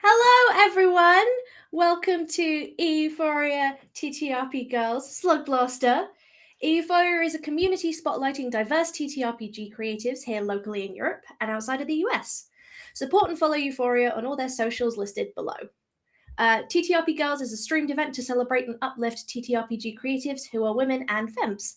Hello, everyone. Welcome to Euphoria TTRP Girls Slugblaster. Euphoria is a community spotlighting diverse TTRPG creatives here locally in Europe and outside of the US. Support and follow Euphoria on all their socials listed below. TTRP Girls is a streamed event to celebrate and uplift TTRPG creatives who are women and femmes.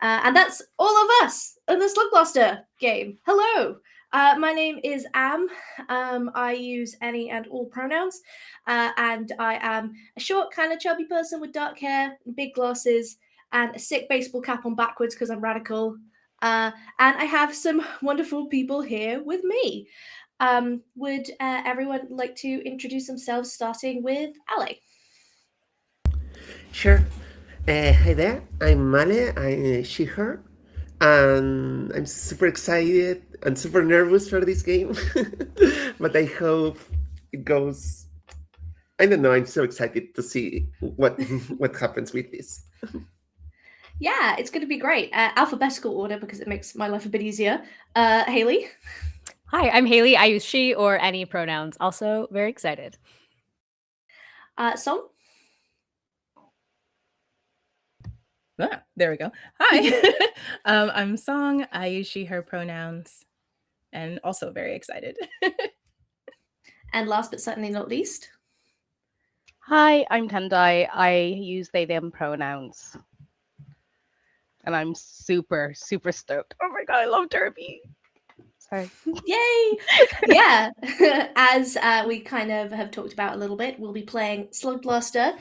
And that's all of us in the Slugblaster game. Hello. My name is Am. I use any and all pronouns, and I am a short, kind of chubby person with dark hair, and big glasses, and a sick baseball cap on backwards because I'm radical. And I have some wonderful people here with me. Would everyone like to introduce themselves, starting with Ale? Sure. Hi there, I'm Male, I'm she, her, and I'm super excited and super nervous for this game. But I hope it goes. I don't know, I'm so excited to see what happens with this. Yeah, it's going to be great. Alphabetical order because it makes my life a bit easier. Hailey? Hi, I'm Hailey. I use she or any pronouns. Also, very excited. Song? There we go. Hi, I'm Song. I use she, her pronouns, and also very excited. And last but certainly not least. Hi, I'm Tendai. I use they, them pronouns. And I'm super, super stoked. Oh my god, I love Derby. Sorry. Yay! Yeah, as we kind of have talked about a little bit, we'll be playing Slugblaster,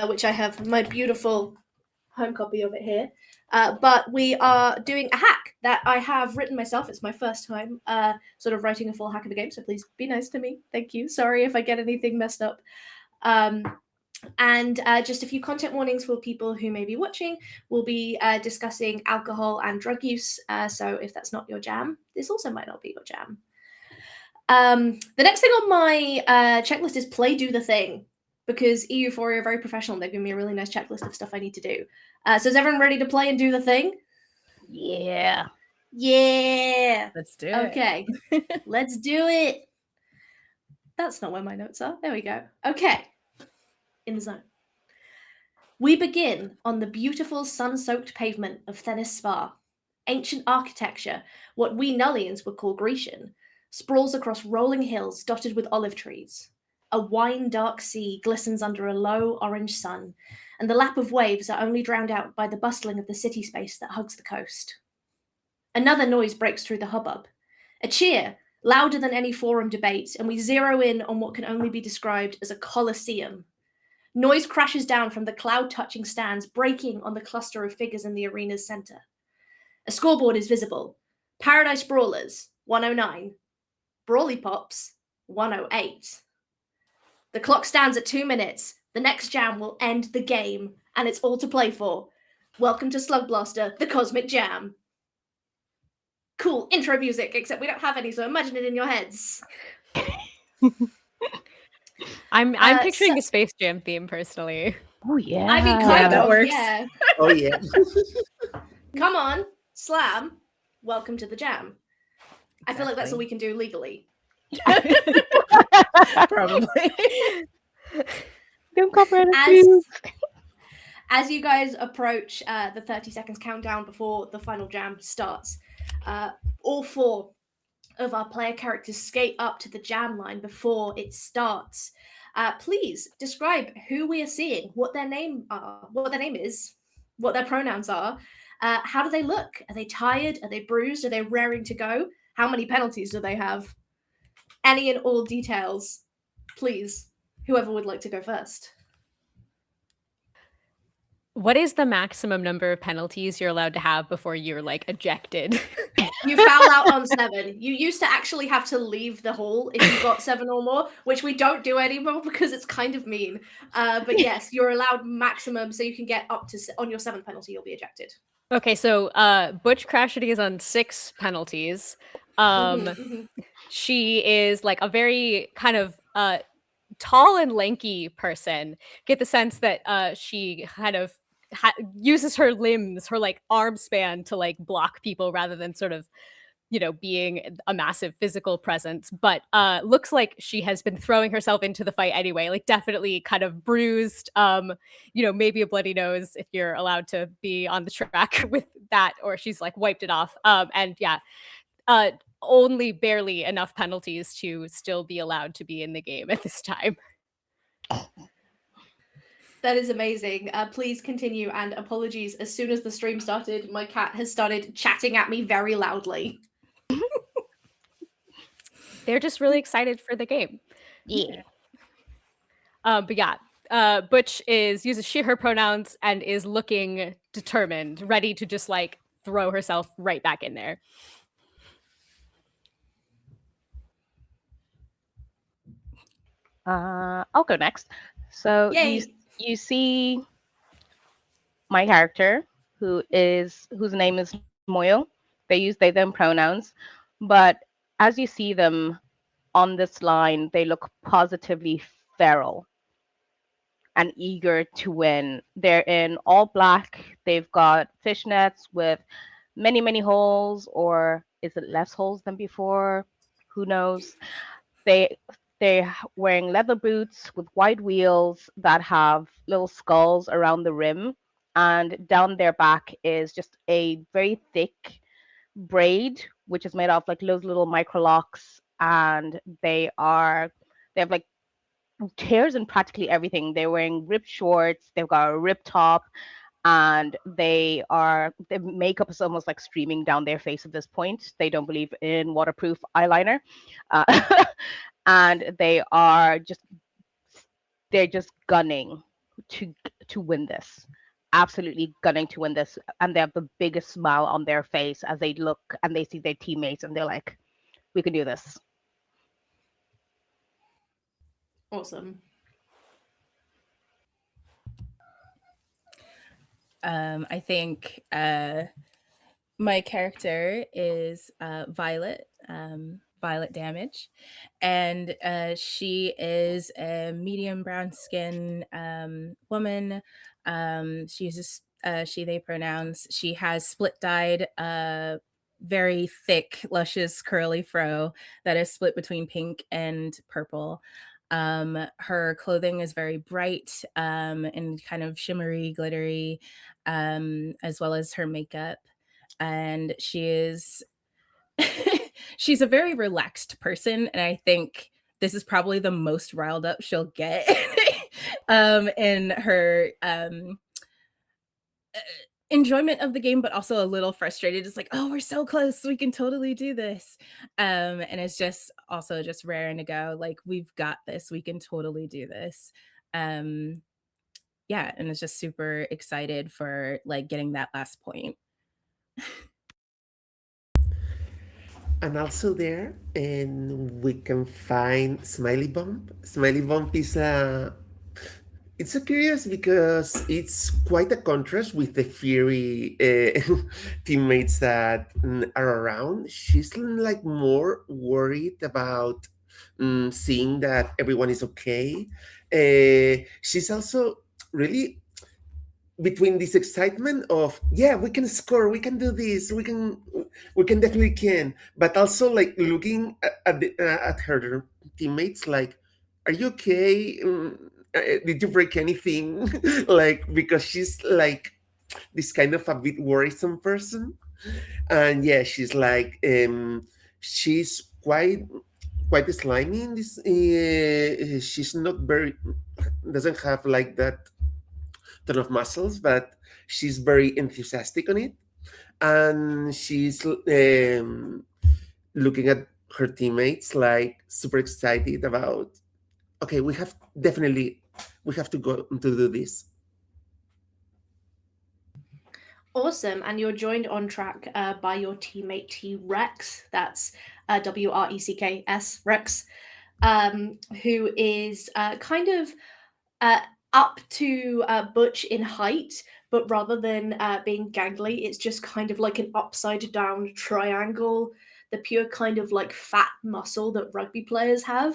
which I have my beautiful home copy of it here. But we are doing a hack that I have written myself. It's my first time sort of writing a full hack of a game, so please be nice to me. Thank you. Sorry if I get anything messed up. And just a few content warnings for people who may be watching. We'll be discussing alcohol and drug use. So if that's not your jam, this also might not be your jam. The next thing on my checklist is play, do the thing. Because Euphoria are very professional. They've given me a really nice checklist of stuff I need to do. So is everyone ready to play and do the thing? Yeah. Yeah. Let's do it. Okay. Let's do it. That's not where my notes are. There we go. Okay. In the zone. We begin on the beautiful sun-soaked pavement of Thenis Spa. Ancient architecture, what we Nullians would call Grecian, sprawls across rolling hills dotted with olive trees. A wine-dark sea glistens under a low orange sun, and the lap of waves are only drowned out by the bustling of the city space that hugs the coast. Another noise breaks through the hubbub. A cheer, louder than any forum debate, and we zero in on what can only be described as a coliseum. Noise crashes down from the cloud-touching stands, breaking on the cluster of figures in the arena's center. A scoreboard is visible. Paradise Brawlers, 109. Brawlipops, 108. The clock stands at 2 minutes. The next jam will end the game, and it's all to play for. Welcome to Slugblaster, the Cosmic Jam. Cool intro music, except we don't have any, so imagine it in your heads. I'm picturing the Space Jam theme personally. Oh yeah. I mean, Yeah, that of, works. yeah. Oh yeah. Come on, Slam. Welcome to the jam. I feel like that's all we can do legally. Probably. Don't copyright us, please. As you guys approach the 30 seconds countdown before the final jam starts, all four of our player characters skate up to the jam line before it starts. Please describe who we are seeing, what their name is, what their pronouns are. How do they look? Are they tired? Are they bruised? Are they raring to go? How many penalties do they have? Any and all details, please. Whoever would like to go first. What is the maximum number of penalties you're allowed to have before you're like ejected? You foul out on 7. You used to actually have to leave the hall if you got 7 or more, which we don't do anymore because it's kind of mean. But yes, you're allowed maximum, so you can get up to on your 7th penalty, you'll be ejected. Okay, so Butch Crashity is on 6 penalties. She is like a very kind of tall and lanky person. Get the sense that she kind of uses her limbs, her like arm span to like block people rather than sort of being a massive physical presence, but looks like she has been throwing herself into the fight anyway, like definitely kind of bruised, maybe a bloody nose if you're allowed to be on the track with that, or she's like wiped it off. And yeah, only barely enough penalties to still be allowed to be in the game at this time. That is amazing. Please continue, and apologies. As soon as the stream started, my cat has started chatting at me very loudly. They're just really excited for the game. Yeah. But yeah, Butch uses she, her pronouns and is looking determined, ready to just like throw herself right back in there. I'll go next. So Yay! you see my character, whose name is Moyo. They use they them pronouns, but as you see them on this line, they look positively feral and eager to win. They're in all black. They've got fishnets with many, many holes, or is it less holes than before? Who knows? They're wearing leather boots with wide wheels that have little skulls around the rim, and down their back is just a very thick braid, which is made of like those little micro locks, and they have like tears in practically everything. They're wearing ripped shorts, they've got a ripped top, and their makeup is almost like streaming down their face at this point. They don't believe in waterproof eyeliner. And they're just gunning to win this. Absolutely gunning to win this, and they have the biggest smile on their face as they look and they see their teammates, and they're like, we can do this. Awesome. I think my character is Violet, Violet Damage, and she is a medium brown skin woman. She uses she, they pronouns. She has split dyed, very thick, luscious, curly fro that is split between pink and purple. Her clothing is very bright and kind of shimmery, glittery, as well as her makeup. And she is she's a very relaxed person, and I think this is probably the most riled up she'll get in her enjoyment of the game, but also a little frustrated. It's like, oh, we're so close, we can totally do this. And it's just also just raring to go, like, we've got this, we can totally do this. Yeah, and it's just super excited for like getting that last point. And also there, and we can find Smiley Bump. Smiley Bump is it's so curious because it's quite a contrast with the fiery teammates that are around. She's like more worried about seeing that everyone is okay. She's also really between this excitement of, yeah, we can score, we can do this, we can definitely can, but also like looking at her teammates like, are you okay? Did you break anything? Like, because she's like this kind of a bit worrisome person. And yeah, she's like she's quite slimy in this. She's not very, doesn't have like that ton of muscles, but she's very enthusiastic on it, and she's looking at her teammates like super excited about, okay, we have to go to do this. Awesome. And you're joined on track by your teammate T-Rex. That's WRECKS, Rex, who is kind of up to Butch in height, but rather than being gangly, it's just kind of like an upside down triangle, the pure kind of like fat muscle that rugby players have.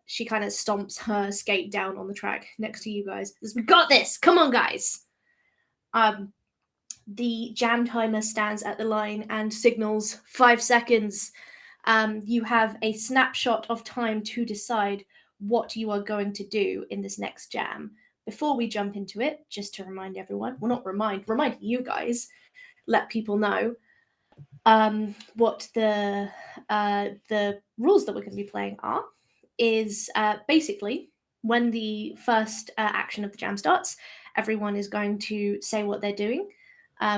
She kind of stomps her skate down on the track next to you guys. Says, we got this! Come on, guys! the jam timer stands at the line and signals 5 seconds. You have a snapshot of time to decide what you are going to do in this next jam. Before we jump into it, just to remind everyone, well, not remind you guys, let people know what the rules that we're going to be playing are. Is basically when the first action of the jam starts, everyone is going to say what they're doing.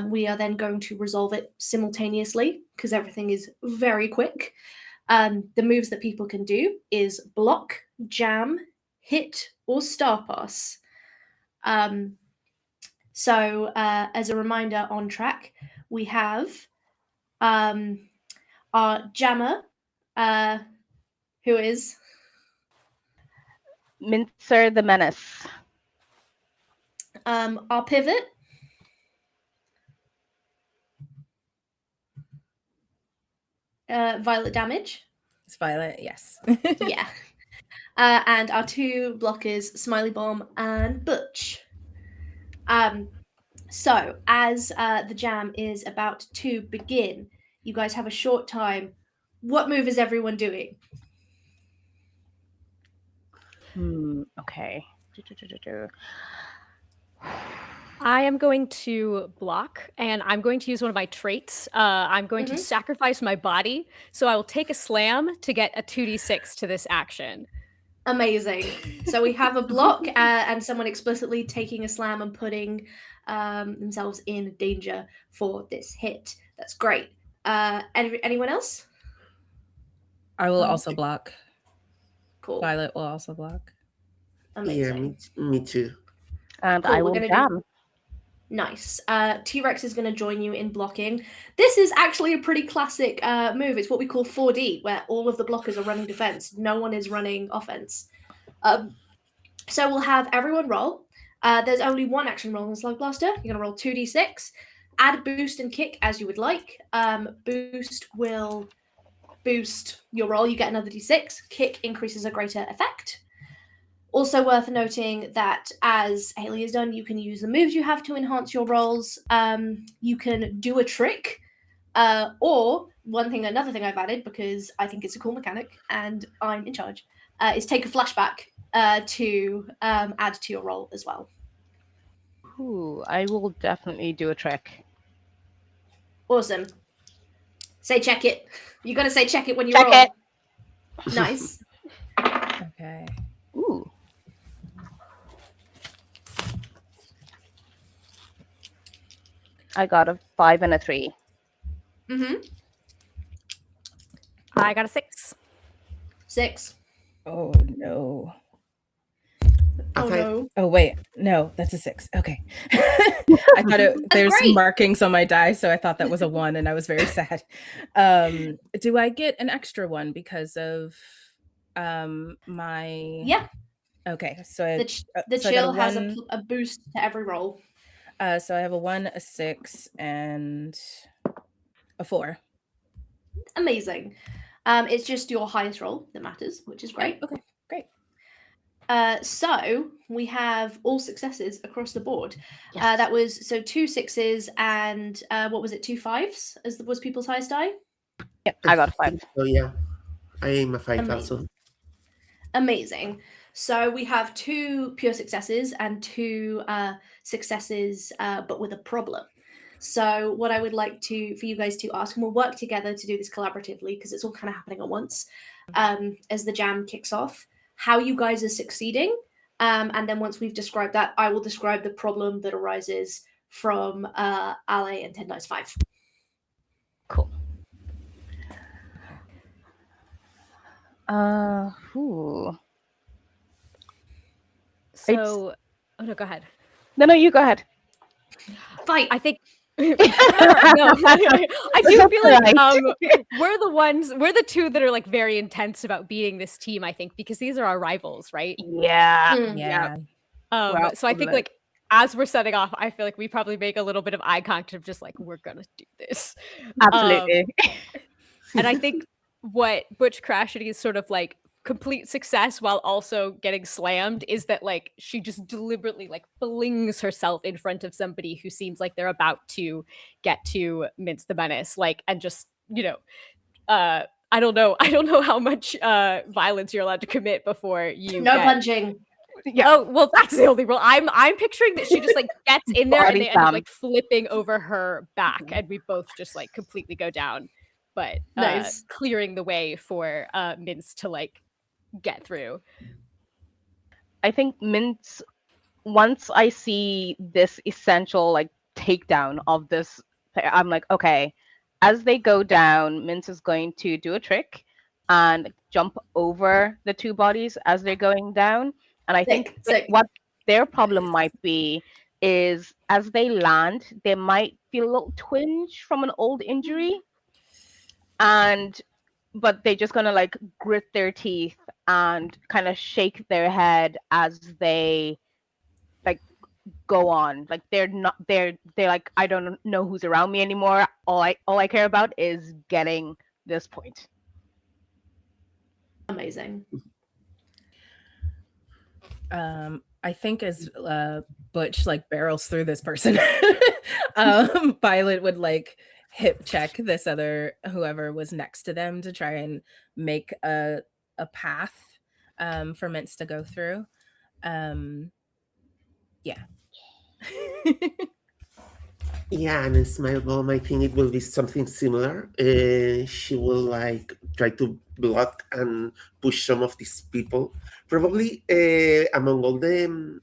We are then going to resolve it simultaneously because everything is very quick. The moves that people can do is block, jam, hit, or star pass. So as a reminder on track, we have our jammer, who is Mincer the Menace. our pivot, Violet Damage. It's Violet, yes. Yeah. And our two blockers, Smiley Bomb and Butch. So, as the jam is about to begin, you guys have a short time. What move is everyone doing? Okay. I am going to block, and I'm going to use one of my traits. I'm going to sacrifice my body, so I will take a slam to get a 2d6 to this action. Amazing. So we have a block and someone explicitly taking a slam and putting themselves in danger for this hit. That's great. Anyone else? I will also block. Cool. Violet will also block. Amazing. Yeah, me too. And Cool, I we're will gonna jam. Nice. T-Rex is going to join you in blocking. This is actually a pretty classic move. It's what we call 4D, where all of the blockers are running defense. No one is running offense. So we'll have everyone roll. There's only one action roll in Slugblaster. You're going to roll 2d6. Add boost and kick as you would like. Boost will boost your roll. You get another d6. Kick increases a greater effect. Also worth noting that as Hailey has done, you can use the moves you have to enhance your rolls. You can do a trick, or another thing I've added because I think it's a cool mechanic and I'm in charge, is take a flashback to add to your roll as well. Ooh, I will definitely do a trick. Awesome. Say check it. You got to say check it when you Check roll. it. Nice. Okay. Ooh. I got a 5 and a 3. I got a 6. 6. Oh no. Oh no. Oh wait, no, that's a 6. Okay. I thought there's great. markings on my die, so I thought that was a 1, and I was very sad. Do I get an extra one because of my? Yeah. Okay, so The so I got chill a has 1, a boost to every roll. so I have a 1, a 6, and a 4. Amazing. It's just your highest roll that matters, which is great. Okay, great. So we have all successes across the board. Yes. That was 2 6s and what was it, 2 5s was people's highest die? Yep, I got a 5. So yeah, I am a 5 Amazing. also. Amazing. So we have 2 pure successes and 2 successes, but with a problem. So what I would like for you guys to ask, and we'll work together to do this collaboratively because it's all kind of happening at once, as the jam kicks off, how you guys are succeeding. And then once we've described that, I will describe the problem that arises from Ally and 10 Dice 5. Cool. Ooh. So, oh no, go ahead. No, you go ahead. Fight. I think. No, I do feel like we're the two that are like very intense about beating this team. I think because these are our rivals, right? Yeah. Yeah. Well, So I think like as we're setting off, I feel like we probably make a little bit of eye contact of just like we're gonna do this. Absolutely. And I think what Butch Crashity is sort of like complete success while also getting slammed is that like she just deliberately like flings herself in front of somebody who seems like they're about to get to Mince the Menace, like, and just, you know, I don't know how much violence you're allowed to commit before you No get... punching. Yeah. Oh, well, that's the only rule. I'm picturing that she just like gets in there and Body they end up slam. like flipping over her back and we both just like completely go down. But Nice. clearing the way for Mince to like get through. I think Mince, once I see this essential like takedown of this, I'm like, okay, as they go down, Mince is going to do a trick and jump over the two bodies as they're going down. And I think Sick. what their problem might be is as they land, they might feel a little twinge from an old injury. But they're just gonna like grit their teeth and kind of shake their head as they like go on. Like they're like, I don't know who's around me anymore. All I care about is getting this point. Amazing. I think as Butch like barrels through this person, Violet would like hip check this other whoever was next to them to try and make a path for Mince to go through. Yeah. Yeah, and in Smile Bomb, I think it will be something similar. She will like try to block and push some of these people. Probably among all the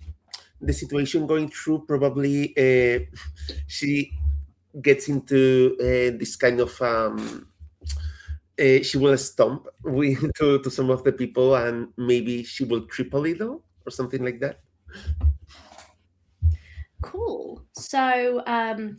situation going through, probably she gets into this kind of she will stomp to some of the people, and maybe she will triple it though, or something like that. Cool. So,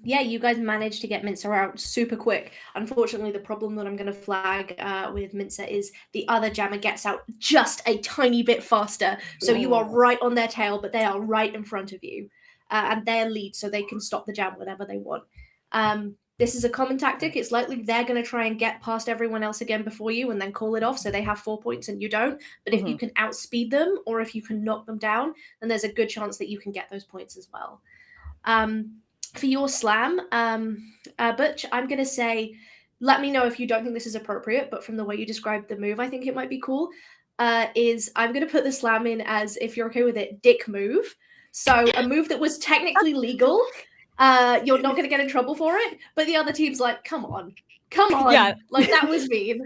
yeah, you guys managed to get Mincer out super quick. Unfortunately, the problem that I'm going to flag with Mincer is the other jammer gets out just a tiny bit faster. So you are right on their tail, but they are right in front of you. And they're lead, so they can stop the jam whenever they want. This is a common tactic. It's likely they're going to try and get past everyone else again before you and then call it off, so they have 4 points and you don't. But if you can outspeed them or if you can knock them down, then there's a good chance that you can get those points as well. For your slam, Butch, I'm going to say, let me know if you don't think this is appropriate, but from the way you described the move, I think it might be cool, is I'm going to put the slam in as, if you're okay with it, dick move. So a move that was technically legal, you're not going to get in trouble for it, but the other team's like, come on, Yeah. like that was mean.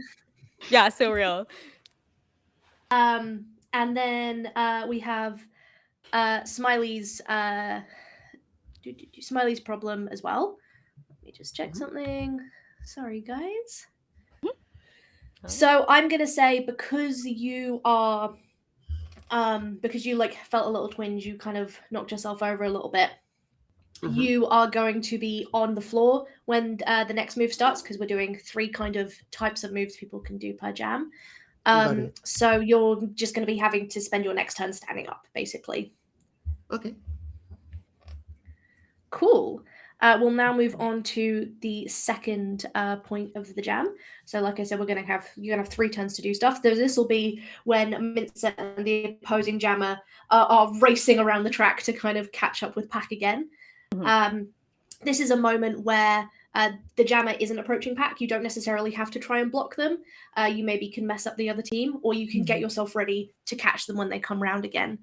Yeah, so real. And then we have Smiley's Smiley's problem as well. Let me just check something. Sorry, guys. So I'm gonna say, because you are, because you like felt a little twinge, you kind of knocked yourself over a little bit. You are going to be on the floor when the next move starts, because we're doing 3 kind of types of moves people can do per jam. So you're just going to be having to spend your next turn standing up, basically. Okay. Cool. We'll now move on to the second point of the jam. So, like I said, you're gonna have 3 turns to do stuff. This will be when Mincer and the opposing jammer are racing around the track to kind of catch up with Pack again. This is a moment where the jammer isn't approaching Pack. You don't necessarily have to try and block them. You maybe can mess up the other team, or you can get yourself ready to catch them when they come round again.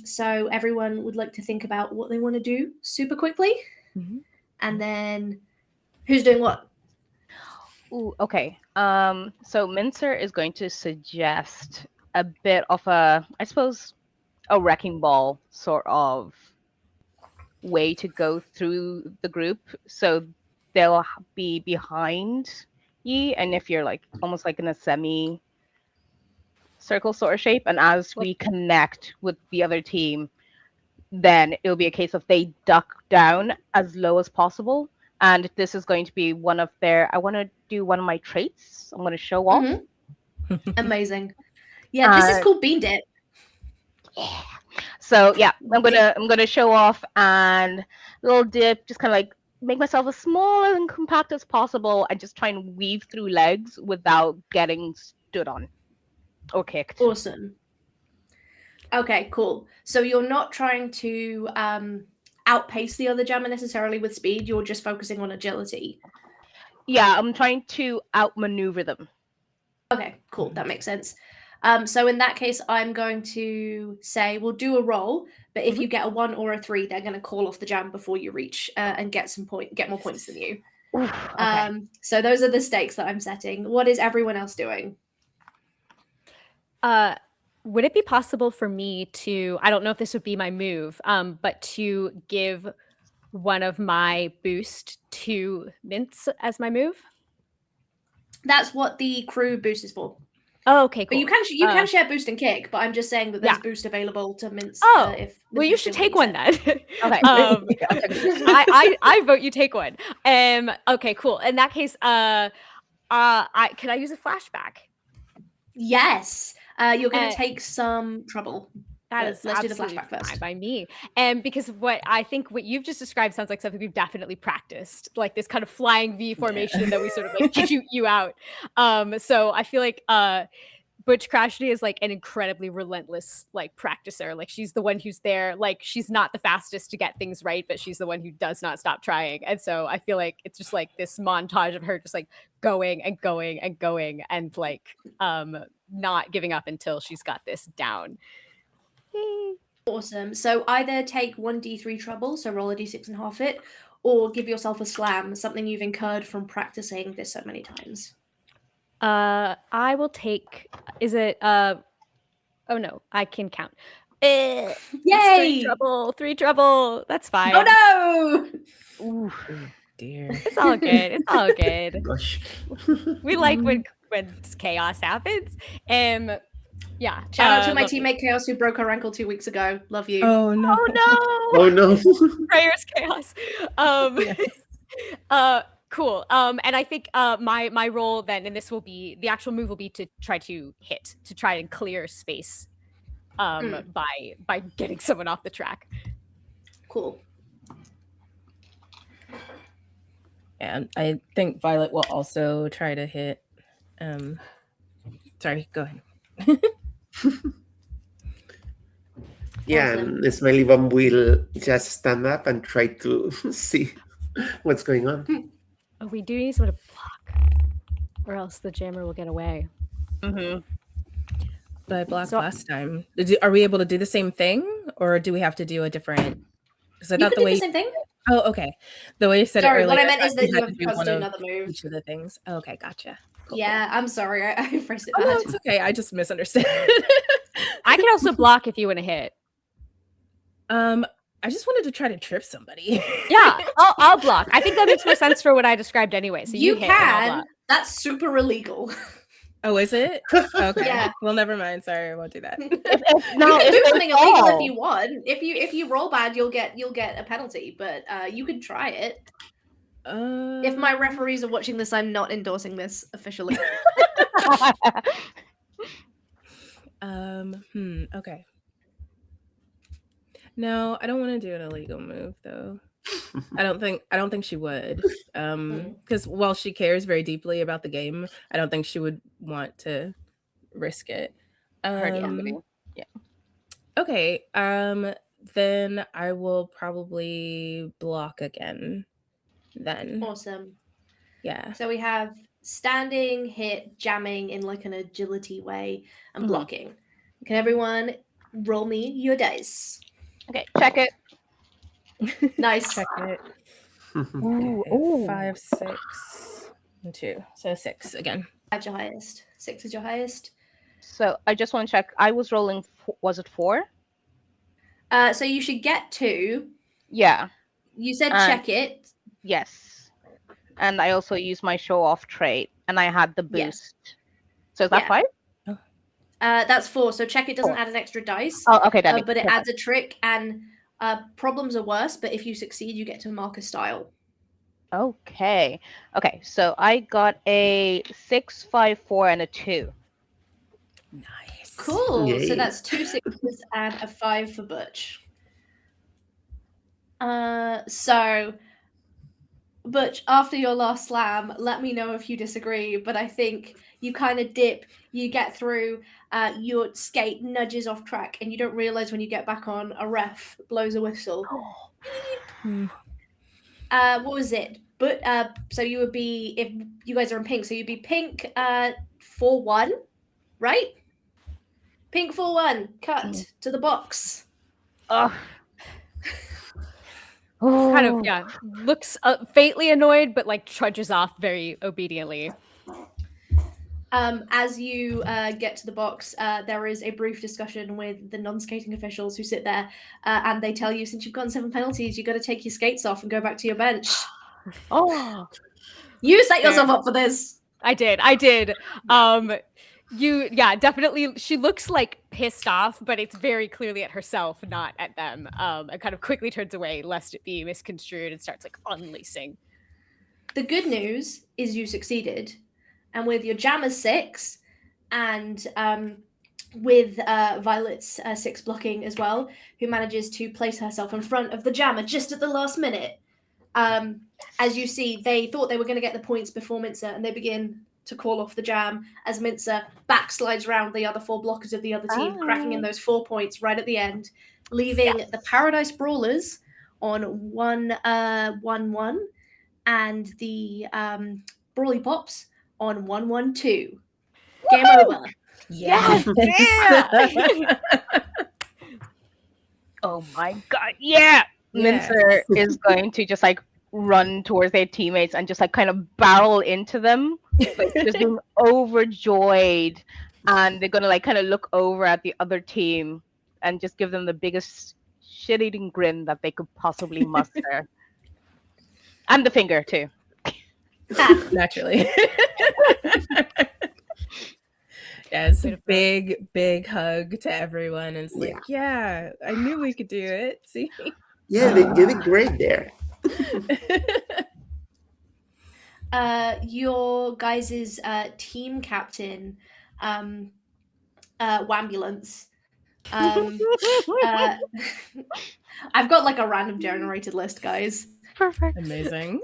So everyone would like to think about what they want to do super quickly. And then who's doing what? Ooh, okay. So Mincer is going to suggest a bit of a, I suppose, a wrecking ball sort of way to go through the group. So they'll be behind you, and if you're like almost like in a semi circle sort of shape, and as we connect with the other team, then it'll be a case of they duck down as low as possible. And this is going to be one of their, I want to do one of my traits. I'm going to show off. Amazing. Yeah, this is called Bean Dip. Yeah. So yeah, I'm gonna show off and little dip, just kind of like make myself as small and compact as possible, and just try and weave through legs without getting stood on. or kicked. Awesome. Okay, cool. So you're not trying to outpace the other jammer necessarily with speed. You're just focusing on agility. Yeah, I'm trying to outmaneuver them. Okay, cool. That makes sense. So in that case, I'm going to say we'll do a roll, but if you get a 1 or a 3, they're going to call off the jam before you reach and get more points than you. Oof, okay. So those are the stakes that I'm setting. What is everyone else doing? Would it be possible for me to, I don't know if this would be my move, but to give one of my boost to Mince as my move? That's what the crew boost is for. Oh, okay, cool. But you can share boost and kick, but I'm just saying that there's boost available to Mince. Oh, if well, you should take one then. Okay. I vote you take one. Okay, cool. In that case, can I use a flashback? Yes. You're going to take some trouble. Let's do the flashback first. By me. And because what you've just described sounds like something we've definitely practiced, like this kind of flying V formation that we sort of like shoot you out. So I feel like Butch Crashly is like an incredibly relentless like practicer. Like she's the one who's there. Like she's not the fastest to get things right, but she's the one who does not stop trying. And so I feel like it's just like this montage of her just like going and going and going and like not giving up until she's got this down. Awesome. So either take 1d3 trouble, so roll a d6 and half it, or give yourself a slam, something you've incurred from practicing this so many times. I will take. Is it? Oh no, I can count. Yay! 3 trouble. That's fine. Oh no! Ooh, dear. It's all good. It's all good. Gosh. We like when chaos happens. Yeah. Shout out to my teammate Chaos who broke her ankle 2 weeks ago. Love you. Oh no. Oh no. Prayers, Chaos. Cool. And I think my role then, and this will be the actual move will be to try to try and clear space by getting someone off the track. Cool. And I think Violet will also try to hit. Sorry, go ahead. Yeah, Awesome. and Smiley Bomb will just stand up and try to see what's going on. Oh, we do need someone to block, or else the jammer will get away. Mm-hmm. But I blocked last time. Are we able to do the same thing, or do we have to do a different? Because I thought the way the same thing. Oh, okay. The way you said Sorry, it earlier. what I meant is that you had have to to one do of another move. each of the things. Oh, okay, gotcha. Cool, Yeah, I'm sorry. I phrased it cool. bad. Oh, no, it's okay. I just misunderstood. I can also block if you want to hit. I just wanted to try to trip somebody. Yeah, I'll block. I think that makes more sense for what I described anyway. So you hit and I'll can. block. That's super illegal. Oh, is it? Okay. Yeah. Well, never mind. Sorry, I won't do that. You can do something illegal if you want. If you roll bad, you'll get a penalty. But you could try it. If my referees are watching this, I'm not endorsing this officially. Okay. No, I don't want to do an illegal move though. I don't think she would. Because while she cares very deeply about the game, I don't think she would want to risk it. Yeah. Okay. Then I will probably block again. Then. Awesome. Yeah. So we have standing, hit, jamming in like an agility way, and blocking. Can everyone roll me your dice? Okay, check it. Nice. Check it. Ooh, Okay, ooh. 5, 6, and 2. So 6 again. That's your highest. 6 is your highest. So I just want to check. I was rolling. Was it 4? So you should get 2. Yeah. You said And- check it. Yes. And I also used my show off trait, and I had the boost. Yes. So is that Yeah. 5? That's 4. So check it doesn't 4. add an extra dice. Oh, okay, that But it adds a trick, and problems are worse. But if you succeed, you get to mark a style. Okay. Okay. So I got a 6, 5, 4, and a 2. Nice. Cool. Yay. So that's 2 6s and a 5 for Butch. So Butch, after your last slam, let me know if you disagree, but I think you kind of dip, you get through, your skate nudges off track, and you don't realize when you get back on, a ref blows a whistle. Hmm. What was it? But so you would be, if you guys are in pink, so you'd be pink 4-1, right? Pink 4-1, cut to the box. Ugh. Kind of, Oh. yeah, looks faintly annoyed, but like trudges off very obediently. As you get to the box, there is a brief discussion with the non-skating officials who sit there, and they tell you, since you've gotten 7 penalties, you've got to take your skates off and go back to your bench. Oh. You set yourself up for this. I did. Definitely. She looks like pissed off, but it's very clearly at herself, not at them. And kind of quickly turns away lest it be misconstrued and starts like unlacing. The good news is you succeeded, and with your jammers 6 and with Violet's 6 blocking as well, who manages to place herself in front of the jammer just at the last minute. As you see, they thought they were going to get the points before Mincer, and they begin to call off the jam as Mincer backslides around the other 4 blockers of the other team, cracking in those 4 points right at the end, leaving the Paradise Brawlers on 1-1-1 and the Brawlipops on 1-1-2. Game over. Yes. Oh my god. Yeah. Mincer is going to just like run towards their teammates and just like kind of barrel into them, like just being overjoyed, and they're gonna like kind of look over at the other team and just give them the biggest shit-eating grin that they could possibly muster. And the finger too. Naturally. Yeah, it's a big hug to everyone. And it's like, yeah, I knew we could do it. See? Yeah, they did great there. Your guys' team captain, Wambulance. I've got like a random generated list, guys. Perfect. Amazing.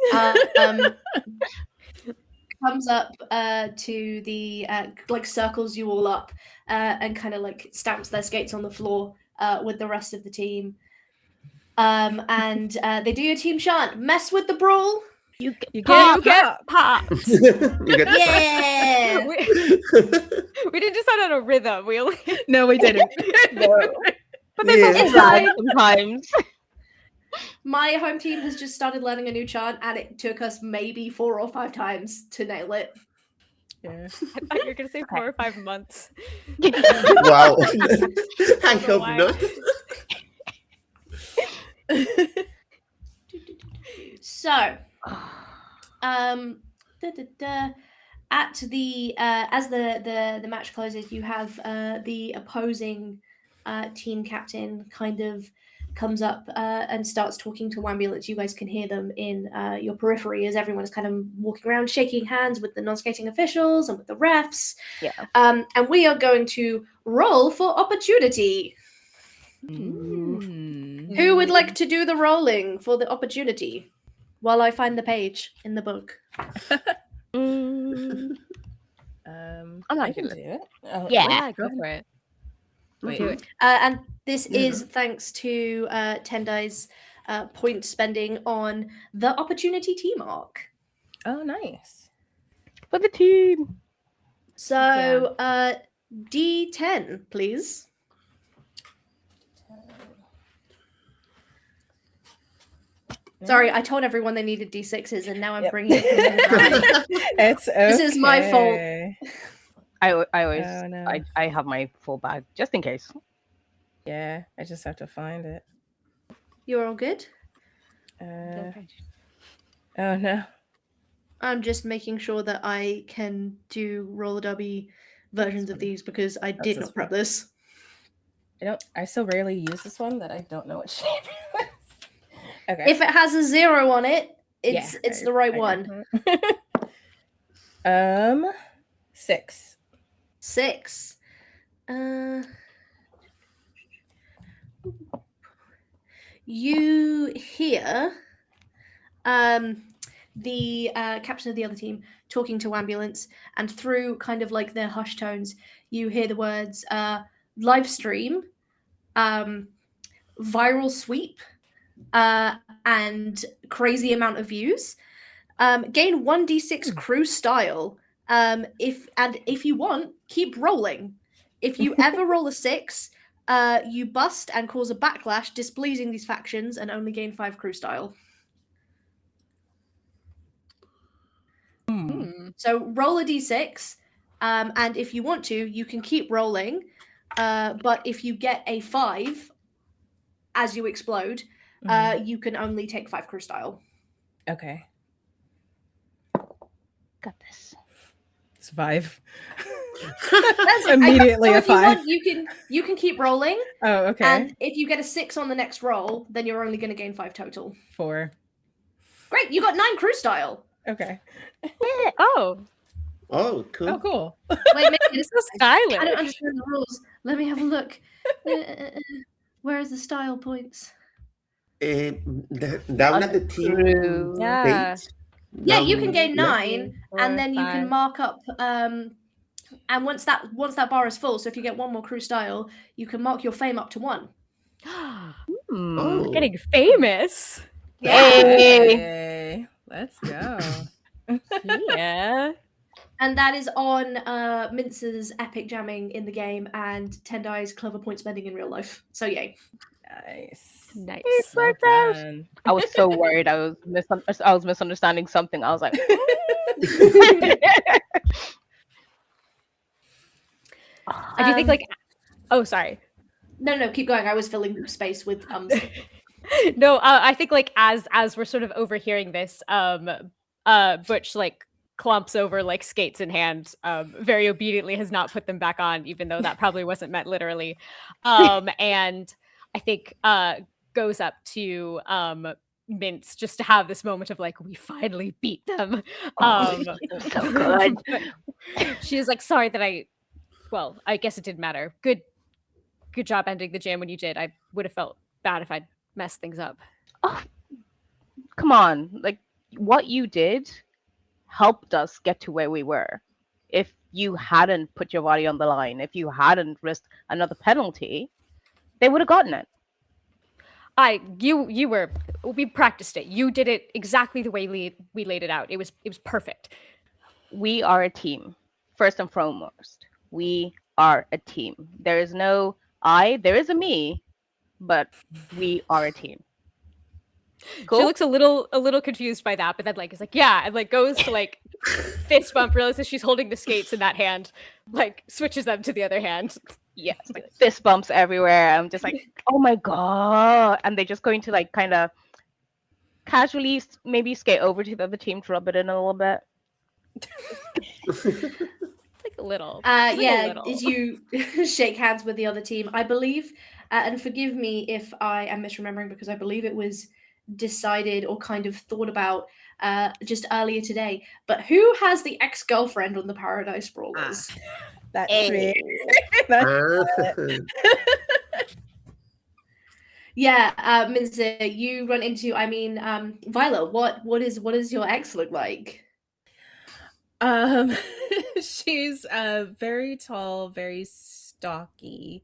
Comes up to the like circles you all up and kind of like stamps their skates on the floor with the rest of the team. And they do your team chant, mess with the brawl. You get popped. Yeah. We didn't decide on a rhythm. We only No, we didn't. But they both sometimes. My home team has just started learning a new chant, and it took us maybe 4 or 5 times to nail it. Yeah. I thought you were gonna say 4 or 5 months. Wow. I hope why. not. So, at the as the match closes, you have the opposing team captain kind of comes up and starts talking to Wambulance. You guys can hear them in your periphery as everyone is kind of walking around, shaking hands with the non-skating officials and with the refs. Yeah. And we are going to roll for opportunity. Who would like to do the rolling for the opportunity while I find the page in the book? I'm not I can doing do it. Oh, Yeah. Go for it. Wait. Do it. And this is thanks to Tendai's point spending on the opportunity team arc. Oh, nice. For the team. So D10, please. Sorry, I told everyone they needed D6s, and now I'm bringing it from the It's okay. This is my fault. I always Oh, no. I have my full bag just in case. Yeah, I just have to find it. You're all good? Oh no. I'm just making sure that I can do roller derby versions of these because I did not prep this. I so rarely use this one that I don't know what shape it is. Okay. If it has a 0 on it, it's Yeah, the right one. 6. 6. You hear the captain of the other team talking to ambulance, and through kind of like their hush tones, you hear the words live stream, viral sweep, and crazy amount of views. Gain 1d6 crew style. If you want, keep rolling. If you ever roll a 6, you bust and cause a backlash, displeasing these factions, and only gain 5 crew style. So roll a d6, and if you want to, you can keep rolling. But if you get a 5 as you explode, you can only take 5 crew style. Okay. Got this. Survive. That's immediately a if you 5. want, you can keep rolling. Oh, okay. And if you get a 6 on the next roll, then you're only going to gain 5 total. 4. Great, you got 9 crew style. Okay. Oh, Oh, cool. Oh, cool. Wait, maybe it's so stylish. I don't understand the rules. Let me have a look. Where is the style points? Down at the team Crew. Yeah. page. Yeah, you can Down gain left. 9, and then you can mark up. And once that bar is full, so if you get 1 more crew style, you can mark your fame up to 1. Oh. Getting famous. Hey. Hey, let's go. Yeah. And that is on Mince's epic jamming in the game and Tendai's clever point spending in real life. So yay. Nice. Nice. Well done. I was so worried. I was misunderstanding something. I was like, I do think like, oh, sorry. No, keep going. I was filling space with No, I think like as we're sort of overhearing this, Butch like clumps over like skates in hand, very obediently has not put them back on, even though that probably wasn't meant literally. And I think goes up to Mince just to have this moment of like, we finally beat them. so good. She is like, sorry that well, I guess it didn't matter. Good job ending the jam when you did. I would have felt bad if I'd messed things up. Oh, come on. Like, what you did helped us get to where we were. If you hadn't put your body on the line, if you hadn't risked another penalty, they would have gotten it. We practiced it. You did it exactly the way we laid it out. It was perfect. We are a team, first and foremost. We are a team. There is no I, there is a me, but we are a team. Cool? She looks a little confused by that, but then like is like, yeah, and like goes to like fist bump, realizes she's holding the skates in that hand, like switches them to the other hand. Yes, like fist bumps everywhere. I'm just like, oh my god. And they're just going to like kind of casually maybe skate over to the other team to rub it in a little bit. Like a little. Yeah, did you shake hands with the other team? I believe, and forgive me if I am misremembering, because I believe it was decided or kind of thought about just earlier today. But who has the ex-girlfriend on the Paradise Brawlers? That's Hey. me. Yeah, Mince, you run into. Violet. What is your ex look like? She's very tall, very stocky,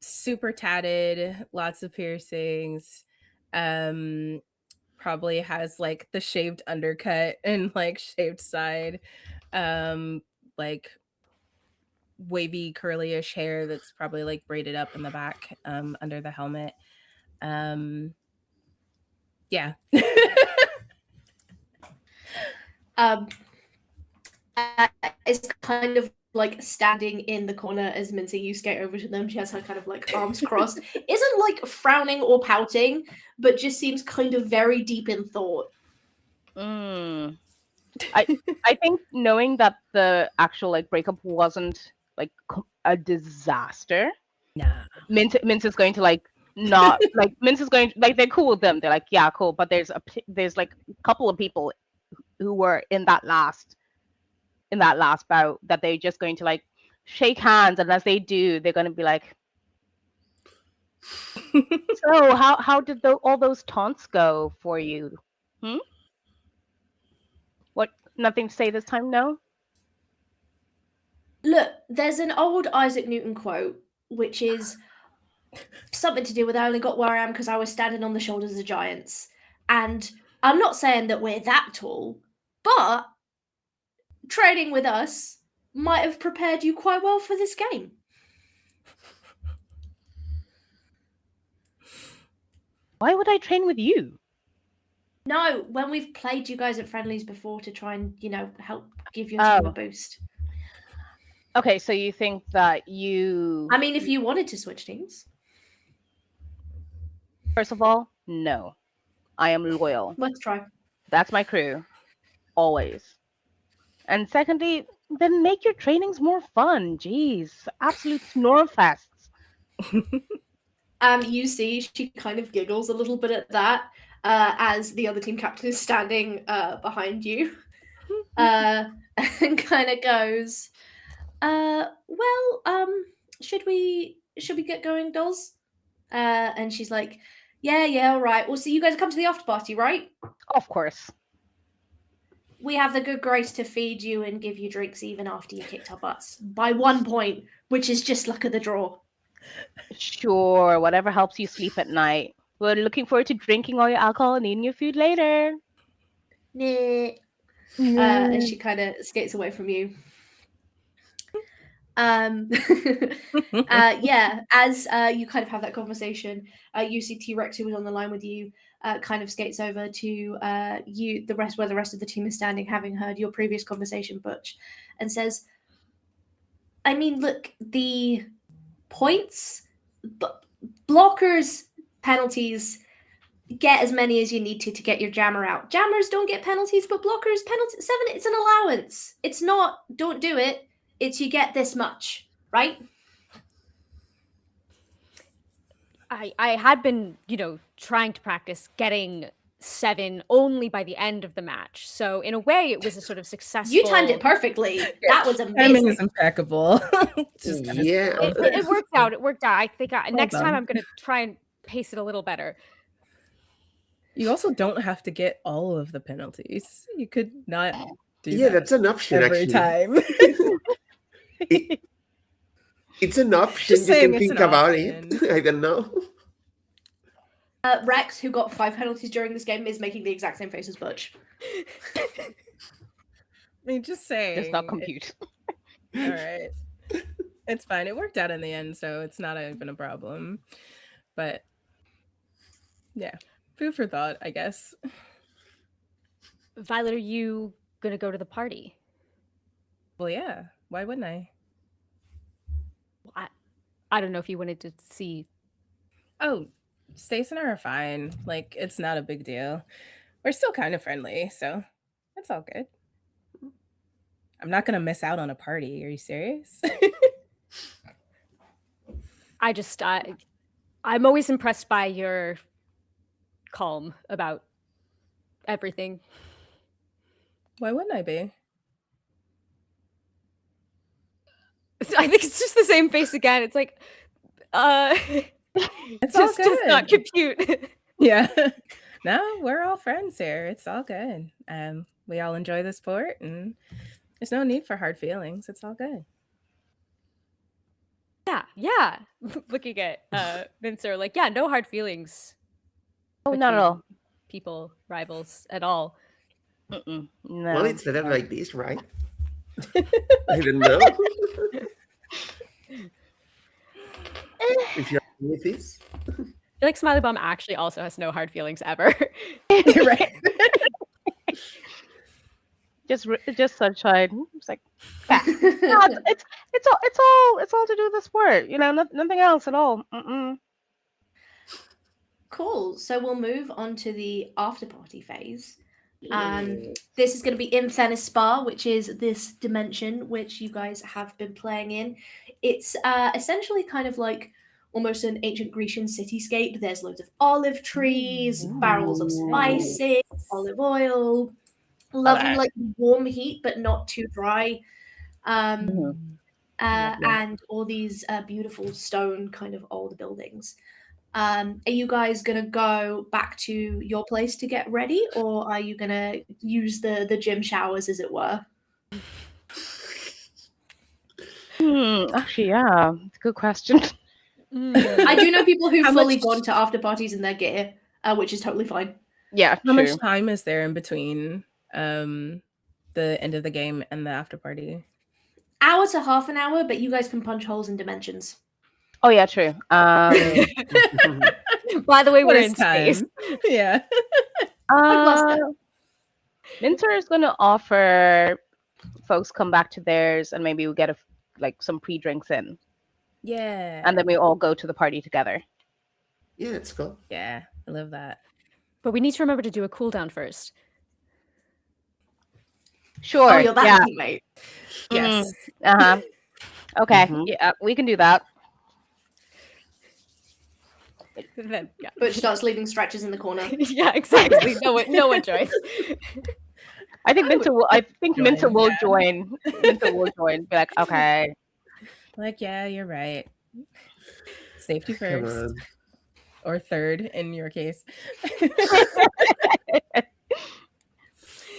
super tatted, lots of piercings, probably has like the shaved undercut and like shaved side, like wavy curlyish hair that's probably like braided up in the back under the helmet. Yeah. It's kind of like standing in the corner as Mincy, you skate over to them. She has her kind of like arms crossed. Isn't like frowning or pouting, but just seems kind of very deep in thought. I think knowing that the actual like breakup wasn't like a disaster, Nah. Mince is going to like not like Mince is going like they're cool with them. They're like, yeah, cool. But there's like a couple of people who were in that last bout that they're just going to like shake hands, and as they do, they're going to be like, so how did all those taunts go for you? Nothing to say this time, no? Look, there's an old Isaac Newton quote, which is something to do with I only got where I am because I was standing on the shoulders of giants. And I'm not saying that we're that tall, but training with us might have prepared you quite well for this game. Why would I train with you? No, when we've played you guys at friendlies before to try and, help give your team a Oh. boost. Okay, so you think that you... I mean, if you wanted to switch teams. First of all, no. I am loyal. Let's try. That's my crew. Always. And secondly, then make your trainings more fun. Jeez. Absolute snore fests. You see she kind of giggles a little bit at that as the other team captain is standing behind you and kind of goes, should we get going, dolls? And she's like, yeah, all right. Well, so you guys come to the after party, right? Of course. We have the good grace to feed you and give you drinks even after you kicked our butts by 1 point, which is just luck of the draw. Sure, whatever helps you sleep at night. We're looking forward to drinking all your alcohol and eating your food later. Nah. And she kind of skates away from you. Yeah, as you kind of have that conversation, you see T-Rex, who was on the line with you, kind of skates over to you, where the rest of the team is standing, having heard your previous conversation, Butch, and says, I mean, look, the points, blockers, penalties, get as many as you need to get your jammer out. Jammers don't get penalties, but blockers, penalties, 7, it's an allowance. It's not, don't do it. It's you get this much, right? I had been, trying to practice getting 7 only by the end of the match. So in a way, it was a sort of successful. You timed it perfectly. That was Timing amazing. is impeccable. Just kinda- Yeah. It worked out. It worked out. I think next done. time I'm going to try and pace it a little better. You also don't have to get all of the penalties. You could not do Yeah, that that's an option, every actually. time. It's an option. Just You saying can it's think an about option. it. I don't know. Rex, who got 5 penalties during this game, is making the exact same face as Butch. I mean, just saying. Does not compute. All right. It's fine. It worked out in the end, so it's not even a problem. But yeah, food for thought, I guess. Violet, are you going to go to the party? Well, yeah. Why wouldn't I? I don't know if you wanted to see. Oh, Stace and I are fine. Like, it's not a big deal. We're still kind of friendly, so it's all good. I'm not going to miss out on a party. Are you serious? I'm always impressed by your calm about everything. Why wouldn't I be? I think it's just the same face again. It's like, It's just all does not good. compute. Yeah. No, we're all friends here. It's all good. We all enjoy the sport, and there's no need for hard feelings. It's all good. Yeah. Looking at Vincer, like, yeah, no hard feelings. Oh, not at all. People, rivals at all. No. Well, it's better like this, right? I don't know. If you're with this. I feel like Smiley Bomb actually also has no hard feelings ever. Right. just sunshine. It's like, yeah. No, it's all to do with the sport. Nothing else at all. Cool. So we'll move on to the after party phase. This is going to be in Thenis Spa, which is this dimension which you guys have been playing in. It's essentially kind of like almost an ancient Grecian cityscape. There's loads of olive trees, barrels of spices, olive oil, lovely like warm heat but not too dry, and all these beautiful stone kind of old buildings. Are you guys gonna go back to your place to get ready, or are you gonna use the gym showers, as it were? Actually, yeah, it's a good question. I do know people who've How fully much- gone to after parties in their gear, which is totally fine. Yeah, How true. much time is there in between the end of the game and the after party? Hour to half an hour, but you guys can punch holes in dimensions. Oh yeah, true. By the way, What we're is in space. Yeah. Minter is gonna offer folks come back to theirs, and maybe we'll get some pre-drinks in, Yeah. and then we all go to the party together. Yeah, let's go. Yeah, I love that. But we need to remember to do a cooldown first. Sure. Oh, you're that yeah. teammate. Yes. Uh-huh. Okay. Mhm. Yeah, we can do that. Then, yeah. Butch starts leaving stretches in the corner. Yeah, exactly. No one joins. I think Minter will. I think join, Minter will yeah. join. Minter will join. Be like, okay. Like, yeah, you're right. Safety Come first. on. Or third in your case.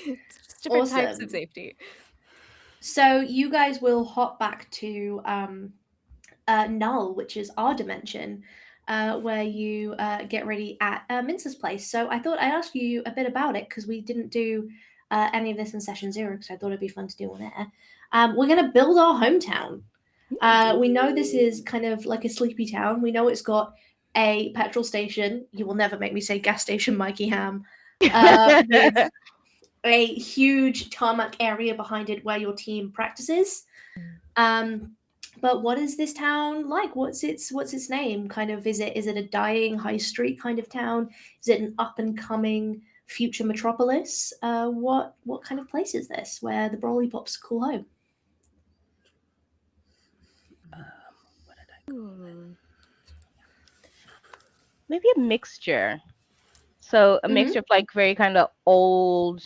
Just different types Awesome. of safety. So you guys will hop back to Null, which is our dimension, where you get ready at Mincer's place. So I thought I'd ask you a bit about it because we didn't do any of this in session 0 because I thought it'd be fun to do on air. We're going to build our hometown. We know this is kind of like a sleepy town. We know it's got a petrol station. You will never make me say gas station, Mikey Ham. With a huge tarmac area behind it where your team practices. But what is this town like? What's its name? Kind of is it a dying high street kind of town? Is it an up and coming future metropolis? What kind of place is this where the Brawlipops call home? Maybe a mixture. So a mixture of very kind of old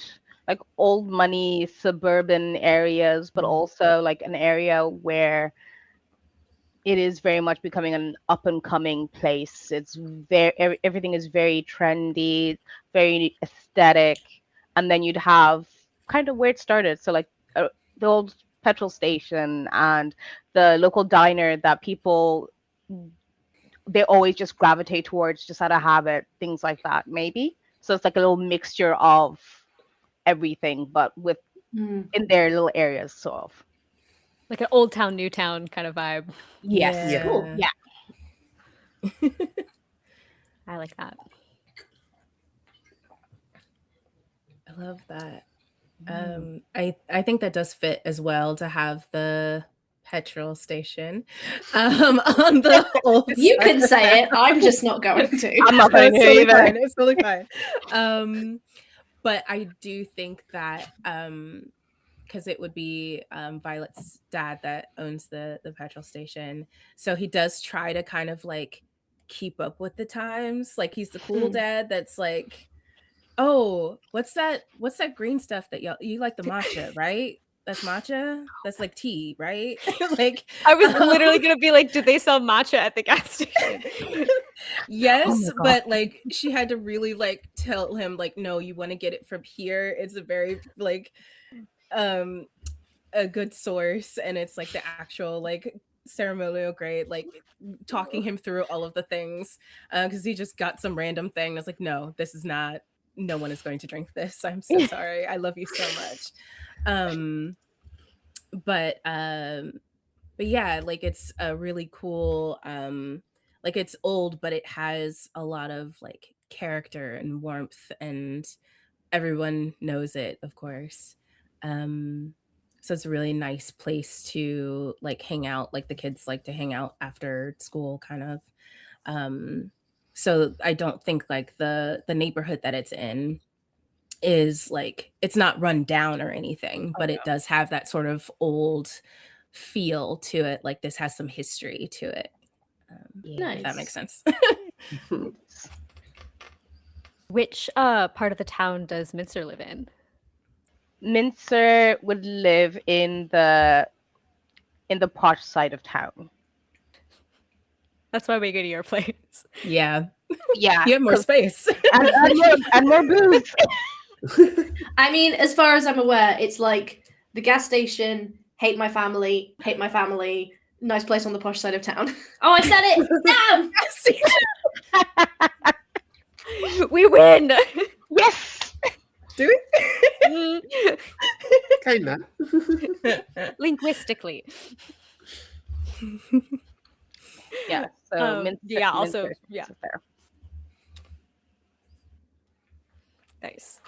money suburban areas, but also like an area where it is very much becoming an up and coming place. It's everything is very trendy, very aesthetic, and then you'd have kind of where it started. So like the old petrol station and the local diner that people they always just gravitate towards just out of habit, things like that, maybe. So it's like a little mixture of everything, but with in their little areas, sort of. Like an old town, new town kind of vibe. Yes. Yeah. Cool. Yeah. I like that. I love that. I think that does fit as well to have the petrol station on the old You side. can say it. I'm just not going to. I'm not No, going it's to totally either. fine. It's totally fine. But I do think that because it would be Violet's dad that owns the petrol station, so he does try to kind of like keep up with the times. Like he's the cool dad that's like, oh, what's that green stuff that you like, the matcha, right? That's matcha. That's like tea, right? Like I was literally gonna be like, do they sell matcha at the gas station? yes, Oh my God. but like she had to really like tell him like, no, you want to get it from here. It's a very like a good source, and it's like the actual like ceremonial grade, like talking him through all of the things because he just got some random thing. I was like, no, this is not. No one is going to drink this. I'm so sorry. I love you so much. But yeah, like it's a really cool like it's old, but it has a lot of like character and warmth, and everyone knows it, of course. So it's a really nice place to like hang out, like the kids like to hang out after school kind of. So I don't think like the neighborhood that it's in is like, it's not run down or anything, but it does have that sort of old feel to it. Like this has some history to it. If that makes sense. Which part of the town does Mincer live in? Mincer would live in the posh side of town. That's why we go to your place. Yeah. Yeah, You have more 'cause- space. and more booze. I mean, as far as I'm aware, it's like the gas station, hate my family, nice place on the posh side of town. Oh, I said it! Damn! We win. Yes. Do it. Kinda. Linguistically. Yeah. So yeah, also, yeah. Fair. Nice.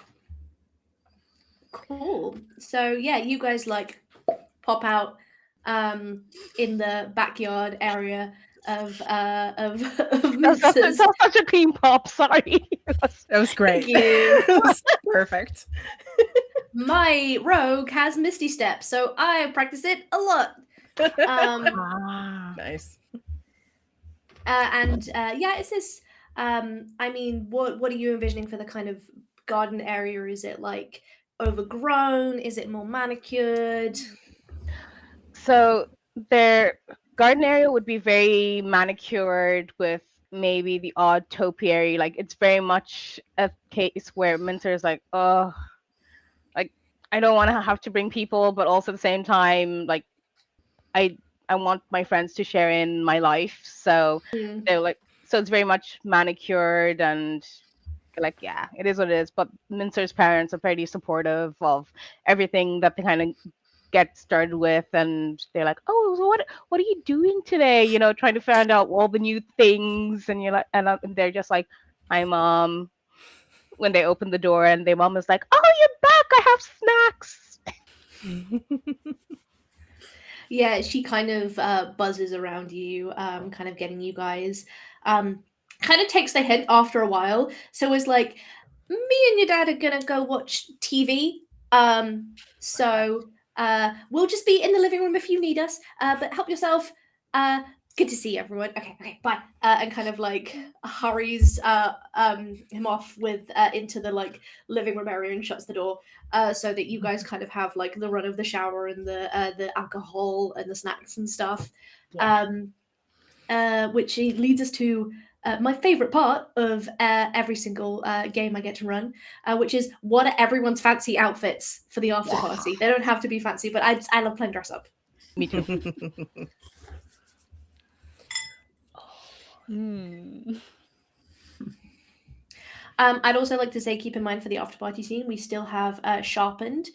Cool. So yeah, you guys like pop out in the backyard area of That Mince's. was such a clean pop. Sorry. That was great. Thank you. That was perfect. My rogue has Misty Step, so I practice it a lot. Nice. Yeah, it's this. I mean, what are you envisioning for the kind of garden area? Is it like overgrown? Is it more manicured? So their garden area would be very manicured with maybe the odd topiary. Like it's very much a case where Minter is like, oh, like I don't want to have to bring people, but also at the same time, like I want my friends to share in my life. So they're like, so it's very much manicured and like, yeah, it is what it is. But Minster's parents are pretty supportive of everything that they kind of get started with, and they're like, oh, so what are you doing today? You know, trying to find out all the new things, and you're like, and they're just like, hi mom. When they open the door, and their mom is like, oh, you're back, I have snacks. Yeah, she kind of buzzes around you, kind of getting you guys. Kind of takes the hint after a while. So it's like, me and your dad are gonna go watch TV. So we'll just be in the living room if you need us. But help yourself. Good to see everyone. Okay, bye. And kind of like hurries him off with into the like living room area and shuts the door. So that you guys kind of have like the run of the shower and the alcohol and the snacks and stuff. Yeah. Which leads us to my favorite part of every single game I get to run, which is what are everyone's fancy outfits for the after party. They don't have to be fancy, but I love playing dress up. Me too. I'd also like to say, keep in mind for the after party scene, we still have Sharpened,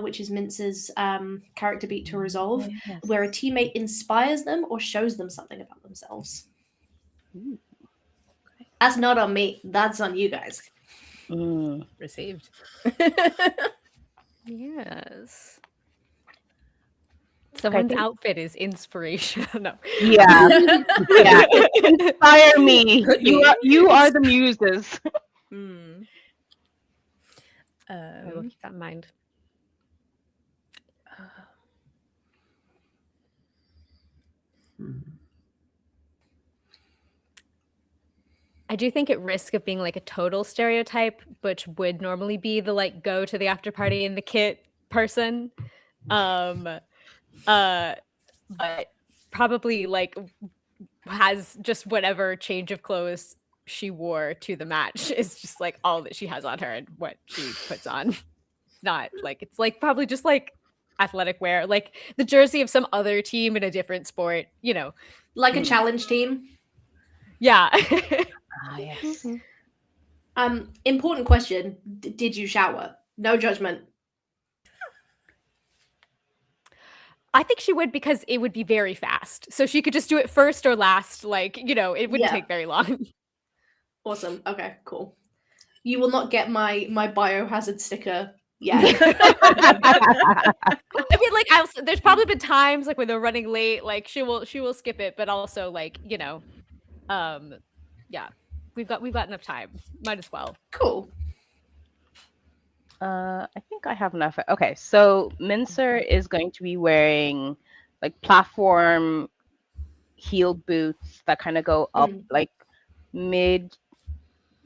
which is Mince's character beat to resolve, where a teammate inspires them or shows them something about themselves. Ooh. That's not on me. That's on you guys. Received. Yes. Someone's outfit is inspiration. No. Yeah. Yeah. Inspire me. You are the muses. I will keep that in mind. I do think at risk of being like a total stereotype, which would normally be the like go to the after party in the kit person. But probably like has just whatever change of clothes she wore to the match is just like all that she has on her and what she puts on. Not like it's like probably just like athletic wear, like the jersey of some other team in a different sport, you know, like a challenge team. Yeah. Yes. Important question. Did you shower? No judgment. I think she would, because it would be very fast. So she could just do it first or last. Like, you know, it wouldn't take very long. Awesome. Okay, cool. You will not get my biohazard sticker yet. I mean, like, there's probably been times like when they're running late, like she will skip it, but also like, you know, yeah, we've got enough time. Might as well. Cool. I think I have enough. Okay, so Mincer is going to be wearing like platform heeled boots that kind of go up like mid,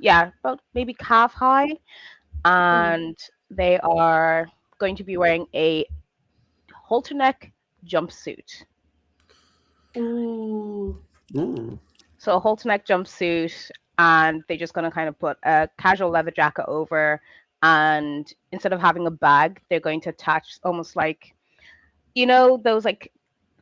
about maybe calf high, and they are going to be wearing a halter neck jumpsuit. Ooh. Ooh. So a halter neck jumpsuit, and they're just gonna kind of put a casual leather jacket over, and instead of having a bag, they're going to attach almost like, those like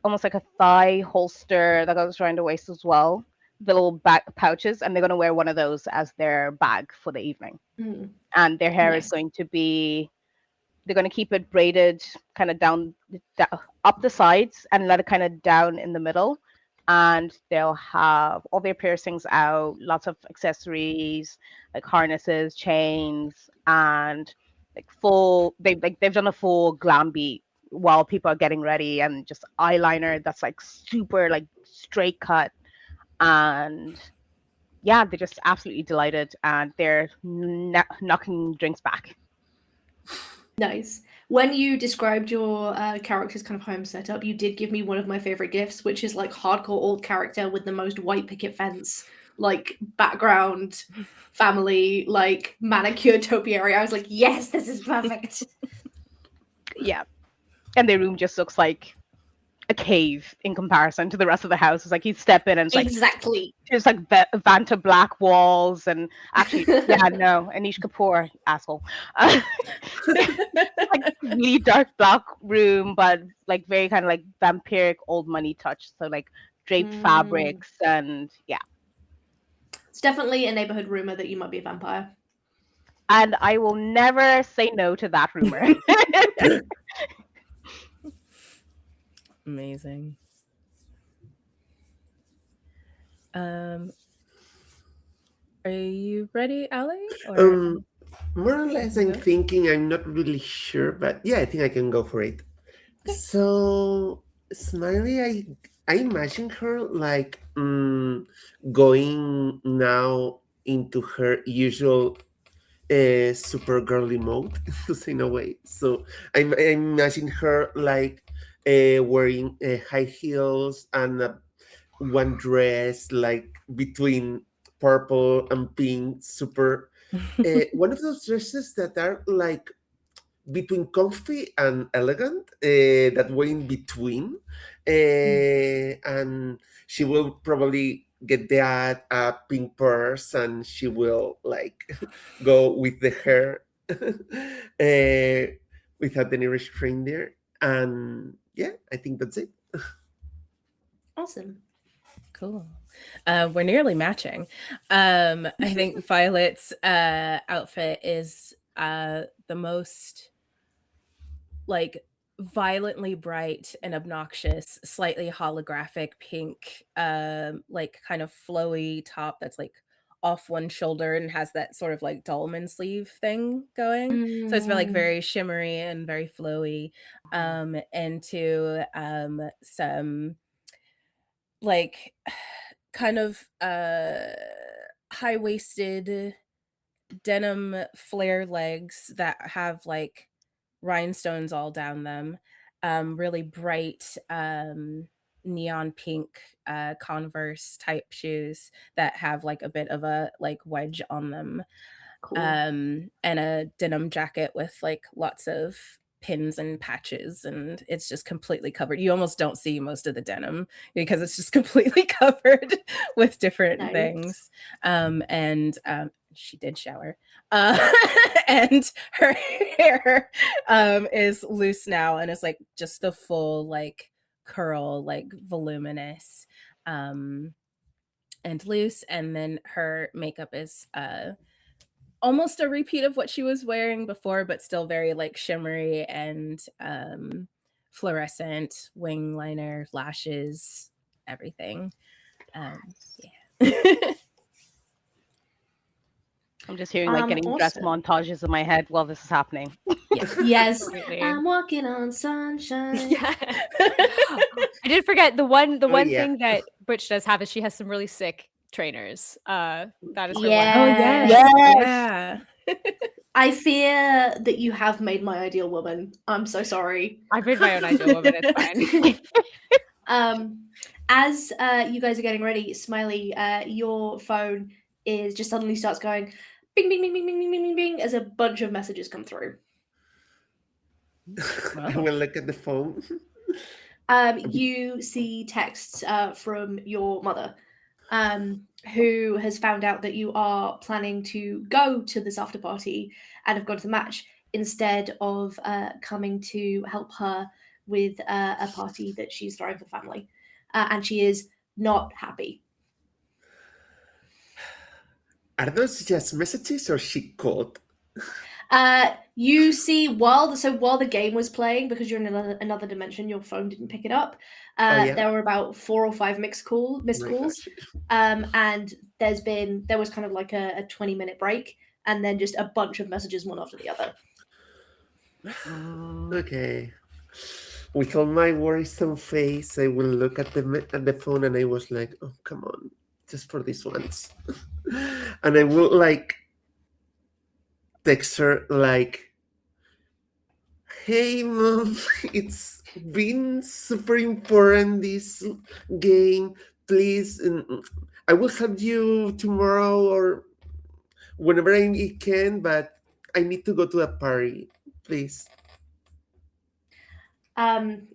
almost like a thigh holster that goes around the waist as well, the little back pouches, and they're gonna wear one of those as their bag for the evening. Mm, And their hair is nice. going to be, they're going to keep it braided kind of down, up the sides and let it kind of down in the middle. And they'll have all their piercings out, lots of accessories like harnesses, chains, and like they've done a full glam beat while people are getting ready, and just eyeliner that's like super like straight cut. And yeah, they're just absolutely delighted, and they're knocking drinks back. Nice. When you described your character's kind of home setup, you did give me one of my favorite gifts, which is like hardcore old character with the most white picket fence, like background, family, like manicured topiary. I was like, yes, this is perfect. Yeah. And their room just looks like a cave in comparison to the rest of the house. It's like you step in and it's like Exactly. there's like Vanta black walls, and actually, yeah, no, Anish Kapoor, asshole. Like really dark black room, but like very kind of like vampiric old money touch. So like draped fabrics, and yeah. It's definitely a neighborhood rumor that you might be a vampire. And I will never say no to that rumor. Amazing. Are you ready, Ali? Or More or less, I'm thinking. I'm not really sure, but yeah, I think I can go for it. Okay. So, Smiley, I imagine her like going now into her usual super girly mode, to say in a way. So I imagine her like wearing high heels and one dress like between purple and pink, super one of those dresses that are like between comfy and elegant, that way in between, and she will probably get that pink purse, and she will like go with the hair without any restraint there. And yeah, I think that's it. Awesome. Cool. We're nearly matching. I think Violet's outfit is the most like violently bright and obnoxious, slightly holographic pink, like kind of flowy top that's like off one shoulder and has that sort of like dolman sleeve thing going. So it's like very shimmery and very flowy. Into some like kind of high-waisted denim flare legs that have like rhinestones all down them, really bright neon pink Converse type shoes that have like a bit of a like wedge on them. Cool. And a denim jacket with like lots of pins and patches, and it's just completely covered. You almost don't see most of the denim because it's just completely covered with different Nice. things. And she did shower. And her hair is loose now, and it's like just the full like curl, like voluminous and loose. And then her makeup is almost a repeat of what she was wearing before, but still very like shimmery and fluorescent, wing liner, lashes, everything. Yeah. I'm just hearing like getting dress awesome. montages in my head while this is happening. Yes. Absolutely. I'm walking on sunshine. Yeah. I did forget the one yeah. thing that Butch does have is she has some really sick trainers. That is her Yeah. one. Oh yes. Yes. Yeah. I fear that you have made my ideal woman. I'm so sorry. I've made my own ideal woman. It's fine. As you guys are getting ready, Smiley, your phone is just suddenly starts going bing, bing, bing, bing, bing, bing, bing, bing, bing, as a bunch of messages come through. I will look at the phone. You see texts from your mother. who has found out that you are planning to go to this after party and have gone to the match instead of coming to help her with a party that she's throwing for family. And she is not happy. Are those just messages or she called? You see while the game was playing, because you're in another dimension, your phone didn't pick it up. Yeah? There were about 4 or 5 missed calls, gosh. and there was kind of like a 20-minute break, and then just a bunch of messages one after the other. Okay. With all my worrisome face, I will look at the phone and I was like, oh, come on, just for this once. And I will like text her like, hey mom, it's been super important this game. Please, I will help you tomorrow or whenever I can, but I need to go to a party, please.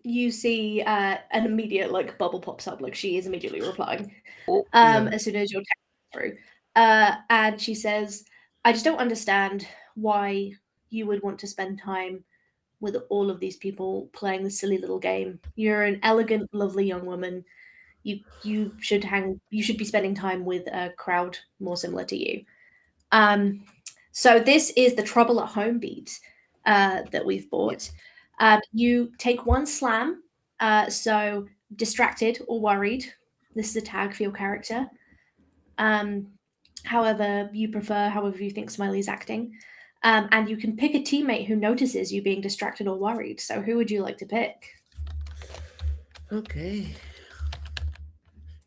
You see an immediate like bubble pops up, like she is immediately replying. Yeah. As soon as your text comes through. And she says, I just don't understand why you would want to spend time with all of these people playing this silly little game. You're an elegant, lovely young woman. You should be spending time with a crowd more similar to you. So this is the Trouble at Home beat that we've bought. You take 1 slam, so distracted or worried. This is a tag for your character. However you prefer, however you think Smiley's acting. And you can pick a teammate who notices you being distracted or worried. So who would you like to pick? Okay.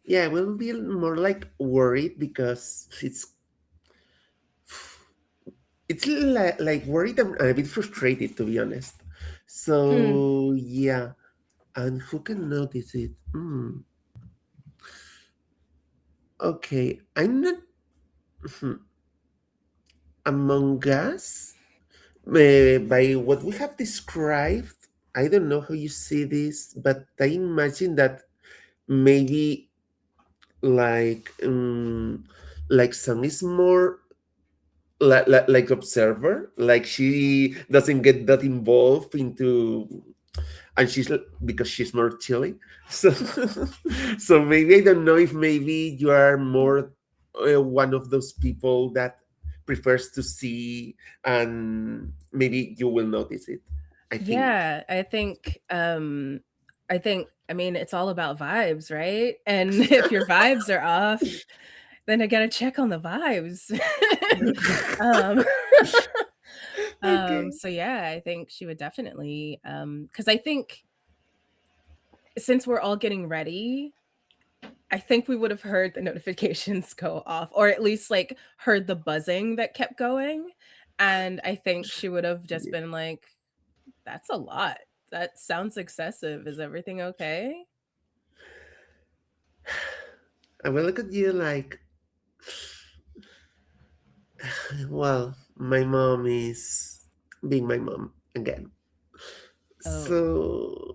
Yeah, we'll be more like worried because it's like worried and a bit frustrated, to be honest. So yeah, and who can notice it? Okay, I'm not Among Us. By what we have described, I don't know how you see this, but I imagine that maybe like Sam is more like observer, like she doesn't get that involved into, and because she's more chilly. So so maybe I don't know if maybe you are more one of those people that prefers to see, and maybe you will notice it. I think. Yeah, I think I mean it's all about vibes, right? And if your vibes are off, then I gotta check on the vibes. Okay. So yeah, I think she would definitely because I think since we're all getting ready, I think we would have heard the notifications go off, or at least like heard the buzzing that kept going. And I think she would have just been like, that's a lot. That sounds excessive. Is everything okay? I will look at you like, well, my mom is being my mom again. Oh. So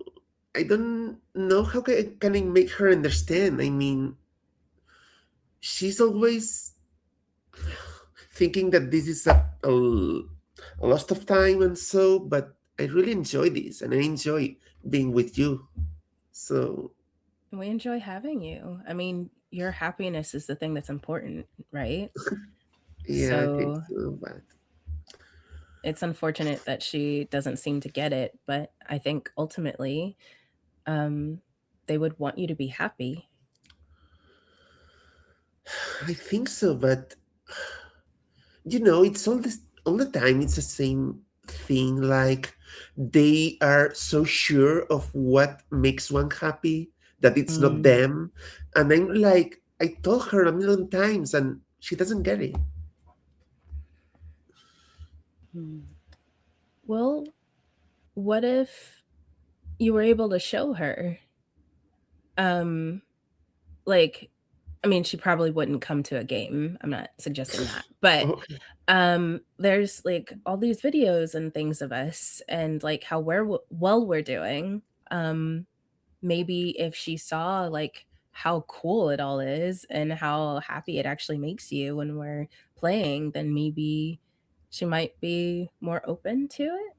I don't know how can I make her understand. I mean, she's always thinking that this is a lost of time and so, but I really enjoy this and I enjoy being with you. So We enjoy having you. I mean, your happiness is the thing that's important, right? yeah, I think So so, but it's unfortunate that she doesn't seem to get it, but I think ultimately they would want you to be happy. I think so, but it's all the time. It's the same thing. Like they are so sure of what makes one happy that it's not them, and I'm like, I told her a million times, and she doesn't get it. Well, what if you were able to show her? Like, I mean, she probably wouldn't come to a game. I'm not suggesting that. But there's like all these videos and things of us and like how we're doing. Maybe if she saw like how cool it all is and how happy it actually makes you when we're playing, then maybe she might be more open to it.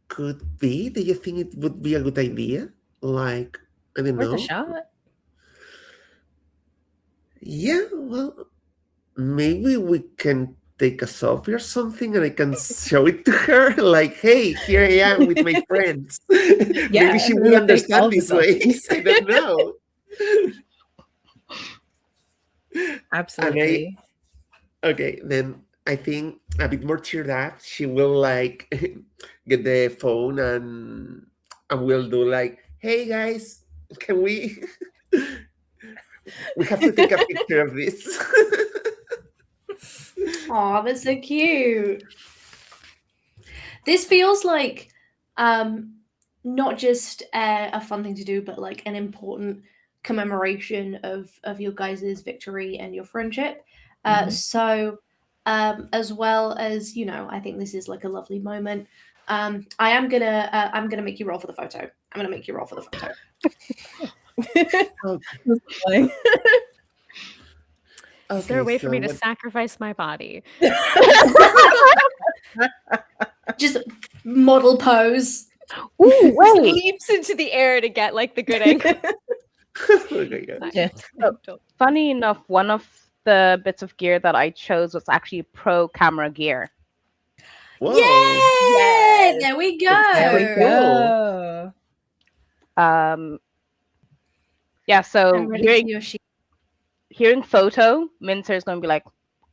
Could be. Do you think it would be a good idea? Like, I don't Worth a know. shot. Yeah, well, maybe we can take a selfie or something and I can show it to her. Like, hey, here I am with my friends. Maybe she will we'll take all understand the this way. selfies. I don't know. Absolutely. Okay, then I think a bit more cheered up, she will like get the phone and we'll do like, hey guys, can we we have to take a picture of this. Aw, that's so cute. This feels like not just a fun thing to do, but like an important commemoration of your guys' victory and your friendship. So as well as, you know, I think this is like a lovely moment. I'm gonna make you roll for the photo. I'm gonna make you roll for the photo. Is there a way for me to what- sacrifice my body? Just model pose. Ooh, wait. Leaps into the air to get like the good angle. Oh my God. Yeah. Funny enough, one of the bits of gear that I chose was actually pro camera gear. Whoa. Yeah, there we go. There we Cool. go. Yeah, so I'm ready for your sheet. hearing photo, Mincer is gonna be like,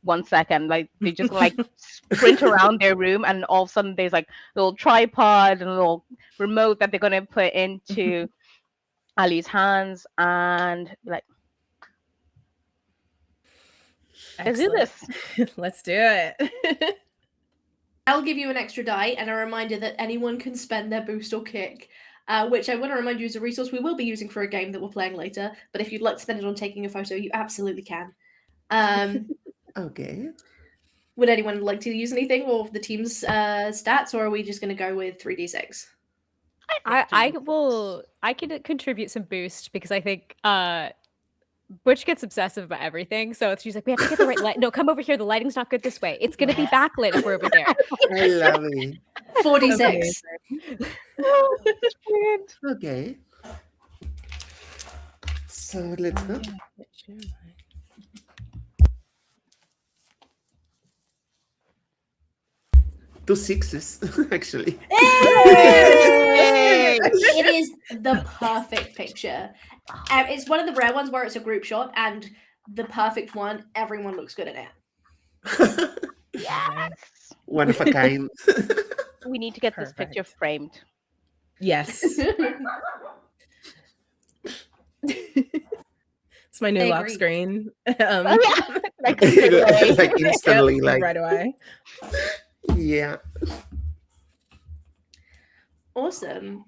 1 second, like they just like sprint around their room, and all of a sudden there's like a little tripod and a little remote that they're gonna put into Ali's hands and be like, let's do this. Let's do it. I'll give you an extra die and a reminder that anyone can spend their boost or kick, which I want to remind you is a resource we will be using for a game that we're playing later. But if you'd like to spend it on taking a photo, you absolutely can. Okay. Would anyone like to use anything or the team's stats, or are we just going to go with 3d6? I can contribute some boost because I think Butch gets obsessive about everything. So she's like, we have to get the right light. No, come over here. The lighting's not good this way. It's gonna be backlit if we're over there. I love it. 46. Okay. So let's go. 2 6s, actually. Hey! It is the perfect picture. It's one of the rare ones where it's a group shot, and the perfect one, everyone looks good in it. Yes. One of a kind. We need to get this picture framed. Yes. It's my new I lock agree. screen. Like, Like instantly, Yep, like right away. yeah. Awesome.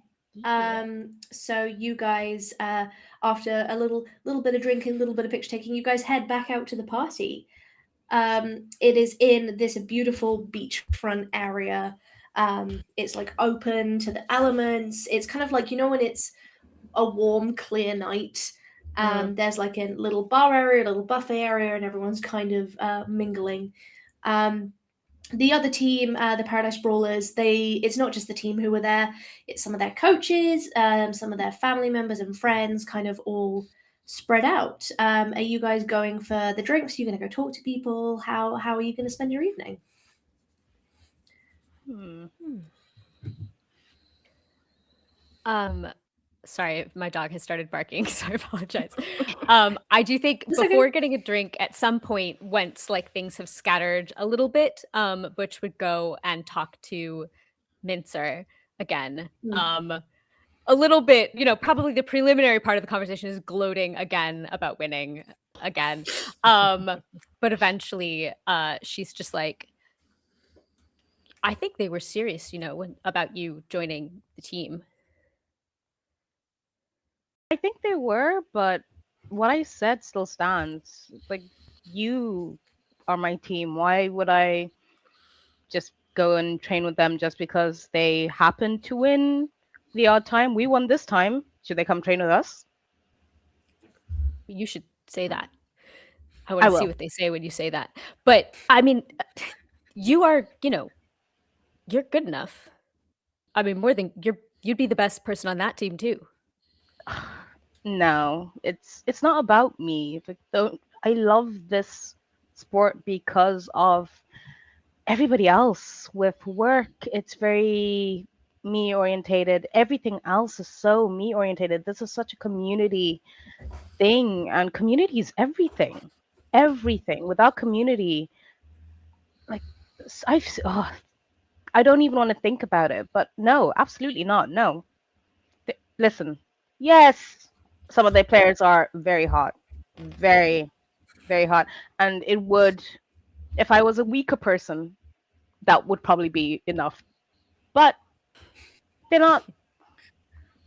So you guys, after a little bit of drinking, a little bit of picture taking, you guys head back out to the party. It is in this beautiful beachfront area. It's like open to the elements. It's kind of like, you know, when it's a warm, clear night. There's like a little bar area, a little buffet area, and everyone's kind of mingling. The other team, the Paradise Brawlers, it's not just the team who were there, it's some of their coaches, some of their family members and friends, kind of all spread out. Are you guys going for the drinks? Are you going to go talk to people? How are you going to spend your evening? Sorry, my dog has started barking, so I apologize. I do think It's before okay. getting a drink, at some point, once like things have scattered a little bit, Butch would go and talk to Mincer again. A little bit, you know, probably the preliminary part of the conversation is gloating again about winning again. But eventually, she's just like, I think they were serious, you know, about you joining the team. I think they were, but what I said still stands. Like, you are my team. Why would I just go and train with them just because they happen to win the odd time? We won this time. Should they come train with us? You should say that. I I want to see will. what they say when you say that. But I mean, you are, you're good enough. I mean, more than you'd be the best person on that team too. No, it's not about me. Like, don't I love this sport because of everybody else with work. It's very me orientated. Everything else is so me orientated. This is such a community thing, and community is everything. Everything. Without community, like I don't even want to think about it. But no, absolutely not. No. Listen, yes, some of the players are very hot, very, very hot, and it would, if I was a weaker person, that would probably be enough. But they're not.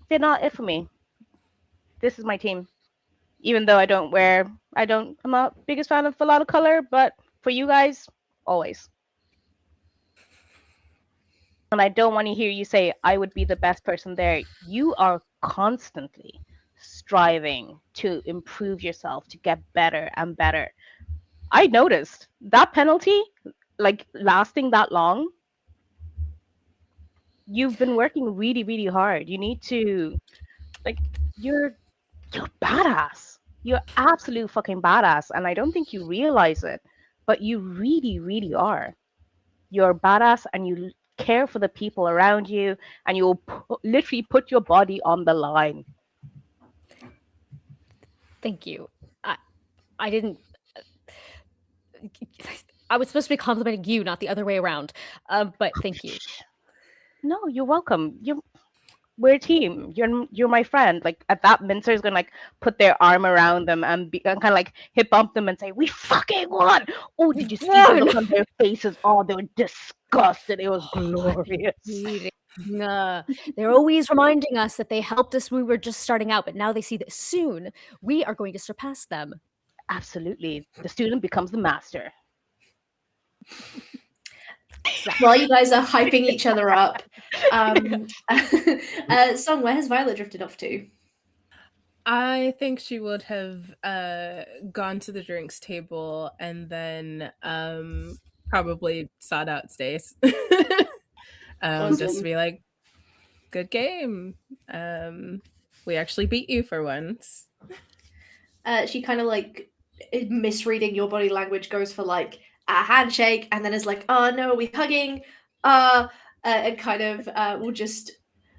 They're not it for me. This is my team. Even though I'm not biggest fan of a lot of color, but for you guys, always. And I don't want to hear you say I would be the best person there. You are constantly striving to improve yourself, to get better and better. I noticed that penalty, like lasting that long, you've been working really, really hard. You need to like you're badass. You're absolute fucking badass. And I don't think you realize it, but you really, really are. You're badass and you care for the people around you and you'll literally put your body on the line. Thank you. I didn't. I was supposed to be complimenting you, not the other way around. But thank you. No, you're welcome. We're a team. You're my friend. Like at that, Mincer's gonna like put their arm around them and kind of like hip bump them and say, "We fucking won!" Oh, did you see the look on their faces? Oh, they were disgusted. It was glorious. They're always reminding us that they helped us when we were just starting out, but now they see that soon we are going to surpass them. Absolutely, the student becomes the master. While you guys are hyping each other up, Song, where has Violet drifted off to? I think she would have gone to the drinks table and then probably sought out Stace. Just to be like, good game. We actually beat you for once. She kind of like misreading your body language goes for like a handshake and then is like, oh no, are we hugging? And kind of will just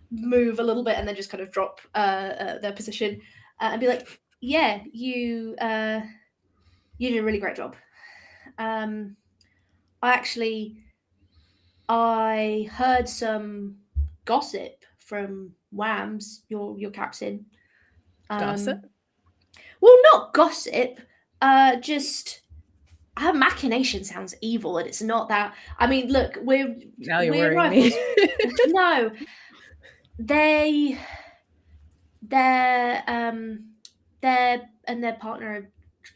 move a little bit and then just kind of drop their position and be like, yeah, you did a really great job. I heard some gossip from Whams, your captain. Gossip? Well, not gossip. Just her machination sounds evil, and it's not that. I mean, look, Now you're we're worrying me. No, they're and their partner are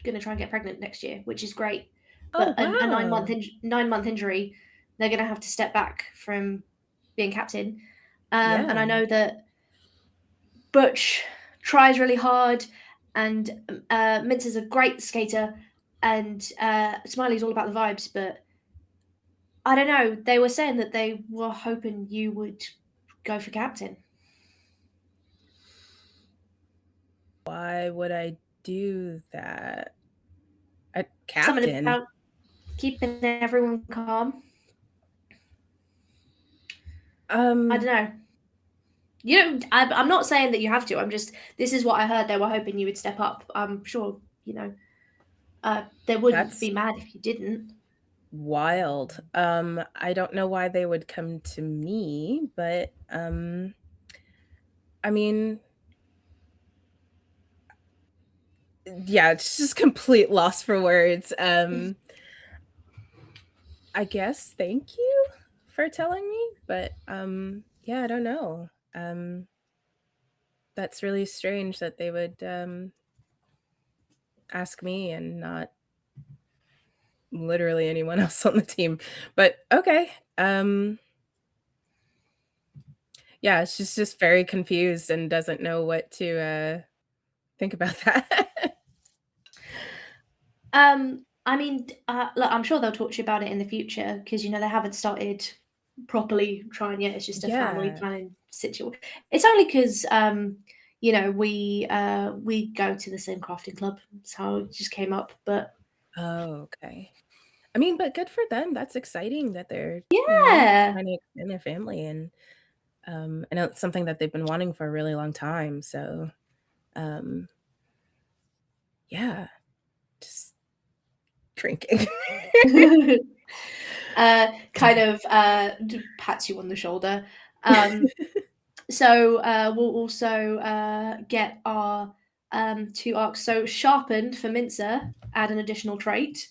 going to try and get pregnant next year, which is great. But Oh, a wow. 9-month injury, they're going to have to step back from being captain. And I know that Butch tries really hard, and Mince is a great skater, and Smiley's all about the vibes. But I don't know. They were saying that they were hoping you would go for captain. Why would I do that? A Something captain? about keeping everyone calm. I don't know. I'm not saying that you have to. This is what I heard. They were hoping you would step up. I'm sure, they wouldn't be mad if you didn't. Wild. I don't know why they would come to me, but I mean, yeah, it's just complete loss for words. I guess thank you for telling me, but yeah, I don't know. That's really strange that they would ask me and not literally anyone else on the team. But okay. Yeah, she's just very confused and doesn't know what to think about that. I mean, look, I'm sure they'll talk to you about it in the future because they haven't started properly trying yet. It's just a family Yeah. kind of situation. It's only because we go to the same crafting club, so it just came up. But Oh, okay. I mean, but good for them. That's exciting that they're yeah, trying to expand their family, and I know it's something that they've been wanting for a really long time. So, yeah, just drinking. kind of pats you on the shoulder. So we'll also get our 2 arcs. So sharpened for Mincer, add an additional trait.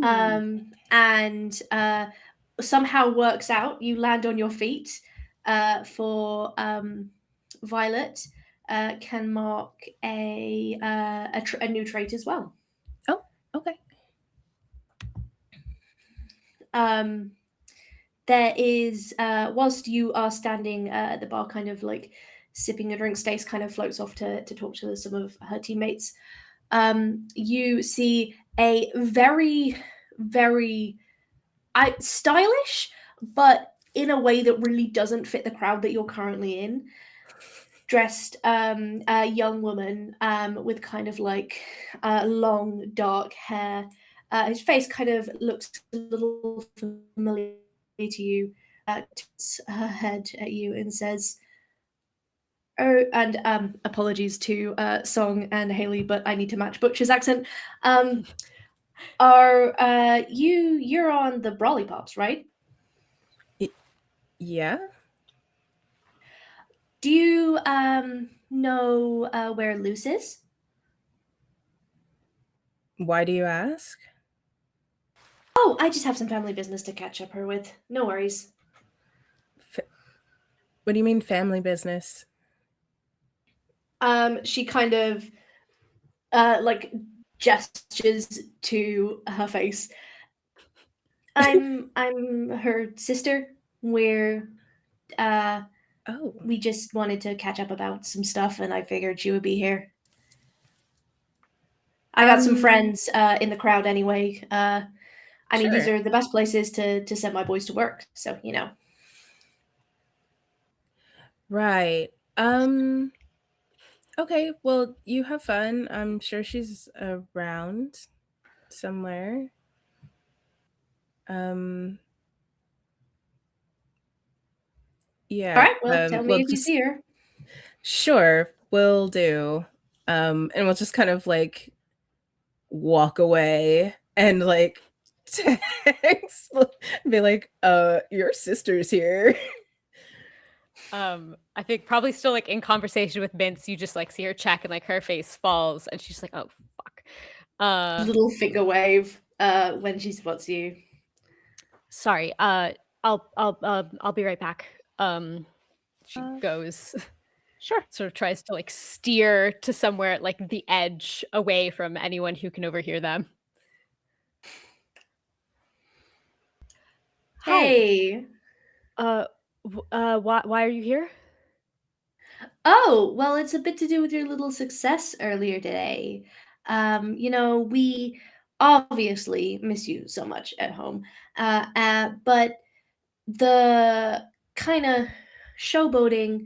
And somehow works out. You land on your feet. For Violet, can mark a new trait as well. Oh, okay. There is, whilst you are standing at the bar, kind of like sipping a drink, Stace kind of floats off to talk to some of her teammates. You see a very, very stylish, but in a way that really doesn't fit the crowd that you're currently in. Dressed a young woman with kind of like long dark hair. His face kind of looks a little familiar to you, tilts her head at you and says, "Oh," and apologies to Song and Hailey, but I need to match Butcher's accent. Are you're on the Brawlipops, right? Yeah. Do you know where Luce is? Why do you ask? Oh, I just have some family business to catch up her with. No worries. What do you mean family business? She kind of like gestures to her face. I'm her sister. We're Oh, we just wanted to catch up about some stuff, and I figured she would be here. I got some friends in the crowd anyway. I mean, these sure. are the best places to send my boys to work. So Right. Okay, well, you have fun. I'm sure she's around somewhere. Yeah. All right. Well, tell me Well, if you see her. sure, will do. And we'll just kind of like walk away and like text, be like, your sister's here. I think probably still like in conversation with Mince, you just like see her check and like her face falls and she's like, oh fuck. Little finger wave when she spots you. Sorry, I'll be right back. She goes, Sure. sort of tries to like steer to somewhere at like the edge away from anyone who can overhear them. Hey. Why are you here? Oh, well, it's a bit to do with your little success earlier today. We obviously miss you so much at home. But the kind of showboating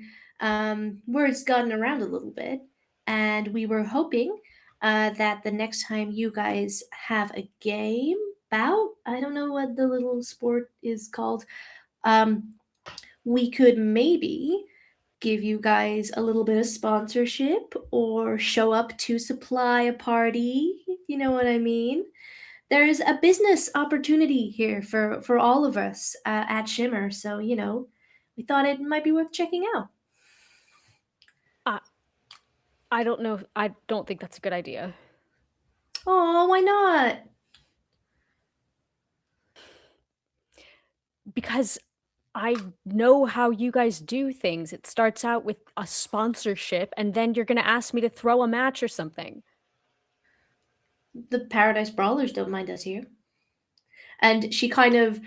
word's gotten around a little bit, and we were hoping that the next time you guys have a game bout, I don't know what the little sport is called, we could maybe give you guys a little bit of sponsorship or show up to supply a party. You know what I mean? There's a business opportunity here for all of us at Shimmer, so we thought it might be worth checking out. I don't know. I don't think that's a good idea. Oh, why not? Because I know how you guys do things. It starts out with a sponsorship, and then you're going to ask me to throw a match or something. The Paradise Brawlers don't mind us here. And she kind of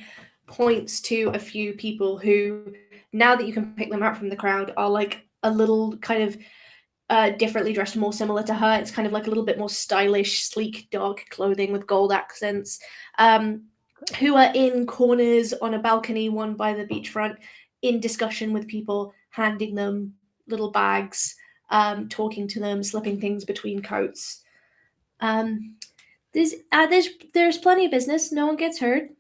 points to a few people who, now that you can pick them out from the crowd, are like a little kind of differently dressed, more similar to her. It's kind of like a little bit more stylish, sleek, dark clothing with gold accents, who are in corners on a balcony, one by the beachfront, in discussion with people, handing them little bags, talking to them, slipping things between coats. There's plenty of business. No one gets hurt.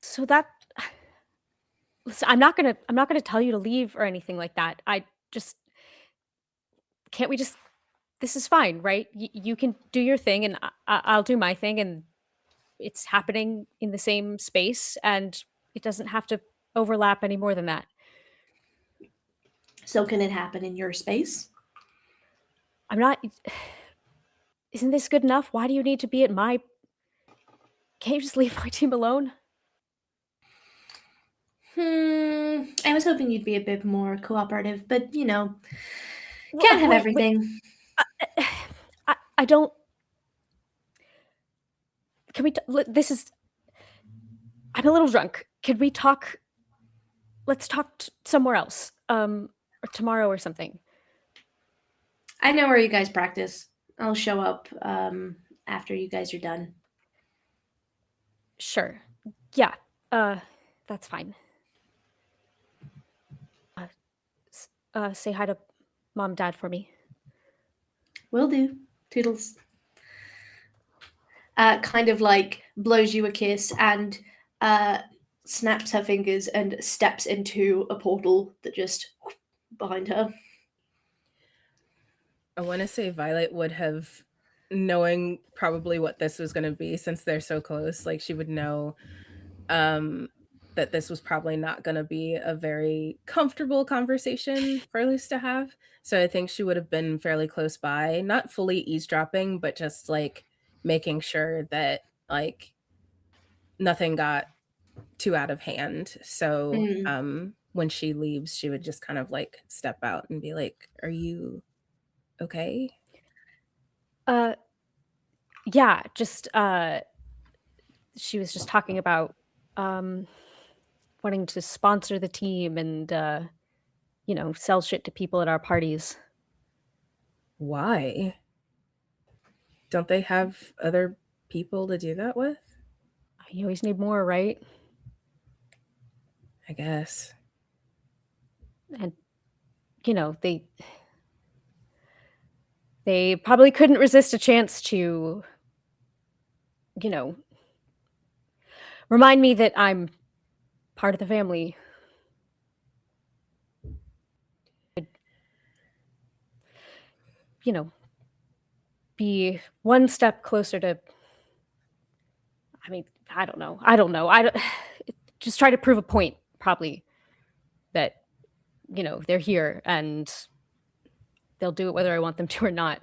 So that listen, I'm not gonna tell you to leave or anything like that. I just can't we just this is fine, right? You can do your thing and I'll do my thing, and it's happening in the same space, and it doesn't have to overlap any more than that. So can it happen in your space? I'm not. Isn't this good enough? Why do you need to be at my? Can't you just leave my team alone? I was hoping you'd be a bit more cooperative, but Well, can't have wait, everything. I don't. Can we? This is. I'm a little drunk. Could we talk? Let's talk somewhere else. Or tomorrow or something. I know where you guys practice. I'll show up after you guys are done. Sure. Yeah. That's fine. Say hi to Mom, Dad for me. Will do. Toodles. Kind of like blows you a kiss and snaps her fingers and steps into a portal that just behind her. I want to say Violet would have, knowing probably what this was going to be, since they're so close, like she would know that this was probably not going to be a very comfortable conversation for Luce to have. So I think she would have been fairly close by, not fully eavesdropping, but just like making sure that like nothing got too out of hand. So when she leaves, she would just kind of like step out and be like, "Are you okay?" Yeah, just she was just talking about wanting to sponsor the team and sell shit to people at our parties. Why? Don't they have other people to do that with? You always need more, right? I guess. And they probably couldn't resist a chance to remind me that I'm part of the family. Be one step closer to, I mean, I don't know. Just try to prove a point, probably, that, they're here and they'll do it whether I want them to or not.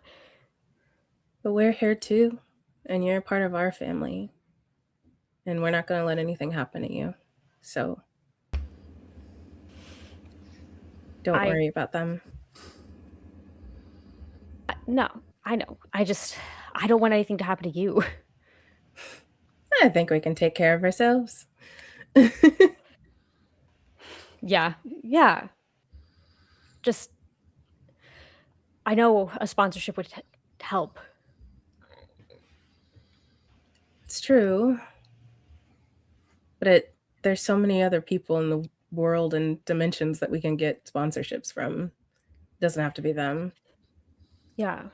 But we're here too, and you're a part of our family. And we're not going to let anything happen to you. So don't worry about them. No, I know. I don't want anything to happen to you. I think we can take care of ourselves. Yeah. Just, I know a sponsorship would help. It's true. But there's so many other people in the world and dimensions that we can get sponsorships from. It doesn't have to be them. Yeah.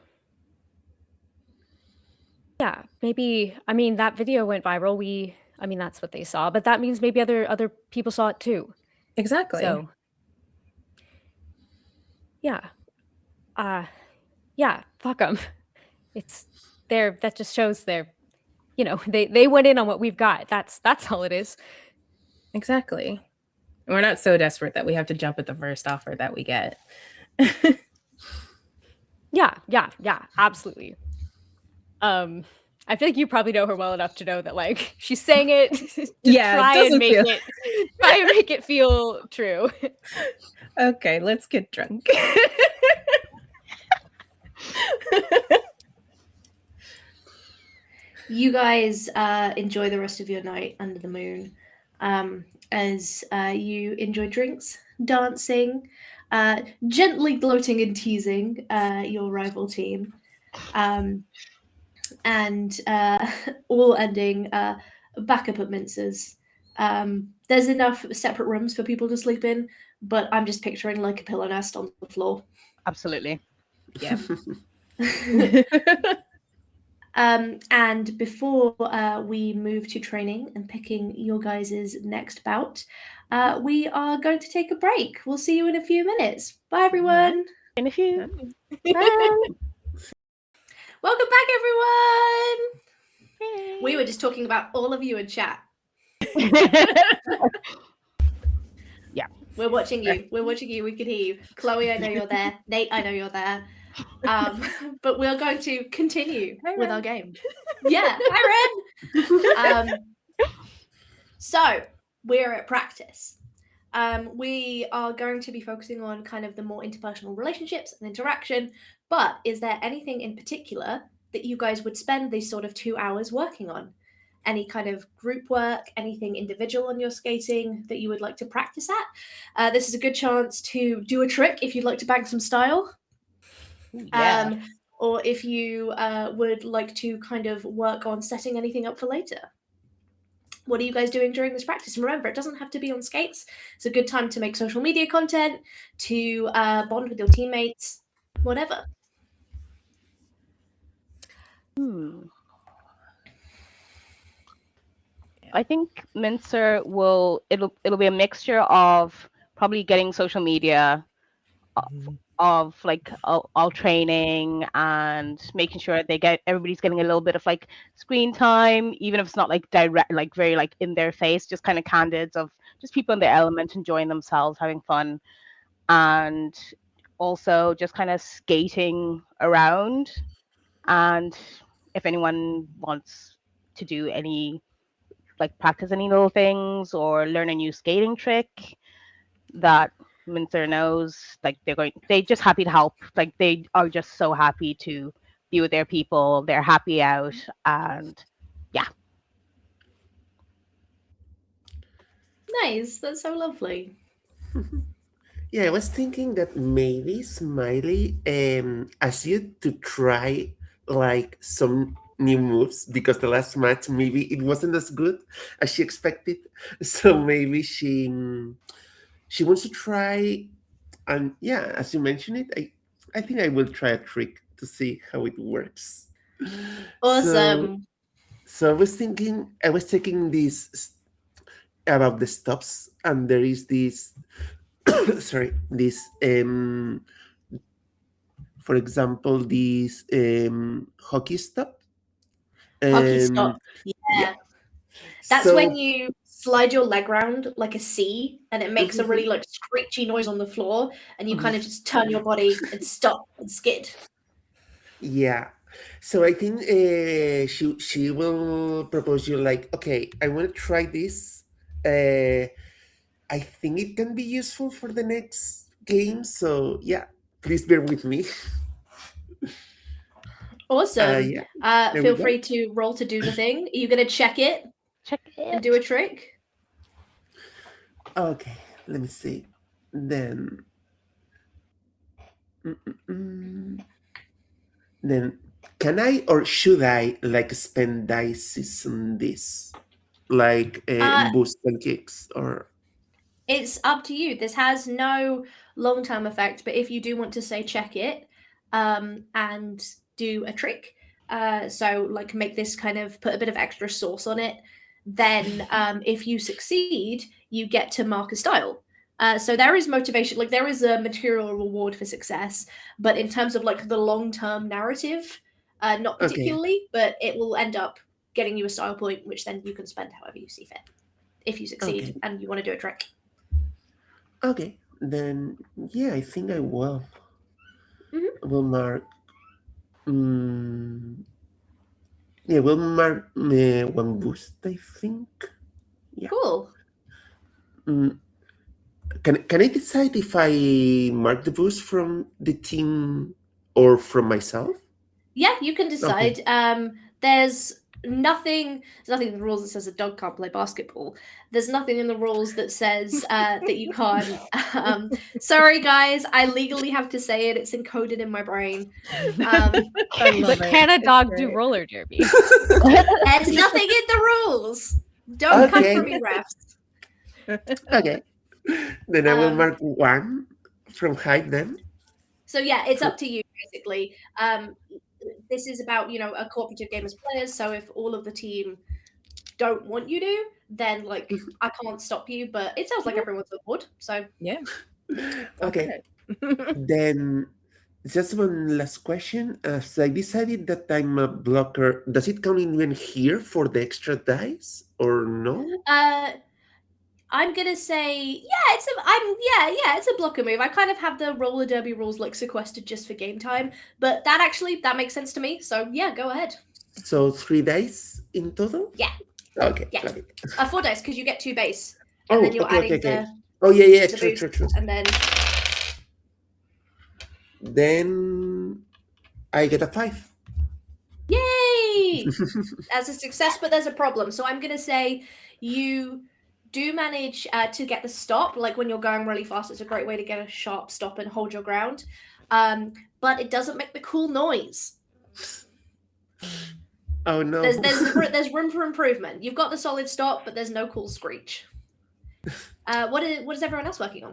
Yeah, maybe, I mean, that video went viral. That's what they saw, but that means maybe other people saw it too. Exactly. So, yeah. Yeah, fuck them. That just shows they went in on what we've got. That's all it is. Exactly. We're not so desperate that we have to jump at the first offer that we get. Yeah, absolutely. I feel like you probably know her well enough to know that like she's saying it to try and make it feel true. Okay, let's get drunk. You guys enjoy the rest of your night under the moon as you enjoy drinks, dancing, gently gloating and teasing your rival team, and all ending back up at Mince's. There's enough separate rooms for people to sleep in, but I'm just picturing like a pillow nest on the floor. Absolutely. Yeah. And before we move to training and picking your guys' next bout, we are going to take a break. We'll see you in a few minutes. Bye, everyone. In a few. Bye. Welcome back, everyone. We were just talking about all of you in chat. Yeah. We're watching you. We're watching you. We can hear you. Chloe, I know you're there. Nate, I know you're there. But we're going to continue with our game. Yeah, hi Ren. So we're at practice. We are going to be focusing on kind of the more interpersonal relationships and interaction. But is there anything in particular that you guys would spend these sort of 2 hours working on? Any kind of group work, anything individual on your skating that you would like to practice at? This is a good chance to do a trick if you'd like to bang some style. Yeah. Or if you would like to kind of work on setting anything up for later. What are you guys doing during this practice? And remember, it doesn't have to be on skates. It's a good time to make social media content, to bond with your teammates, whatever. I think Mincer it'll be a mixture of probably getting social media of like all training and making sure everybody's getting a little bit of like screen time, even if it's not like direct, like very like in their face, just kind of candids of just people in their element, enjoying themselves, having fun, and also just kind of skating around. And if anyone wants to do any like practice any little things or learn a new skating trick that Mincer knows, like they're just happy to help. Like they are just so happy to be with their people. They're happy out, and yeah. Nice. That's so lovely. Yeah, I was thinking that maybe Smiley asked you to try like some new moves because the last match maybe it wasn't as good as she expected. So maybe she wants to try, and yeah, as you mentioned it, I think I will try a trick to see how it works. Awesome. So I was taking this about the stops, and there is this sorry, this for example, this hockey stop. Hockey stop. Yeah. That's So- when you slide your leg round like a C and it makes a really like screechy noise on the floor and you kind of just turn your body and stop and skid. Yeah. So I think she will propose you like, okay, I want to try this. I think it can be useful for the next game. So yeah, please bear with me. Awesome. Yeah. There Feel we go. free to roll to do the thing. Are you going to check it Check it. and do a trick? Okay, let me see. Then, then can I or should I like spend dice on this, like boost and kicks, or? It's up to you. This has no long-term effect, but if you do want to say check it and do a trick, so like make this kind of put a bit of extra sauce on it, then if you succeed, you get to mark a style. So there is motivation, like there is a material reward for success, but in terms of like the long-term narrative, not particularly, but it will end up getting you a style point, which then you can spend however you see fit if you succeed and you want to do a trick. Okay, then yeah, I think I will. We'll mark. Yeah, we'll mark one boost, I think. Yeah. Cool. Can I decide if I mark the boost from the team or from myself? Yeah, you can decide. There's nothing. There's nothing in the rules that says a dog can't play basketball. There's nothing in the rules that says that you can't. Sorry, guys, I legally have to say it. It's encoded in my brain. I love But it. can a It's dog do great. roller derby? There's nothing in the rules. Don't come for Okay. me, refs. Okay. Then I will Um, mark 1 from height then. So yeah, it's up to you basically. This is about, you know, a cooperative game as players. So if all of the team don't want you to, then like I can't stop you. But it sounds like everyone's on board. So Yeah. Okay. Okay. Then just one last question. As I decided that I'm a blocker, does it count even here for the extra dice or no? I'm gonna say it's a blocker move. I kind of have the roller derby rules like sequestered just for game time, but that makes sense to me. So yeah, go ahead. So 3 dice in total? Yeah. Okay, Yeah. got it. 4 dice because you get 2 base, and Oh, then you're okay, adding okay. the Oh, yeah, the true, boost, true, true. and then Then I get a 5. yay! As a success, but there's a problem. So I'm gonna say you do manage to get the stop. Like when you're going really fast, it's a great way to get a sharp stop and hold your ground. But it doesn't make the cool noise. Oh, no. There's room for improvement. You've got the solid stop, but there's no cool screech. What is everyone else working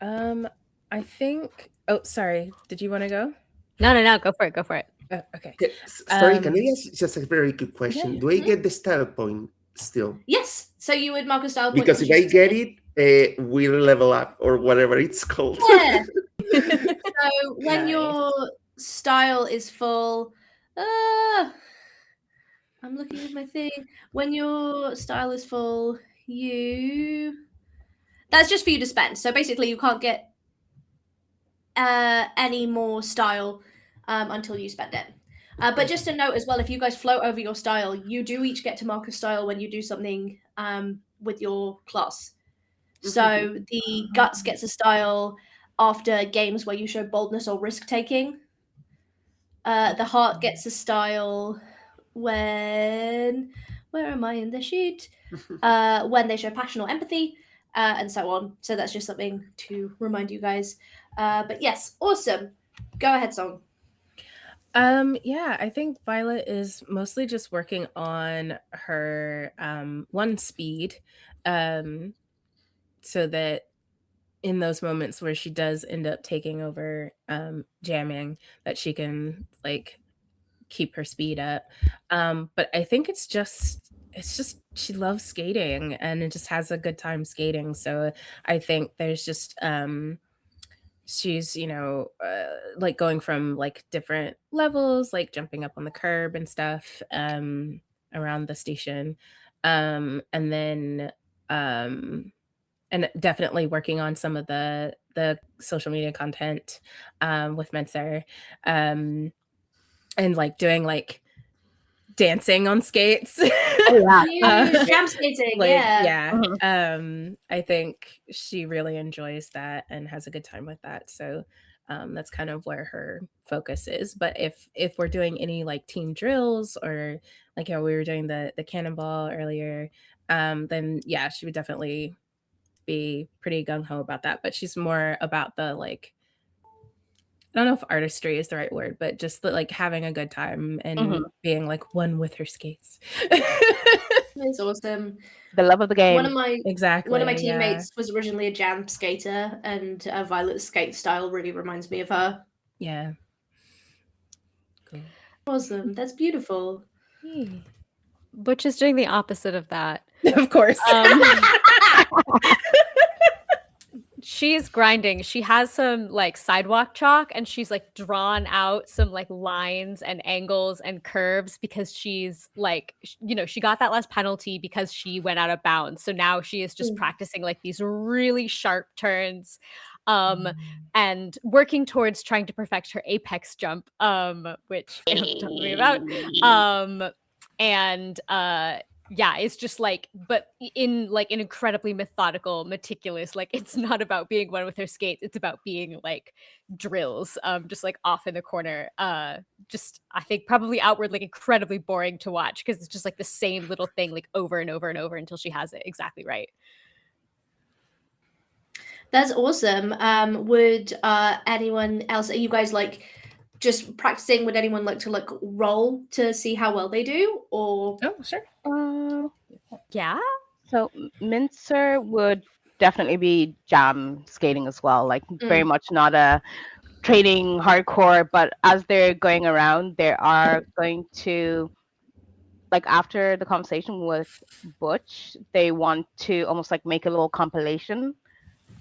on? I think. Oh, sorry. Did you want to go? No. Go for it. Go for it. Oh, okay. Okay, sorry, can Um, I ask just a very quick question? yeah. Do I get the style point still? Yes. So you would mark a style point. Because if once I you get succeed. it, we'll level up or whatever it's called. Yeah. So when Nice. your style is full, I'm looking at my thing. When your style is full, that's just for you to spend. So basically, you can't get any more style until you spend it. But just a note as well, if you guys float over your style, you do each get to mark a style when you do something with your class. So the guts gets a style after games where you show boldness or risk taking. The heart gets a style when where am I in the sheet? When they show passion or empathy, and so on. So that's just something to remind you guys. But yes, awesome. Go ahead, Song. Yeah, I think Violet is mostly just working on her one speed, so that in those moments where she does end up taking over jamming, that she can like keep her speed up. But I think it's just she loves skating and it just has a good time skating. So I think there's just she's like going from like different levels, like jumping up on the curb and stuff around the station, and then and definitely working on some of the social media content with Menser, and like doing like dancing on skates. Oh yeah. Jam skating, Like, yeah. I think she really enjoys that and has a good time with that. So that's kind of where her focus is. But if we're doing any like team drills or like how we were doing the cannonball earlier, then yeah, she would definitely be pretty gung-ho about that. But she's more about the like, I don't know if artistry is the right word, but just the, like having a good time and being like one with her skates. It's awesome. The love of the game. One of my Exactly. teammates was originally a jam skater, and Violet's skate style really reminds me of her. Yeah. Cool. Awesome. That's beautiful. Butch is doing the opposite of that. Of course. She's grinding. She has some like sidewalk chalk and she's like drawn out some like lines and angles and curves because she's like, she got that last penalty because she went out of bounds. So now she is just practicing like these really sharp turns and working towards trying to perfect her apex jump, which Caleb talked to me about. And yeah, it's just like, but in like an incredibly methodical, meticulous, like it's not about being one with her skates, it's about being like drills, just like off in the corner. Just I think probably outward like incredibly boring to watch because it's just like the same little thing like over and over and over until she has it exactly right. That's awesome. Would anyone else? Are you guys like just practicing? Would anyone like to like roll to see how well they do, or? Oh, sure. Yeah. So Mincer would definitely be jam skating as well, like very much not a training hardcore, but as they're going around, they are going to, like after the conversation with Butch, they want to almost like make a little compilation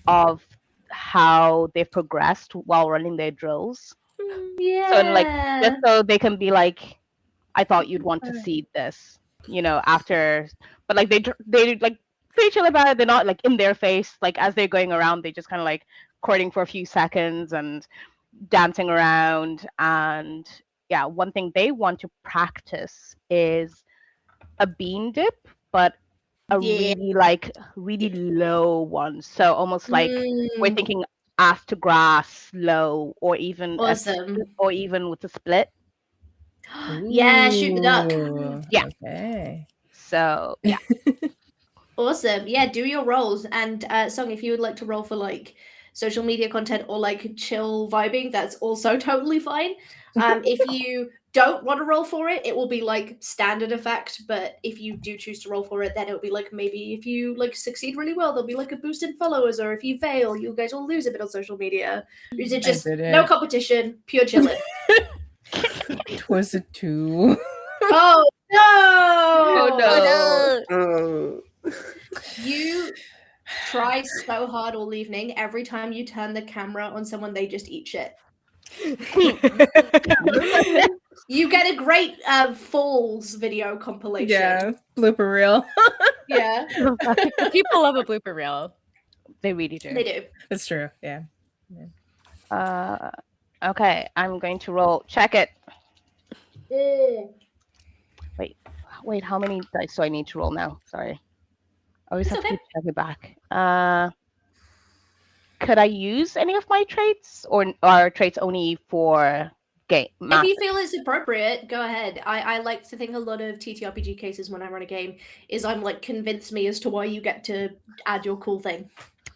of how they've progressed while running their drills. Yeah. So like just so they can be like, I thought you'd want to see this, you know, after, but like they like pretty chill about it. They're not like in their face. Like as they're going around, they just kind of like courting for a few seconds and dancing around. And yeah, one thing they want to practice is a bean dip, but a really low one. So almost like we're thinking ass to grass low, or even awesome. or even with a split. Yeah, shoot the duck. Ooh, Yeah. Okay. So yeah. Awesome. Yeah, do your rolls. And Song, if you would like to roll for like social media content or like chill vibing, that's also totally fine. If you don't want to roll for it, it will be like standard effect. But if you do choose to roll for it, then it'll be like maybe if you like succeed really well, there'll be like a boost in followers, or if you fail, you guys will lose a bit on social media. Is it just no competition, pure chilling? Twas a 2. Oh no! Oh no! Oh. You try so hard all evening. Every time you turn the camera on someone, they just eat shit. You get a great falls video compilation. Yeah, blooper reel. Yeah. People love a blooper reel. They really do. They do. That's true. Yeah. Okay, I'm going to roll. Check it. Wait, how many dice do I need to roll now? Sorry. I always have to check it back. Could I use any of my traits, or are traits only for game? If you feel it's appropriate, go ahead. I like to think a lot of ttrpg cases when I run a game is I'm like, convince me as to why you get to add your cool thing.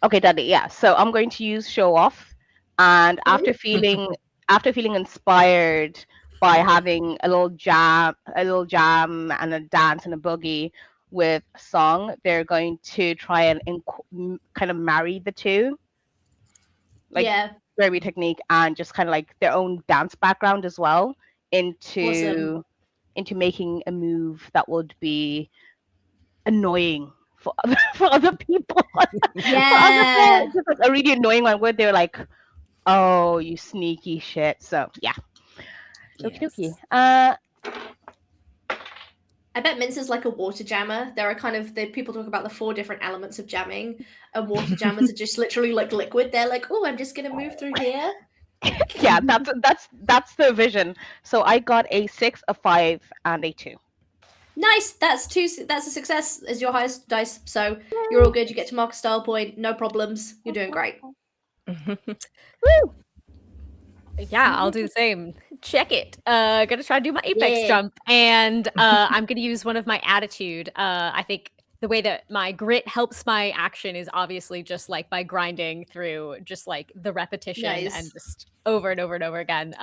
Okay, Dudley. Yeah. So I'm going to use show off, and after feeling inspired by having a little jam and a dance and a boogie with song, they're going to try and kind of marry the two, like very technique and just kind of like their own dance background as well into making a move that would be annoying for other people. Yeah. Just like a really annoying one where they're like, oh, you sneaky shit. So yeah. Okie dokie. I bet Mince is like a water jammer. There are kind of people talk about the 4 different elements of jamming, and water jammers are just literally like liquid. They're like, oh, I'm just gonna move through here. Yeah, that's the vision. So I got a 6, a 5, and a 2. Nice. That's a success as your highest dice. So you're all good. You get to mark a style point. No problems. You're doing great. Woo! Yeah, I'll do the same. Check it. Gonna try to do my apex jump, and I'm gonna use one of my attitude. I think the way that my grit helps my action is obviously just like by grinding through just like the repetition and just over and over and over again.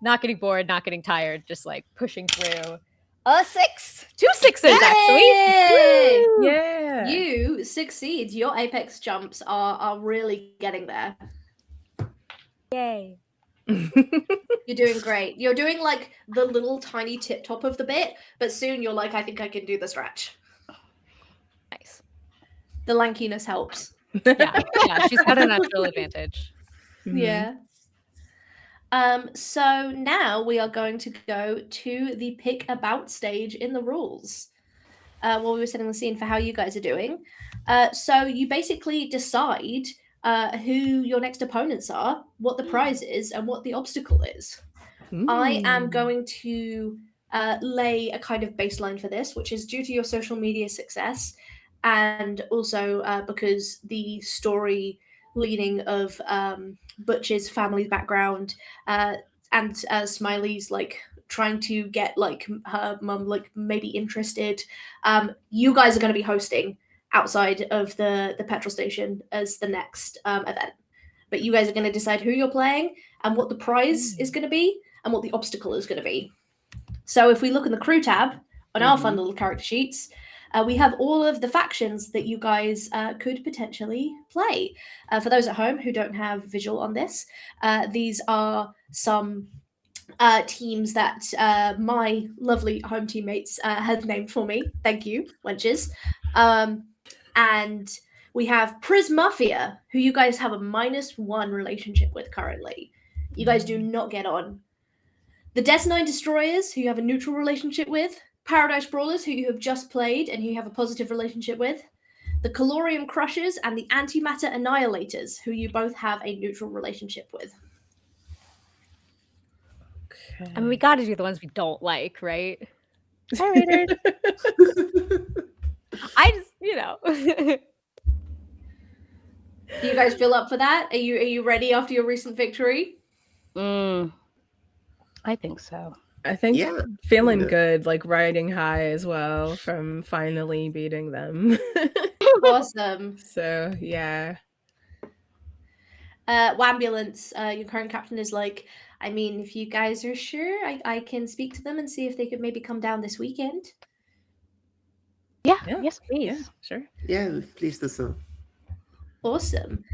Not getting bored, not getting tired, just like pushing through. 6, 2 6s actually. Woo! Yeah. You succeed. Your apex jumps are really getting there. Yay. You're doing great. You're doing like the little tiny tip top of the bit, but soon you're like, I think I can do the stretch. Nice. The lankiness helps. Yeah, she's got a natural advantage. Yeah. So now we are going to go to the pick about stage in the rules. While we were setting the scene for how you guys are doing. So you basically decide who your next opponents are, what the prize is, and what the obstacle is. I am going to lay a kind of baseline for this, which is due to your social media success, and also because the story leaning of Butch's family background and Smiley's like trying to get like her mum like maybe interested. You guys are going to be hosting outside of the petrol station as the next event, but you guys are going to decide who you're playing and what the prize is going to be and what the obstacle is going to be. So if we look in the crew tab on our fun little character sheets, we have all of the factions that you guys could potentially play. For those at home who don't have visual on this, these are some teams that my lovely home teammates have named for me. Thank you, wenches. And we have Prismafia, who you guys have a -1 relationship with currently. You guys do not get on. The Death9 Destroyers, who you have a neutral relationship with. Paradise Brawlers, who you have just played and who you have a positive relationship with. The Calorium Crushers and the Antimatter Annihilators, who you both have a neutral relationship with. I mean, we got to do the ones we don't like, right? Hi, Raiders. I just, you know. Do you guys feel up for that? Are you ready after your recent victory? I think so. I think Yeah. feeling Yeah. good, like riding high as well from finally beating them. Awesome. So yeah. Wambulance, your current captain is like, I mean, if you guys are sure, I can speak to them and see if they could maybe come down this weekend. Yeah. Yeah. Yes, please. Yeah, sure. Yeah, please do so. Awesome.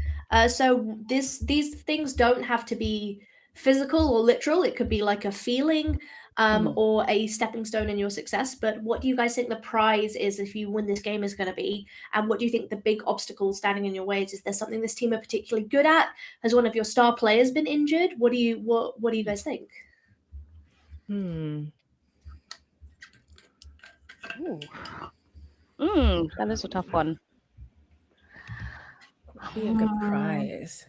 So these things don't have to be physical or literal. It could be like a feeling or a stepping stone in your success. But what do you guys think the prize is if you win this game is going to be? And what do you think the big obstacle standing in your way is? Is there something this team are particularly good at? Has one of your star players been injured? What do you guys think? That is a tough one. Be a good prize.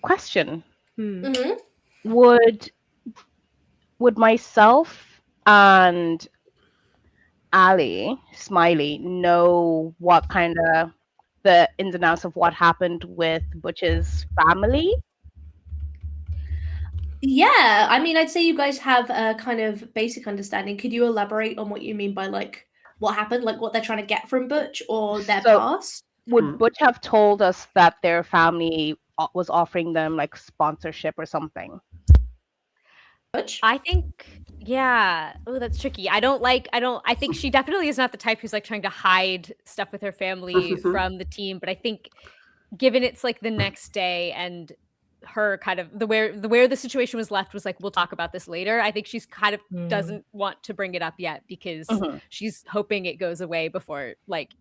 Question. Mm-hmm. Would myself and Smiley know what kind of the ins and outs of what happened with Butch's family? Yeah, I mean, I'd say you guys have a kind of basic understanding. Could you elaborate on what you mean by like what happened, like what they're trying to get from Butch or their past? Would Butch have told us that their family was offering them like sponsorship or something? Butch? I think, yeah. Oh, that's tricky. I think she definitely is not the type who's like trying to hide stuff with her family from the team. But I think given it's like the next day and her kind of where the situation was left was like, we'll talk about this later. I think she's kind of doesn't want to bring it up yet because she's hoping it goes away before like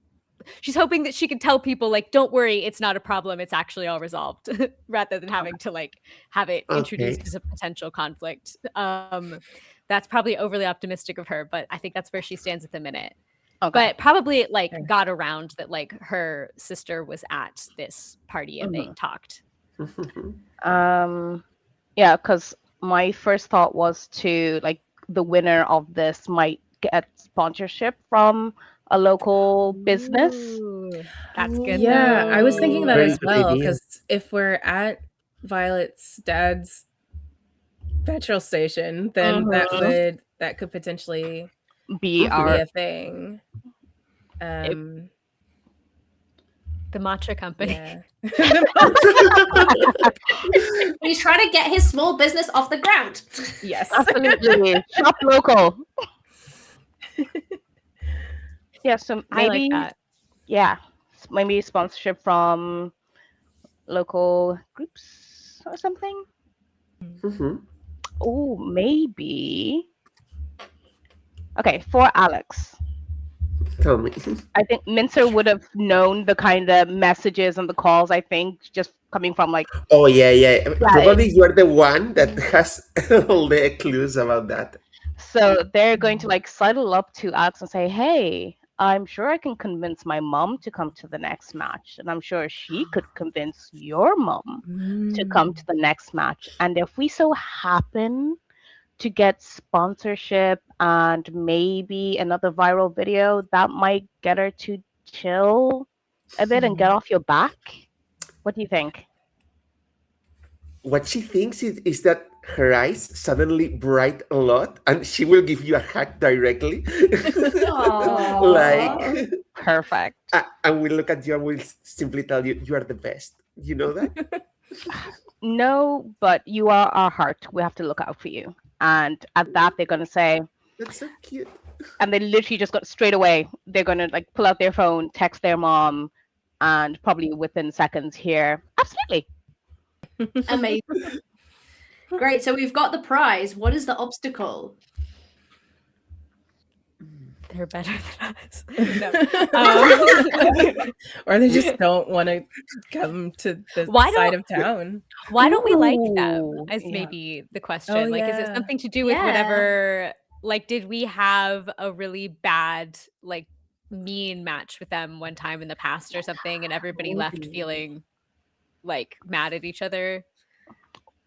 she's hoping that she can tell people like, don't worry, it's not a problem, it's actually all resolved, rather than having to like have it introduced as a potential conflict. That's probably overly optimistic of her, but I think that's where she stands at the minute. But probably it like got around that like her sister was at this party and they talked. Yeah, because my first thought was to like the winner of this might get sponsorship from a local business. Ooh, that's good. Yeah, I was thinking that Very as good well, idea. because if we're at Violet's dad's petrol station, then that could potentially Be be a thing. The matcha company. Yeah. He's trying to get his small business off the ground. Yes. Absolutely. Shop local. Yeah, so I maybe like that. yeah, maybe sponsorship from local groups or something. Oh, maybe. Okay, for Alex. Tell me. I think Mincer would have known the kind of messages and the calls, I think, just coming from like... Oh, yeah. Probably you're the one that has all the clues about that. So they're going to like sidle up to Alex and say, hey, I'm sure I can convince my mom to come to the next match. And I'm sure she could convince your mom to come to the next match. And if we so happen to get sponsorship and maybe another viral video that might get her to chill a bit and get off your back. What do you think? What she thinks is that her eyes suddenly bright a lot, and she will give you a hug directly. Aw. Like, Perfect. and we'll look at you and we'll simply tell you, you are the best. You know that? No, but you are our heart. We have to look out for you. And at that, they're going to say, That's so cute. and they literally just got straight away. They're going to like pull out their phone, text their mom, and probably within seconds hear, absolutely. Amazing. Great. So we've got the prize. What is the obstacle? They're better than us. Or they just don't want to come to the Why side don't- of town. Why don't we like them? Ooh, Is yeah. maybe the question. Oh, Like, is it yeah. something to do with Yeah. whatever? Like, did we have a really bad, like, mean match with them one time in the past or something, and everybody left Maybe. feeling like mad at each other?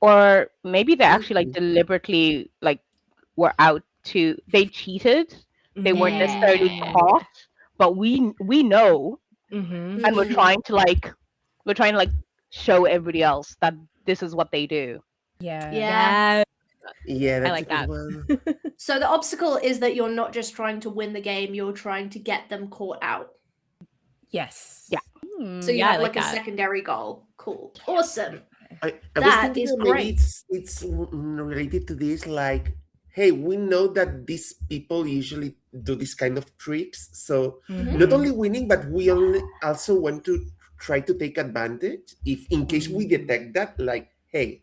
Or maybe they actually like deliberately like were out to, they cheated. They weren't necessarily Yeah. caught, but we know, Mm-hmm. and we're trying to like show everybody else that this is what they do. Yeah. Yeah. Yeah, that's like a good one. So the obstacle is that you're not just trying to win the game, you're trying to get them caught out. Yes. Yeah. So you yeah, I have like a that. secondary goal. Cool. Awesome. I was That thinking is that maybe great. it's related to this, like, hey, we know that these people usually do this kind of tricks, so Mhm. not only winning, but we also want to try to take advantage if in case we detect that, like, hey,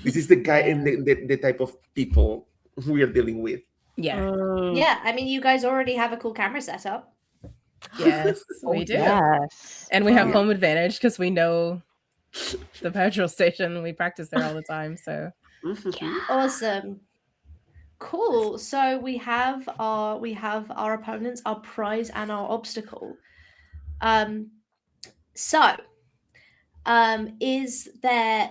this is the guy and the type of people we are dealing with. Yeah. Mm, Yeah, I mean, you guys already have a cool camera setup. Yes, oh, we do. yes. And we have Yeah. home advantage because we know the petrol station. We practice there all the time. So Mhm. Awesome. Cool. So we have our opponents, our prize, and our obstacle. Is there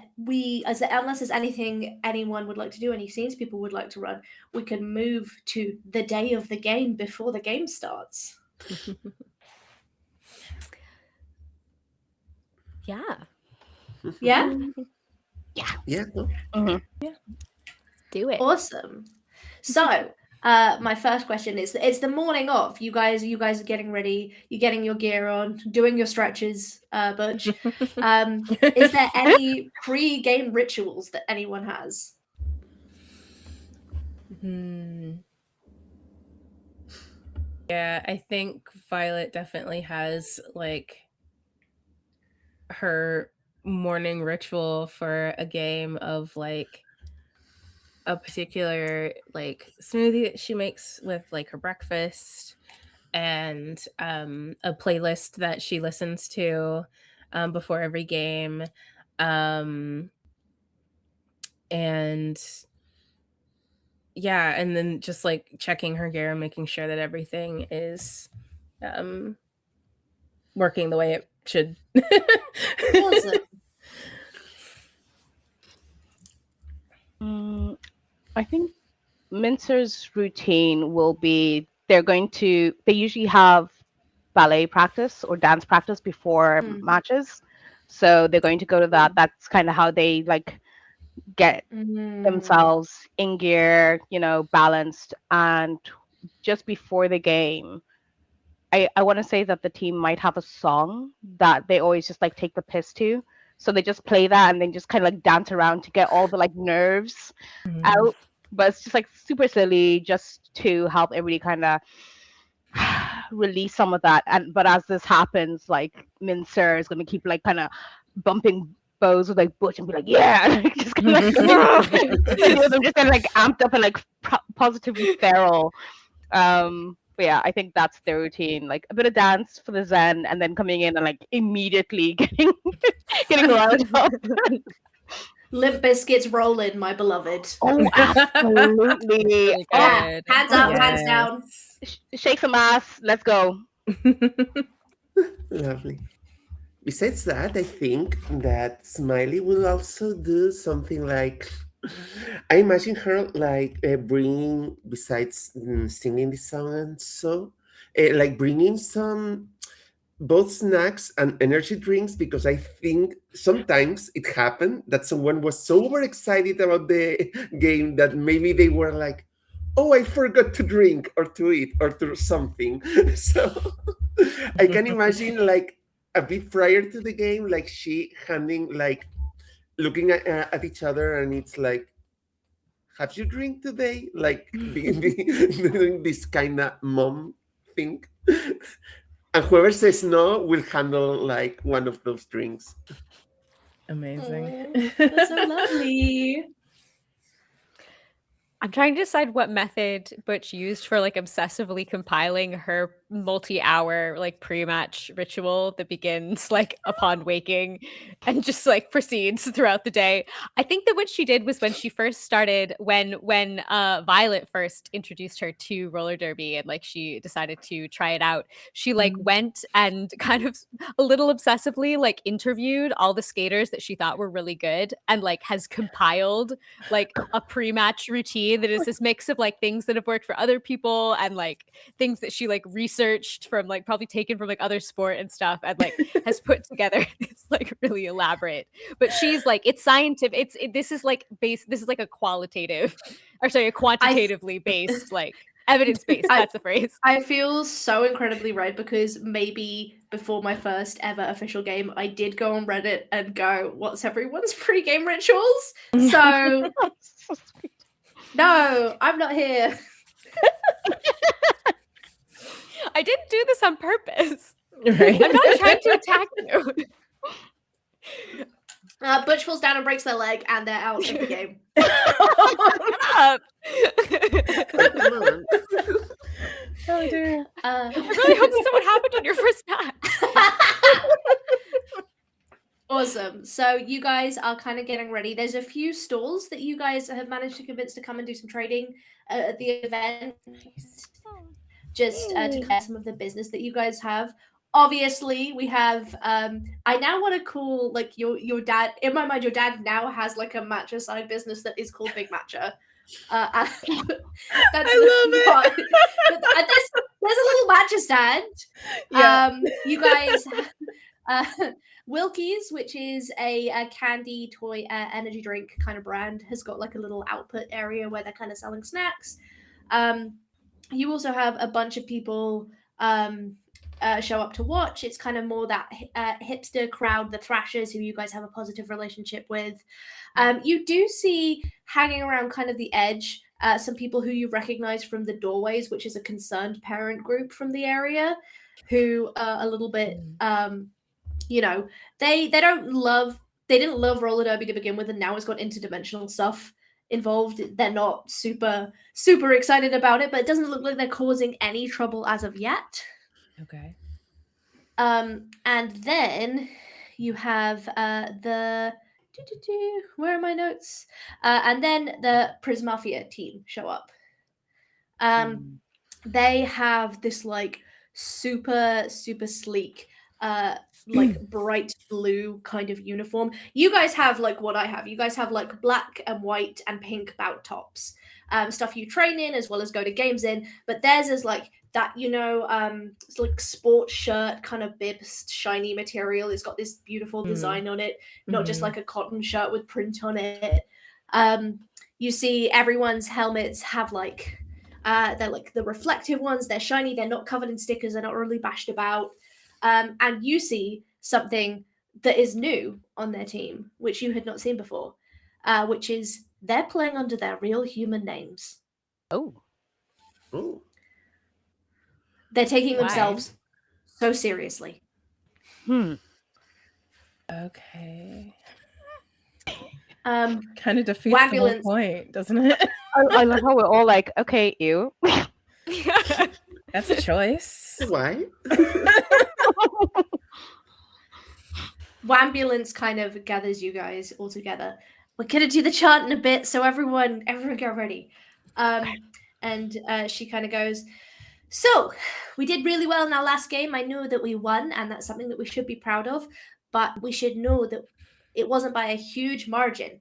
unless there's anything anyone would like to do, any scenes people would like to run, we can move to the day of the game before the game starts. Yeah, Yeah? Yeah, no? Mhm. do it. Awesome. So my first question is, it's the morning of. You guys are getting ready, you're getting your gear on, doing your stretches, Butch. Is there any pre-game rituals that anyone has? yeah, I think Violet definitely has like her morning ritual for a game of like a particular like smoothie that she makes with like her breakfast, and a playlist that she listens to before every game, and yeah, and then just like checking her gear and making sure that everything is working the way it should. Awesome. I think Mincer's routine will be they usually have ballet practice or dance practice before Mm. matches. So they're going to go to that. That's kind of how they like get Mm. themselves in gear, balanced. And just before the game, I want to say that the team might have a song that they always just like take the piss to. So they just play that and then just kind of like dance around to get all the like nerves out. But it's just like super silly just to help everybody kind of release some of that. But as this happens, like Mincer is gonna keep like kind of bumping bows with like Butch and be like, yeah, like, just kind of like I'm just kind of like amped up and like positively feral. But yeah, I think that's their routine, like a bit of dance for the zen, and then coming in and like immediately getting riled up. Limp Biscuits rolling, my beloved. Oh, absolutely. Really Yeah, good. hands up, hands down. Shake some ass. Let's go. Lovely. Besides that, I think that Smiley will also do something like I imagine her like bringing, besides singing the song and so, like bringing some both snacks and energy drinks, because I think sometimes it happened that someone was so overexcited about the game that maybe they were like, "Oh, I forgot to drink or to eat or to something." So I can imagine like a bit prior to the game, like she handing like looking at each other, and it's like, have you drink today? Like doing this kind of mom thing. And whoever says no will handle like one of those drinks. Amazing. Aw, that's so lovely. I'm trying to decide what method Butch used for like obsessively compiling her multi-hour like pre-match ritual that begins like upon waking and just like proceeds throughout the day. I think that what she did was when she first started, when Violet first introduced her to roller derby and like she decided to try it out, she like went and kind of a little obsessively like interviewed all the skaters that she thought were really good and like has compiled like a pre-match routine that is this mix of like things that have worked for other people and like things that she like researched from like probably taken from like other sport and stuff and like has put together this like really elaborate, but she's like, it's scientific, this is like a qualitative or sorry, a quantitatively based like evidence-based, that's the phrase. I feel so incredibly red because maybe before my first ever official game, I did go on Reddit and go, what's everyone's pre-game rituals? So, no, I'm not here. I didn't do this on purpose. Right. I'm not trying to attack you. Butch falls down and breaks their leg, and they're out of the game. Shut up. Come on. Oh dear. I really hope this is what happened on your first match. Awesome. So you guys are kind of getting ready. There's a few stalls that you guys have managed to convince to come and do some trading at the event, just to clear some of the business that you guys have. Obviously, we have. I now want to call like your dad. In my mind, your dad now has like a matcha side business that is called Big Matcha. That's I love it. There's a little matcha stand. Yeah. You guys. Wilkie's, which is a candy toy energy drink kind of brand, has got like a little output area where they're kind of selling snacks. You also have a bunch of people show up to watch. It's kind of more that hipster crowd, the Thrashers, who you guys have a positive relationship with. You do see hanging around kind of the edge some people who you recognize from the Doorways, which is a concerned parent group from the area, who are a little bit they didn't love roller derby to begin with, and now it's got interdimensional stuff involved. They're not super excited about it, but it doesn't look like they're causing any trouble as of yet. Okay. And then you have the where are my notes? And then the Prismafia team show up. They have this like super sleek like bright blue kind of uniform. You guys have like what I have. You guys have like black and white and pink bout tops, stuff you train in as well as go to games in. But theirs is like that, it's like sports shirt kind of bib, shiny material. It's got this beautiful design on it, not just like a cotton shirt with print on it. You see everyone's helmets have like they're like the reflective ones. They're shiny. They're not covered in stickers. They're not really bashed about. And you see something that is new on their team, which you had not seen before, which is they're playing under their real human names. Oh. Oh. They're taking Why? themselves so seriously. Okay. Kind of defeats the whole point, doesn't it? I love how we're all like, okay, ew. That's a choice. Why? Wambulance kind of gathers you guys all together. We're gonna do the chant in a bit, so everyone get ready. And she kind of goes, so we did really well in our last game. I know that we won, and that's something that we should be proud of, but we should know that it wasn't by a huge margin.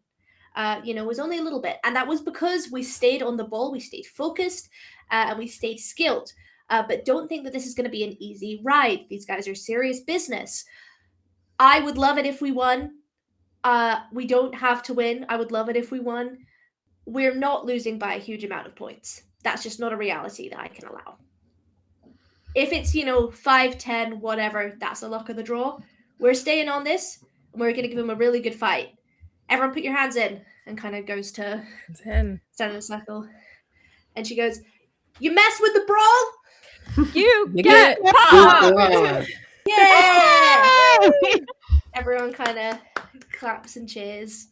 was only a little bit. And that was because we stayed on the ball, we stayed focused, and we stayed skilled. But don't think that this is going to be an easy ride. These guys are serious business. I would love it if we won. We don't have to win. I would love it if we won. We're not losing by a huge amount of points. That's just not a reality that I can allow. If it's, 5, 10, whatever, that's the luck of the draw. We're staying on this, and we're going to give them a really good fight. Everyone put your hands in, and kind of goes to 10. stand in a circle. And she goes, you mess with the brawl? You get get Oh, popped! Yeah! Everyone kind of claps and cheers.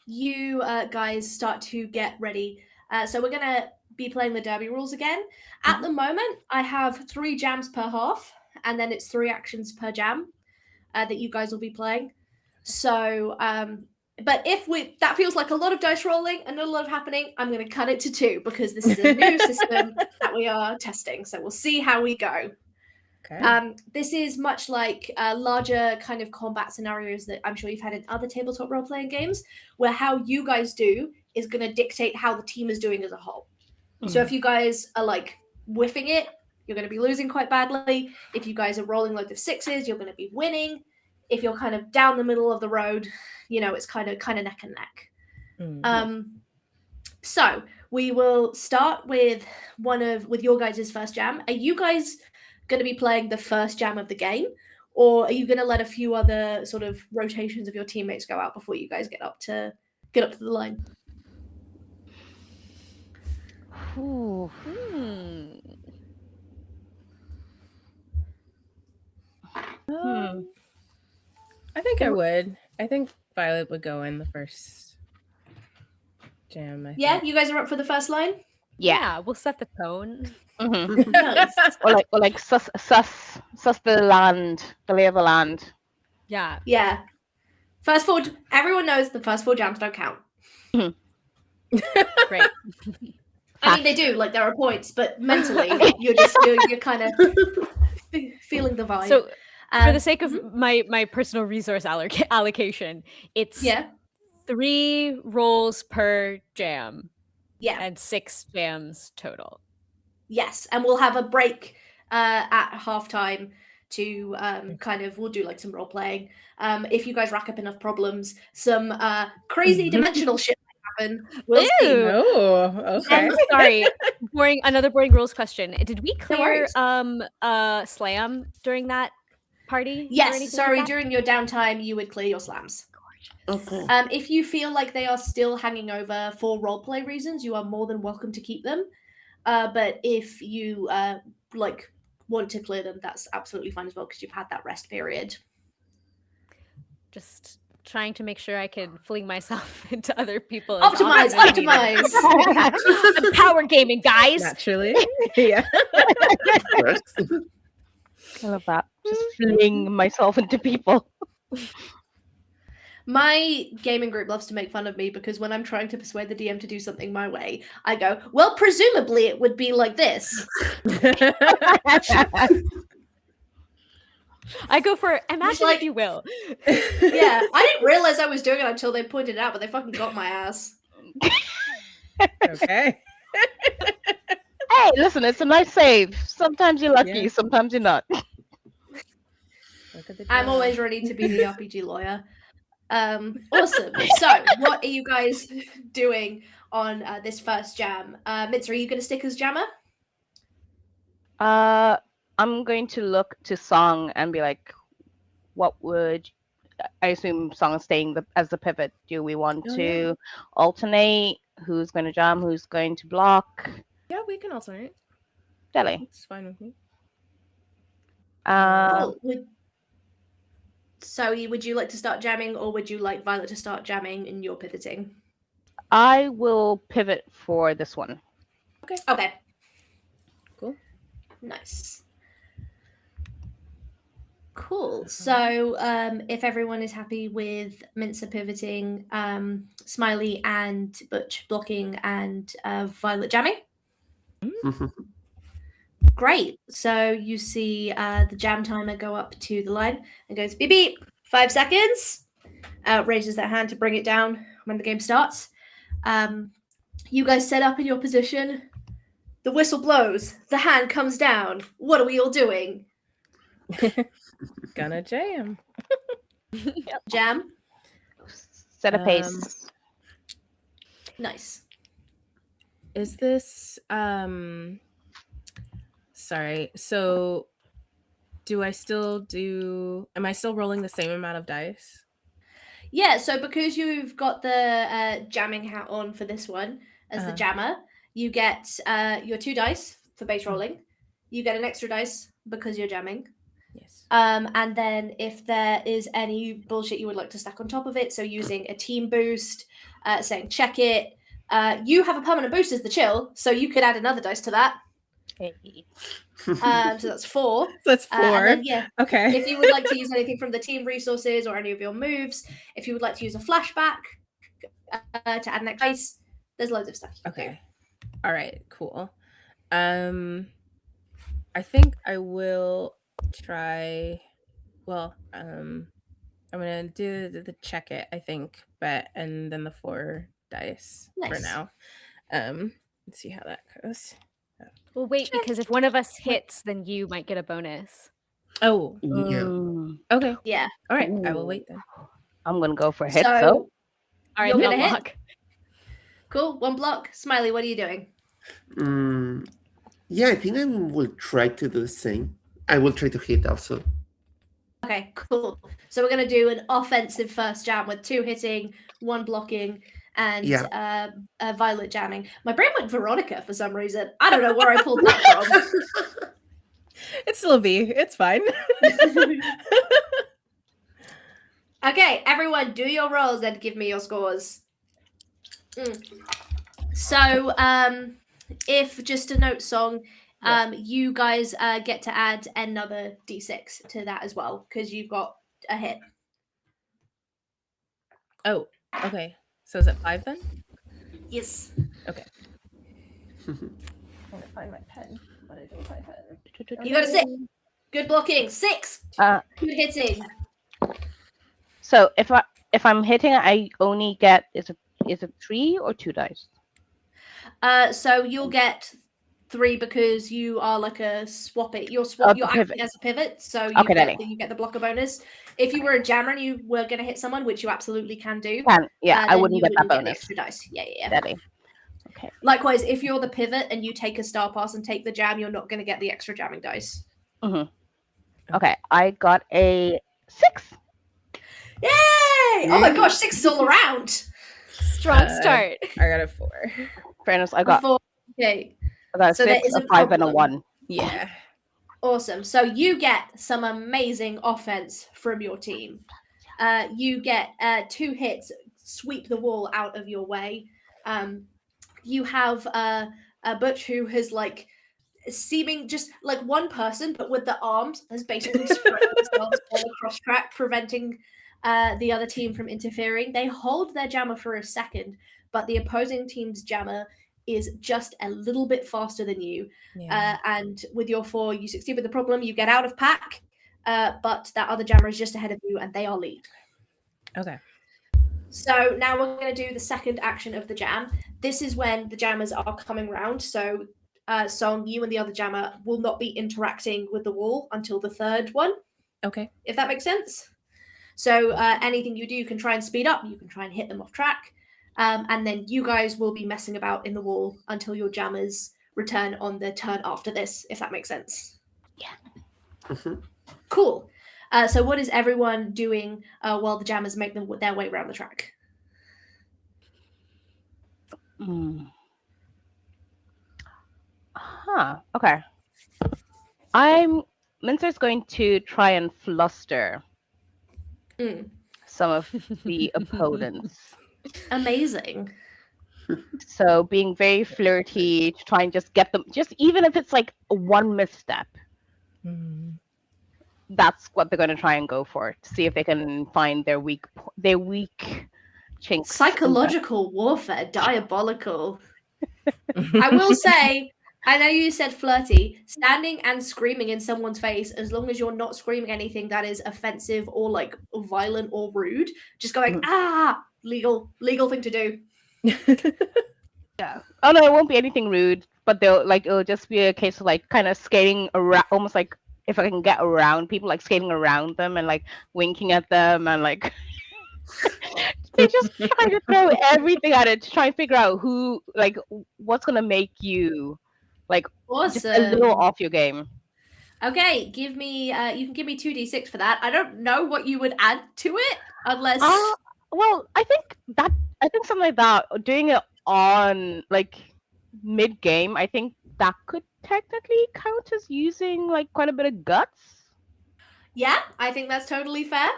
You guys start to get ready. So we're going to be playing the derby rules again. At the moment, I have 3 jams per half, and then it's 3 actions per jam that you guys will be playing. So, but if that feels like a lot of dice rolling and not a lot of happening, I'm going to cut it to 2 because this is a new system that we are testing. So we'll see how we go. Okay. This is much like larger kind of combat scenarios that I'm sure you've had in other tabletop role-playing games, where how you guys do is going to dictate how the team is doing as a whole. So if you guys are like whiffing it, you're going to be losing quite badly. If you guys are rolling loads of 6s, you're going to be winning. If you're kind of down the middle of the road, it's kind of neck and neck. So we will start with with your guys' first jam. Are you guys going to be playing the first jam of the game, or are you going to let a few other sort of rotations of your teammates go out before you guys get up to the line? Ooh. I think I would. I think Violet would go in the first jam. I Yeah, think. you guys are up for the first line? Yeah. We'll set the tone. Mhm. Nice. Or like suss the land, the lay of the land. Yeah. Yeah. First 4, everyone knows the first 4 jams don't count. Great. I mean, they do, like there are points, but mentally you're kind of feeling the vibe. So for the sake of my personal resource allocation, it's 3 rolls per jam. Yeah. And 6 jams total. Yes, and we'll have a break at halftime to we'll do like some role playing. If you guys rack up enough problems, some crazy dimensional shit might happen. We'll see. Oh, okay. Sorry, another boring rules question. Did we No clear worries. slam during that party? or Yes, anything sorry, like that? during your downtime you would clear your slams. okay. If you feel like they are still hanging over for roleplay reasons, you are more than welcome to keep them. But if you want to clear them, that's absolutely fine as well because you've had that rest period. Just trying to make sure I can fling myself into other people. Optimize. I'm power gaming, guys. Naturally. Yeah. I love that. Just fling myself into people. My gaming group loves to make fun of me because when I'm trying to persuade the DM to do something my way, I go, well, presumably it would be like this. I go for imagine like- if you will. Yeah, I didn't realize I was doing it until they pointed it out, but they fucking got my ass. Okay. Hey, listen, it's a nice save. Sometimes you're lucky, Yeah. sometimes you're not. Look at the I'm jam. always ready to be the RPG lawyer. Awesome. So, what are you guys doing on this first jam? Mitz, are you going to stick as jammer? I'm going to look to Song and be like, what would I assume Song is staying as the pivot? Do we want to alternate? Who's going to jam? Who's going to block? Yeah, we can alternate. Delhi. It's fine with me. Cool. Would you like to start jamming, or would you like Violet to start jamming and you're pivoting? I will pivot for this one. Okay. Cool. Nice. Cool. So, if everyone is happy with Mincer pivoting, Smiley and Butch blocking, and Violet jamming. Great. So you see the jam timer go up to the line and goes beep beep, 5 seconds. raises their hand to bring it down when the game starts. You guys set up in your position. The whistle blows. The hand comes down. What are we all doing? Gonna jam. Jam? Set a pace. Nice. Is this sorry, so am I still rolling the same amount of dice? Yeah, so because you've got the jamming hat on for this one as the jammer, you get your 2 dice for base rolling. You get an extra dice because you're jamming. Yes. And then if there is any bullshit you would like to stack on top of it, so using a team boost, saying check it, you have a permanent boost as the chill, so you could add another dice to that. So that's 4. That's 4. And then, okay. if you would like to use anything from the team resources or any of your moves, if you would like to use a flashback to add an extra dice, there's loads of stuff you can do. All right, cool. I think I will try. Well, I'm gonna do the check it, I think, and then the 4 dice for now. Let's see how that goes. Well, wait, because if one of us hits, then you might get a bonus. Oh, Yeah. okay. Yeah. All right, I will wait then. I'm gonna go for a hit. So, So All right, you're then gonna I'll hit? block. Cool. 1 block. Smiley, what are you doing? Yeah, I think I will try to do the same. I will try to hit also. Okay, cool. So we're going to do an offensive first jam with 2 hitting, 1 blocking, and Violet jamming. My brain went Veronica for some reason. I don't know where I pulled that from. It's still a V. It's fine. Okay, everyone, do your rolls and give me your scores. So, if just a note song, you guys get to add another d6 to that as well because you've got a hit. Oh, okay. So is it 5 then? Yes. Okay. I'm gonna find my pen. What did I do with my pen? You got a 6. Good blocking. 6. Good hitting. So if I'm hitting, I only get is it 3 or 2 dice? So you'll get 3 because you are like a swap it. You're acting as a pivot, so you get the blocker bonus. If you were a jammer and you were going to hit someone, which you absolutely can do, I wouldn't get that bonus. Extra dice. Yeah. Steady. Okay. Likewise, if you're the pivot and you take a star pass and take the jam, you're not going to get the extra jamming dice. Okay, I got a 6. Yay! Oh my gosh, 6 is all around. Strong start. I got a 4. Fairness, I got 4. Okay. I got a 6, a 5, and a 1. Yeah. Awesome. So you get some amazing offense from your team. You get 2 hits, sweep the wall out of your way. You have a Butch who has seeming just like one person, but with the arms has basically spread themselves all across track, preventing the other team from interfering. They hold their jammer for a second, but the opposing team's jammer is just a little bit faster than you. And with your 4, you succeed with the problem. You get out of pack, but that other jammer is just ahead of you, and they are lead. Okay. So now we're going to do the second action of the jam. This is when the jammers are coming round. So Song, you and the other jammer will not be interacting with the wall until the 3rd one. Okay. If that makes sense. So anything you do, you can try and speed up. You can try and hit them off track. And then you guys will be messing about in the wall until your jammers return on the turn after this, if that makes sense. Yeah. Cool. So what is everyone doing while the jammers make their way around the track? Okay. Mincer's going to try and fluster some of the opponents. Amazing. So being very flirty to try and just get them, just even if it's like one misstep. That's what they're going to try and go for, to see if they can find their weak chinks. Psychological warfare, diabolical. I will say, I know you said flirty. Standing and screaming in someone's face, as long as you're not screaming anything that is offensive or like violent or rude, just going legal thing to do. Yeah. Oh no, it won't be anything rude, but it'll just be a case of like kind of skating around, almost like if I can get around people, like skating around them and like winking at them and like they just trying to throw everything at it to try and figure out what's gonna make you like just a little Awesome. off your game. Okay, give me. You can give me 2d6 for that. I don't know what you would add to it unless. Well, I think something like that, doing it on like mid game, I think that could technically count as using like quite a bit of guts. Yeah, I think that's totally fair.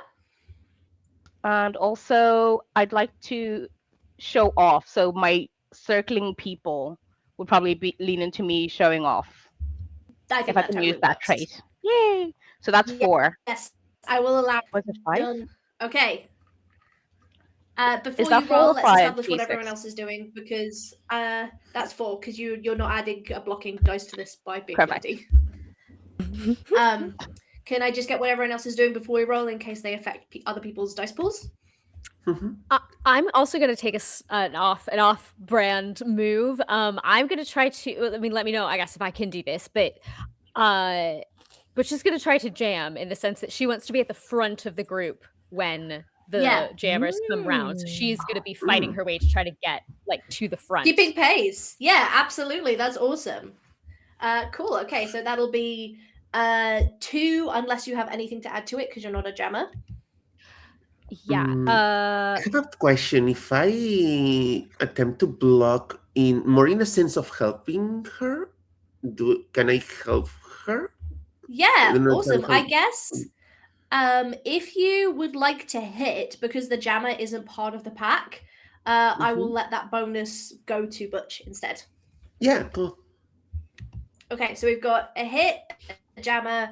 And also, I'd like to show off. So my circling people would probably be lean into me showing off. I think if I can use that trait. Yay! So that's 4. Yes, I will allow. Was it 5? Done. Okay. Before that you 4 roll, or let's 5 establish what D6? everyone else is doing because that's 4 because you're not adding a blocking dice to this by being Perfect. flirty. Can I just get what everyone else is doing before we roll in case they affect other people's dice pools? I'm also going to take an off-brand move. I'm going to try to. I mean, let me know, I guess, if I can do this, but she's going to try to jam in the sense that she wants to be at the front of the group when the jammers come round. So she's going to be fighting her way to try to get like to the front. Keeping pace. Yeah, absolutely. That's awesome. Cool. Okay, so that'll be 2 unless you have anything to add to it because you're not a jammer. Yeah. I have a question. If I attempt to block more in a sense of helping her, can I help her? Yeah, awesome. I guess if you would like to hit, because the jammer isn't part of the pack, I will let that bonus go to Butch instead. Yeah, cool. Okay, so we've got a hit, a jammer,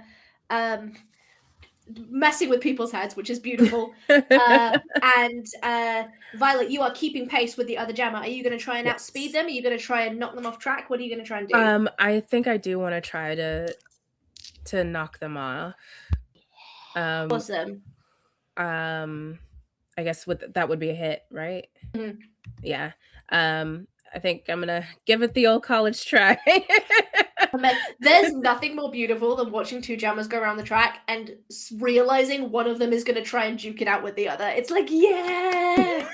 messing with people's heads, which is beautiful. And Violet, you are keeping pace with the other jammer. Are you going to try and outspeed them? Are you going to try and knock them off track? What are you going to try and do? I think I do want to try to knock them off. Awesome. I guess that would be a hit, right? Mm-hmm. Yeah. I think I'm gonna give it the old college try. There's nothing more beautiful than watching 2 jammers go around the track and realizing one of them is going to try and duke it out with the other. It's like, yeah!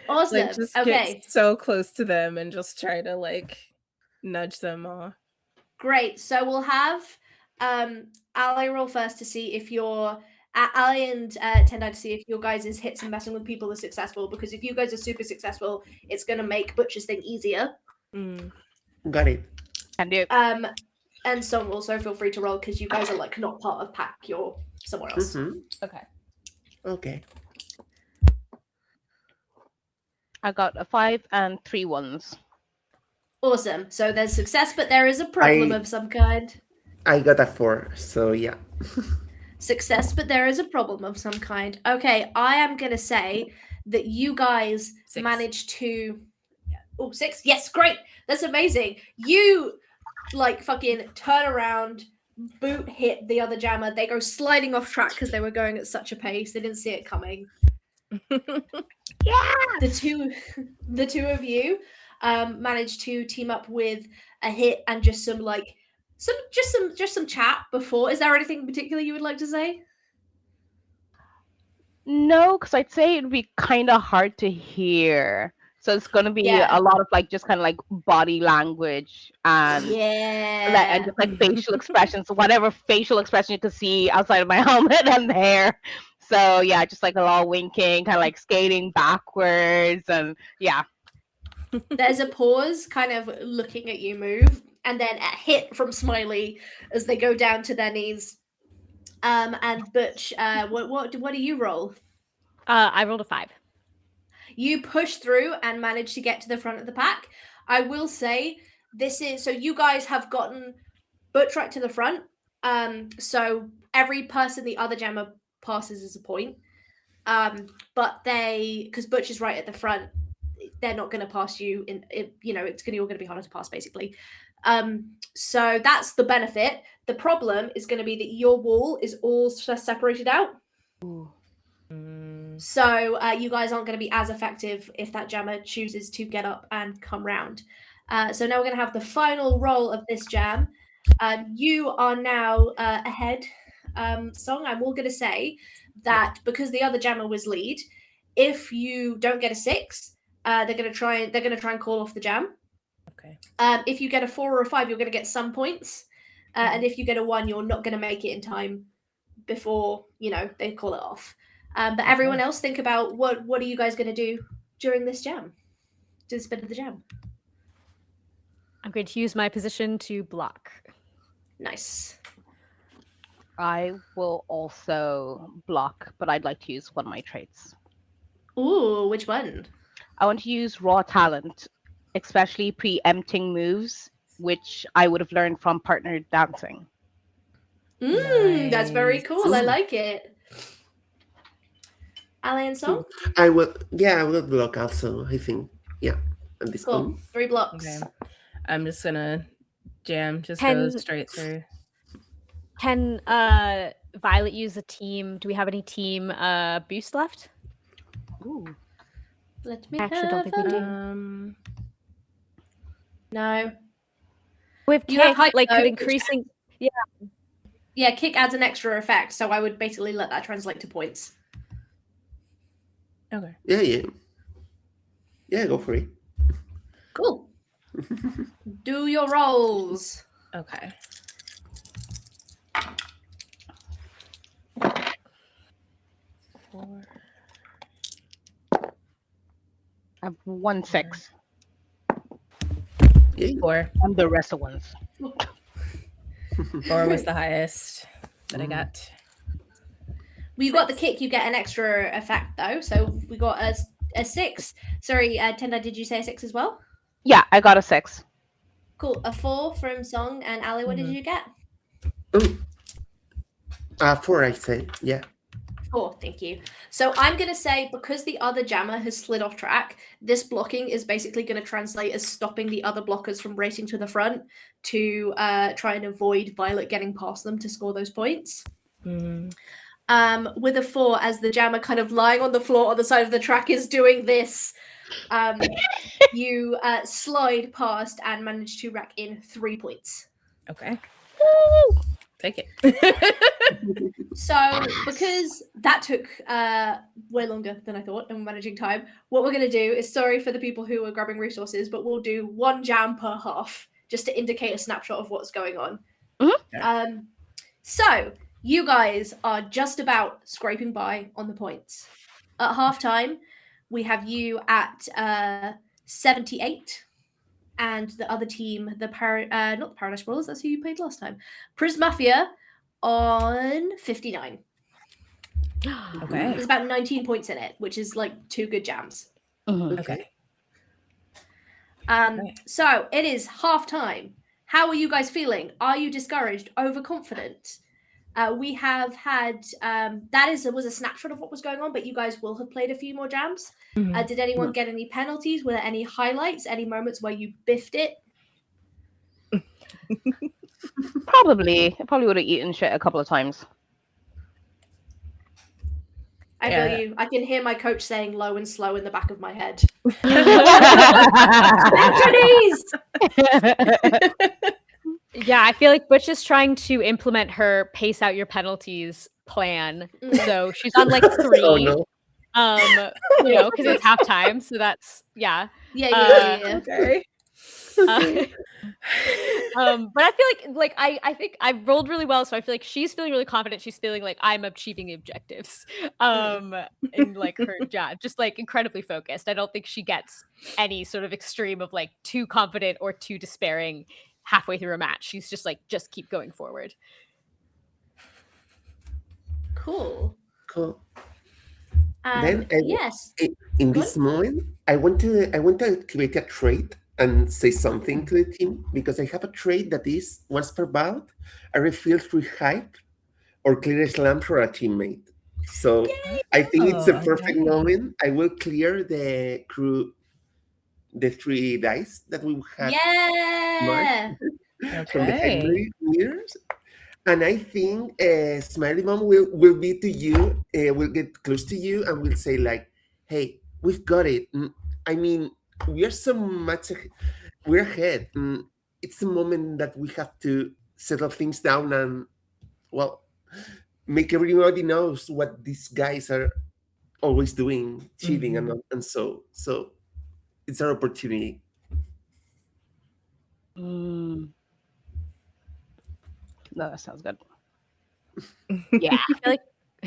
Awesome. Like, just okay. get so close to them and just try to like nudge them off. Great. So we'll have Ali roll first to see if your Ali and Tendai to see if your guys' hits and messing with people are successful. Because if you guys are super successful, it's going to make Butcher's thing easier. Got it. Can do. And so also feel free to roll because you guys are like not part of pack. You're somewhere else. Okay. I got a 5 and 3 ones. Awesome. So there's success, but there is a problem of some kind. I got a 4, so yeah. Success, but there is a problem of some kind. Okay, I am going to say that you guys 6. managed to... Oh, 6? Yes, great. That's amazing. You, like, fucking turn around, boot hit the other jammer. They go sliding off track because they were going at such a pace. They didn't see it coming. Yeah! The two of you managed to team up with a hit and just some, like... Some chat before. Is there anything in particular you would like to say? No, because I'd say it'd be kind of hard to hear. So it's going to be a lot of like just kind of like body language and and just like facial expressions, whatever facial expression you could see outside of my helmet and hair. So yeah, just like a lot of winking, kind of like skating backwards, and yeah. There's a pause, kind of looking at you move, and then a hit from Smiley as they go down to their knees. And Butch, what do you roll? I rolled a 5. You push through and manage to get to the front of the pack. I will say this is so you guys have gotten Butch right to the front. So every person the other jammer passes is a point. But because Butch is right at the front, they're not going to pass you it's all going to be harder to pass basically. So that's the benefit. The problem is going to be that your wall is all separated out. So you guys aren't going to be as effective if that jammer chooses to get up and come round. So now we're going to have the final roll of this jam. You are now ahead. Song, I'm all going to say that because the other jammer was lead, if you don't get a 6, they're going to try and call off the jam. Okay. If you get a 4 or a 5, you're going to get some points, and if you get a 1, you're not going to make it in time before they call it off. But everyone else, think about what are you guys going to do during this jam? Do this bit of the jam. I'm going to use my position to block. Nice. I will also block, but I'd like to use one of my traits. Ooh, which one? I want to use raw talent, especially preempting moves, which I would have learned from partnered dancing. That's very Nice. cool. I like it. Ali and Song? I will block also, I think. Yeah. At this Cool. point. 3 blocks. Okay. I'm just gonna jam, just Can- go straight through. Can Violet use a team? Do we have any team boost left? Ooh. Let me I actually don't think we have do. a- No. With You have kick, height, like though, could which- increasing. Yeah, kick adds an extra effect, so I would basically let that translate to points. Okay. Yeah. Yeah, go for it. Cool. Do your rolls. Okay. Four. I have 1 6 Yeah. 4. and the rest of ones. 4 was the highest that I got. Well, you got the kick, you get an extra effect though. So we got a 6. Sorry, Tenda, did you say a 6 as well? Yeah, I got a 6. Cool. A 4 from Song and Ali. What did you get? 4, I say. Yeah. 4. Thank you. So I'm going to say because the other jammer has slid off track, this blocking is basically going to translate as stopping the other blockers from racing to the front to try and avoid Violet getting past them to score those points. With a 4, as the jammer kind of lying on the floor on the side of the track is doing this, you slide past and manage to rack in 3 points. Okay. Take it. So because that took way longer than I thought and managing time, what we're going to do is, sorry for the people who are grabbing resources, but we'll do 1 jam per half just to indicate a snapshot of what's going on. Mhm. So you guys are just about scraping by on the points. At halftime, we have you at 78, and the other team, not the Paradise Brawlers, that's who you played last time, Priz Mafia, on 59. Okay. There's about 19 points in it, which is like 2 good jams. Okay. So it is halftime. How are you guys feeling? Are you discouraged? Overconfident? We have had was a snapshot of what was going on, but you guys will have played a few more jams. Did anyone get any penalties? Were there any highlights? Any moments where you biffed it? Probably. I probably would have eaten shit a couple of times. I feel you. I can hear my coach saying low and slow in the back of my head. Yeah, I feel like Butch is trying to implement her pace out your penalties plan. So she's on like 3. Oh, no. Because it's halftime. So that's yeah. Yeah. Okay. But I feel like I think I rolled really well, so I feel like she's feeling really confident. She's feeling like I'm achieving the objectives. In like her job, just like incredibly focused. I don't think she gets any sort of extreme of like too confident or too despairing halfway through a match. She's just like, just keep going forward. Cool. Then yes. In this moment, I want to activate a trait and say something to the team, because I have a trait that is once per bout, I refill 3 hype or clear a slam for a teammate. So I think it's a perfect moment. I will clear the crew the 3 dice that we had Yeah. from the Okay. Hailey years. And I think Smiley Mom will be to you, will get close to you and will say like, hey, we've got it. I mean, we are so much, we're ahead. It's the moment that we have to settle things down and, well, make everybody knows what these guys are always doing, cheating and so it's our opportunity. No, that sounds good. Yeah. I feel like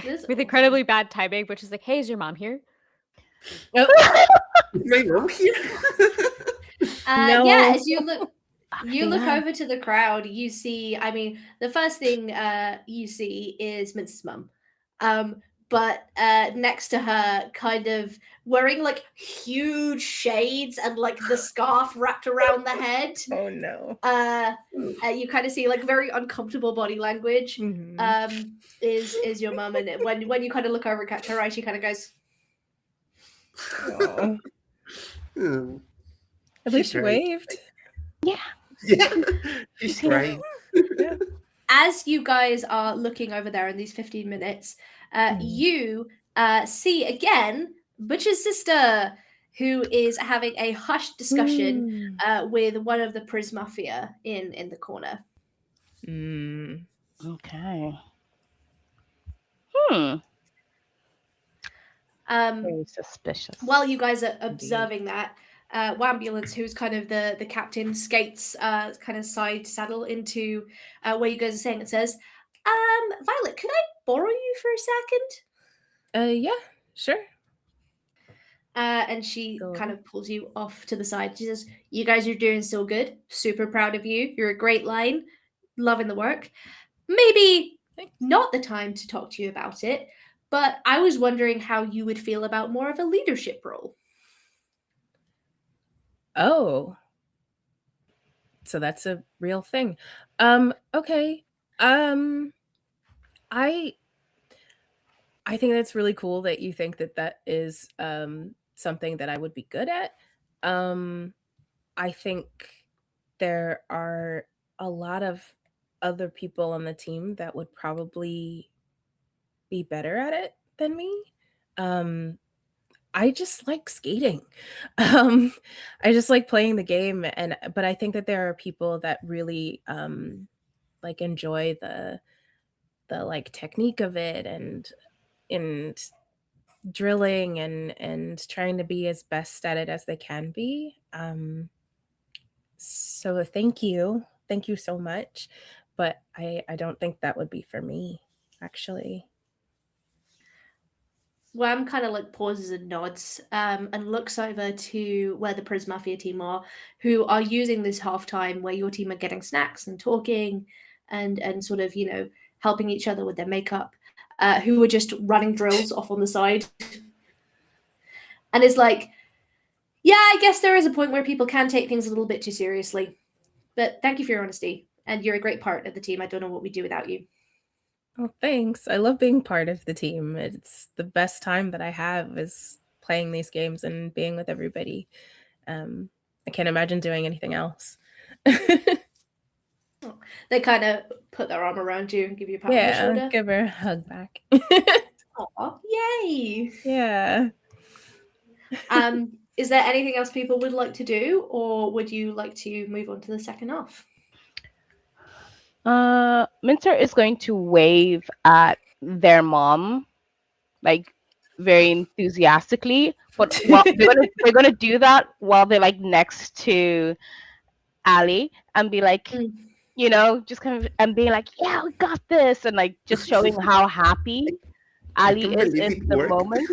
This with incredibly bad timing, which is like, hey, is your mom here? Is my mom here? No. Yeah, as you look Yeah. over to the crowd, you see, I mean, the first thing you see is Mince's mum. But next to her, kind of wearing like huge shades and like the scarf wrapped around the head. Oh no. You kind of see like very uncomfortable body language. Is your mum, and when you kind of look over and catch her eye, she kind of goes, Oh. Hmm. At least she She's right. waved. Yeah, she's here. right. as you guys are looking over there in these 15 minutes, you see again Butcher's sister, who is having a hushed discussion with one of the Priz Mafia in the corner. Okay. Very suspicious. While you guys are observing that, Wambulance, who's kind of the captain, skates kind of side saddle into where you guys are saying. It says, Violet, could I borrow you for a second? Yeah, sure. And she Go kind ahead. of pulls you off to the side. She says, you guys are doing so good. Super proud of you. You're a great line. Loving the work. Maybe Thanks. not the time to talk to you about it, but I was wondering how you would feel about more of a leadership role. Oh. So that's a real thing. Okay. I think that's really cool that you think that is something that I would be good at. I think there are a lot of other people on the team that would probably be better at it than me. I just like skating. I just like playing the game, but I think that there are people that really like enjoy the like technique of it and drilling and trying to be as best at it as they can be. So thank you so much, but I don't think that would be for me, actually. Wham kind of like pauses and nods and looks over to where the Priz Mafia team are, who are using this halftime where your team are getting snacks and talking and sort of, you know, helping each other with their makeup, who were just running drills off on the side. And it's like, yeah, I guess there is a point where people can take things a little bit too seriously. But thank you for your honesty. And you're a great part of the team. I don't know what we'd do without you. Oh, thanks. I love being part of the team. It's the best time that I have is playing these games and being with everybody. I can't imagine doing anything else. They kind of put their arm around you and give you a pat on the Yeah, shoulder. give her a hug back. Aw, yay! Yeah. Is there anything else people would like to do, or would you like to move on to the second half? Mincer is going to wave at their mom, like very enthusiastically. But while they're gonna do that while they're like next to Ali and be like, you know, just kind of and being like, yeah, we got this, and like just showing how happy Ali can is believe in it the worked. moment.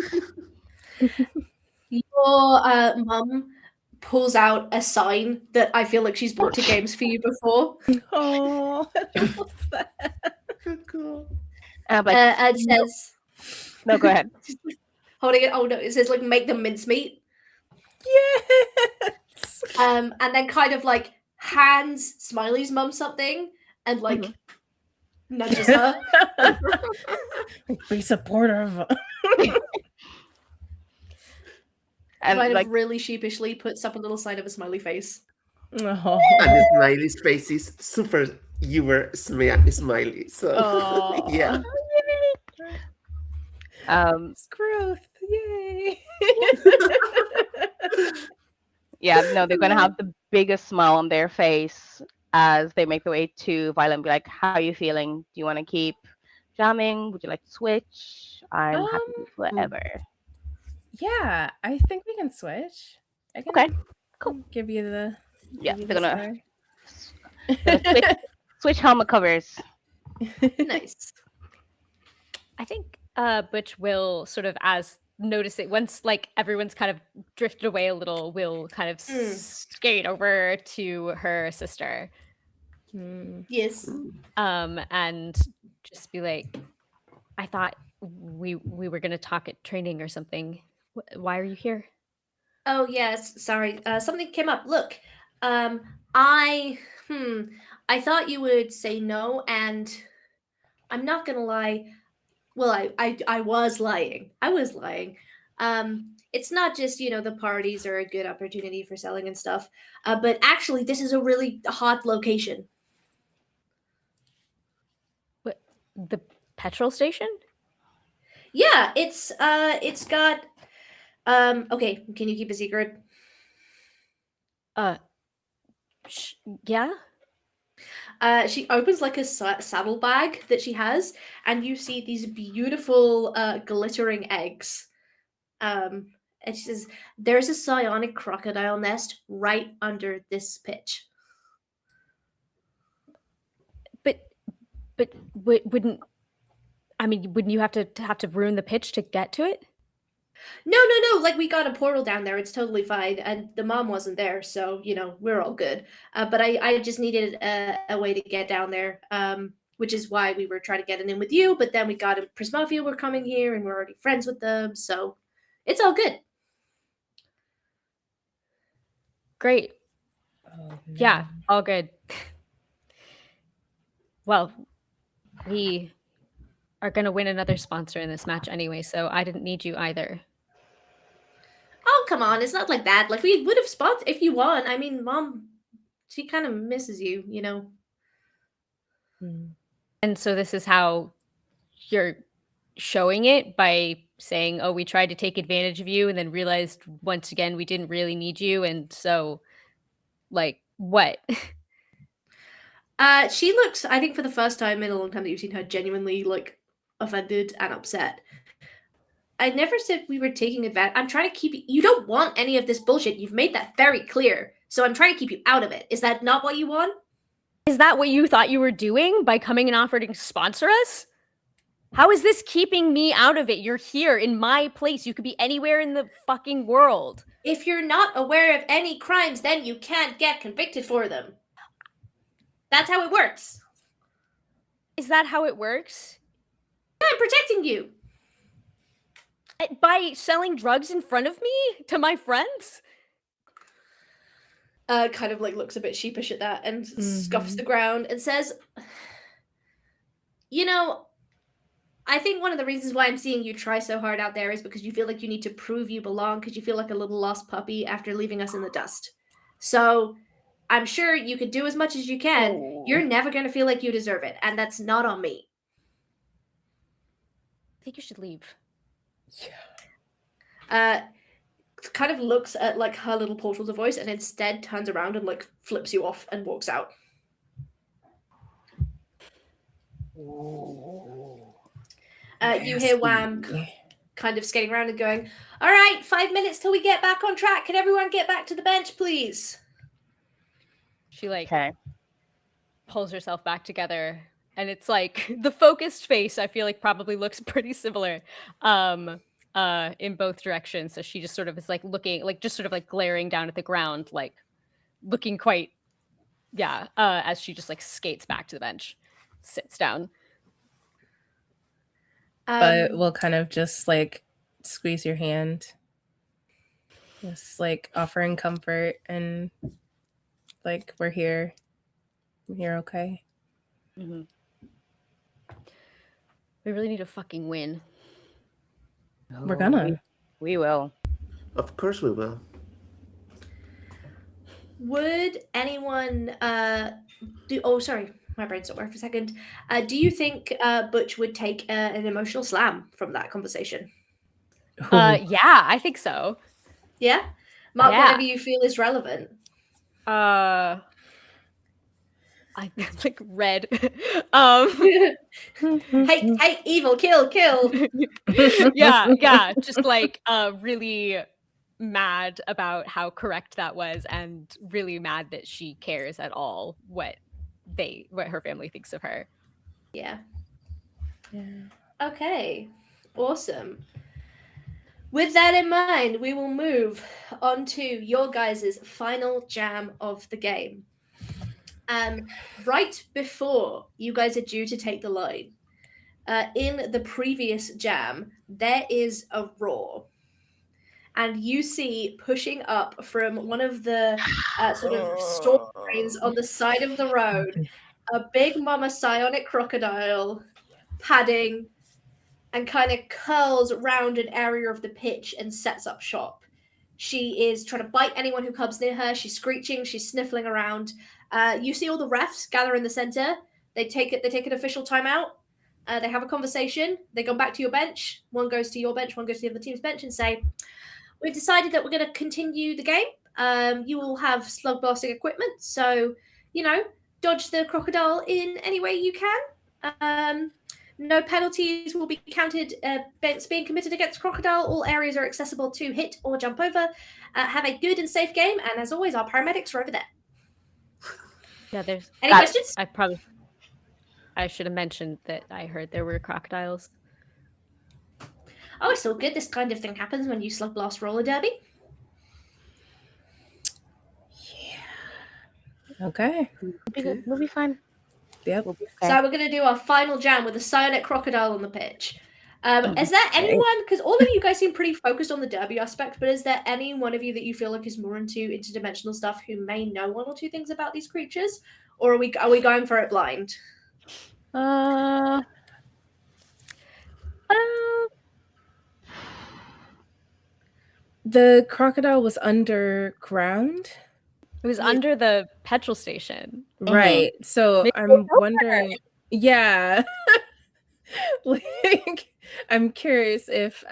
Your mum pulls out a sign that I feel like she's brought to games for you before. Oh, I love that. Cool. But It says, no, go ahead. holding it. Oh no, it says like make them mincemeat. Yes. And then kind of like hands Smiley's mum something and like nudges her. Be supportive. And Violet like, really sheepishly puts up a little sign of a smiley face. Oh. And Smiley's face is super smiley. So Aw. yeah. It's growth. Yay. yeah, no, they're gonna have the biggest smile on their face as they make their way to Violet and be like, "How are you feeling? Do you want to keep jamming? Would you like to switch? I'm happy with whatever." Yeah, I think we can switch. I can Okay, cool. give you the Yeah, give you they're the gonna star. switch helmet covers. Nice. I think Butch will sort of notice it once like everyone's kind of drifted away a little, will kind of skate over to her sister. Yes. And just be like, I thought we were gonna talk at training or something. Why are you here? Oh yes, sorry. Something came up. Look, I thought you would say no, and I'm not gonna lie. Well, I was lying. I was lying. It's not just the parties are a good opportunity for selling and stuff, but actually this is a really hot location. What, the petrol station? Yeah, it's got okay, can you keep a secret? Yeah. She opens like a saddlebag that she has, and you see these beautiful glittering eggs. And she says, "There's a psionic crocodile nest right under this pitch." But wouldn't you have to ruin the pitch to get to it? No. Like we got a portal down there. It's totally fine, and the mom wasn't there, so we're all good. But I just needed a way to get down there. Which is why we were trying to get it in with you. But then we got a Prismafia were coming here, and we're already friends with them, so it's all good. Great. Oh, Yeah, all good. Well, we are going to win another sponsor in this match anyway, so I didn't need you either. Oh, come on. It's not like that. Like, we would have sponsored if you won. I mean, Mom, she kind of misses you, And so this is how you're showing it, by saying, oh, we tried to take advantage of you and then realized once again we didn't really need you, and so, like, what? She looks, I think for the first time in a long time that you've seen her, genuinely, like, offended and upset. I never said we were taking advantage. I'm trying to keep you. You don't want any of this bullshit. You've made that very clear. So I'm trying to keep you out of it. Is that not what you want? Is that what you thought you were doing by coming and offering to sponsor us? How is this keeping me out of it? You're here in my place. You could be anywhere in the fucking world. If you're not aware of any crimes, then you can't get convicted for them. That's how it works. Is that how it works? Yeah, I'm protecting you. By selling drugs in front of me to my friends? Kind of like looks a bit sheepish at that and scuffs the ground and says, I think one of the reasons why I'm seeing you try so hard out there is because you feel like you need to prove you belong, because you feel like a little lost puppy after leaving us in the dust. So I'm sure you could do as much as you can. Oh. You're never going to feel like you deserve it, and that's not on me. I think you should leave. Yeah. Kind of looks at like her little portals of voice and instead turns around and like flips you off and walks out. You hear Wham kind of skating around and going, all right, 5 minutes till we get back on track. Can everyone get back to the bench, please? She pulls herself back together, and it's like the focused face, I feel like, probably looks pretty similar in both directions. So she just sort of is like looking, like just sort of like glaring down at the ground, like looking quite, as she just like skates back to the bench, sits down. But we'll kind of just like squeeze your hand, just like offering comfort and like, we're here, okay? Mm-hmm. We really need to fucking win. Oh, We're gonna. We will. Of course we will. Would anyone do? Oh, sorry, my brain stopped working for a second. Do you think Butch would take an emotional slam from that conversation? Yeah, I think so. Yeah, Mark, Yeah. whatever you feel is relevant. I like red. Hate, evil, kill. yeah, just like really mad about how correct that was, and really mad that she cares at all what her family thinks of her. Yeah. Okay, awesome. With that in mind, we will move on to your guys' final jam of the game. Right before you guys are due to take the line, in the previous jam, there is a roar. And you see pushing up from one of the sort of storm drains on the side of the road, a big mama psionic crocodile padding and kind of curls around an area of the pitch and sets up shop. She is trying to bite anyone who comes near her. She's screeching. She's sniffling around. You see all the refs gather in the center. They take an official timeout. They have a conversation. They go back to your bench. One goes to your bench. One goes to the other team's bench and say, "We've decided that we're going to continue the game. You will have slugblasting equipment, so dodge the crocodile in any way you can. No penalties will be counted being committed against crocodile. All areas are accessible to hit or jump over. Have a good and safe game, and as always, our paramedics are over there." Yeah, there's Any questions? I should have mentioned that I heard there were crocodiles. Oh, it's all good. This kind of thing happens when you slug blast roller derby. Okay. We'll be fine. Yep. We'll be okay. So we're going to do our final jam with a psionic crocodile on the pitch. Is there anyone, because all of you guys seem pretty focused on the derby aspect, but is there any one of you that you feel like is more into interdimensional stuff who may know one or two things about these creatures? Or are we going for it blind? The crocodile was underground. It was under the petrol station. Right. So Maybe I'm wondering, yeah. Like, I'm curious if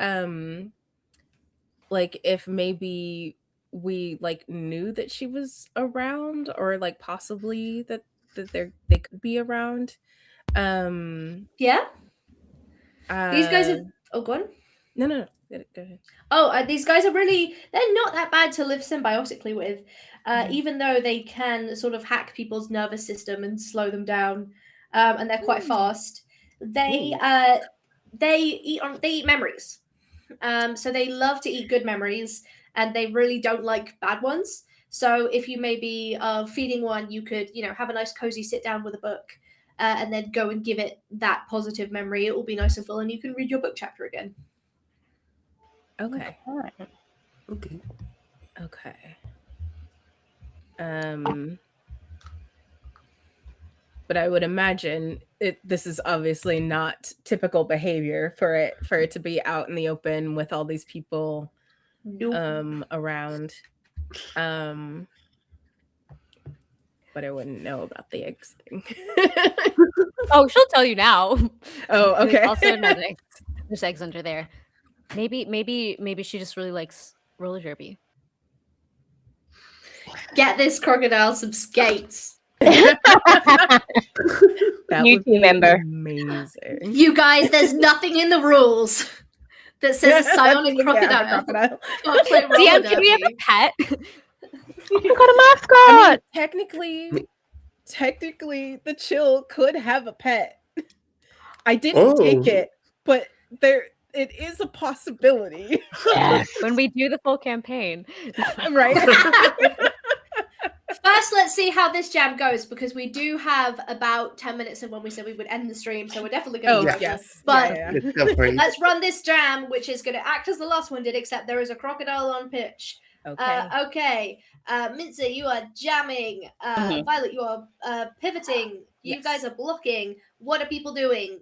if maybe we knew that she was around, or possibly that they could be around. Yeah? These guys are... Oh, go on. No. Go ahead. Oh, these guys are really... They're not that bad to live symbiotically with, even though they can sort of hack people's nervous system and slow them down, and they're quite fast. They eat memories. So they love to eat good memories, and they really don't like bad ones. So if you maybe are feeding one, you could, have a nice cozy sit down with a book, and then go and give it that positive memory. It will be nice and full, and you can read your book chapter again. Okay. Okay. But I would imagine this is obviously not typical behavior for it to be out in the open with all these people around. But I wouldn't know about the eggs thing. Oh, she'll tell you now. Oh, okay. There's also another egg. There's eggs under there. Maybe she just really likes roller derby. Get this crocodile some skates. That New would team be member. amazing. You guys, there's nothing in the rules that says a psionic crocodile. Can't play roller DM, can we have derby. a pet? You got a mascot. I mean, technically, the chill could have a pet. I didn't take it, but it is a possibility. Yes. When we do the full campaign. Right. First, let's see how this jam goes, because we do have about 10 minutes in when we said we would end the stream, so we're definitely going to yes. But Yeah. Let's go for it. let's run this jam, which is going to act as the last one did, except there is a crocodile on pitch. Okay. Minza, you are jamming. Violet, you are pivoting. You Yes. guys are blocking. What are people doing?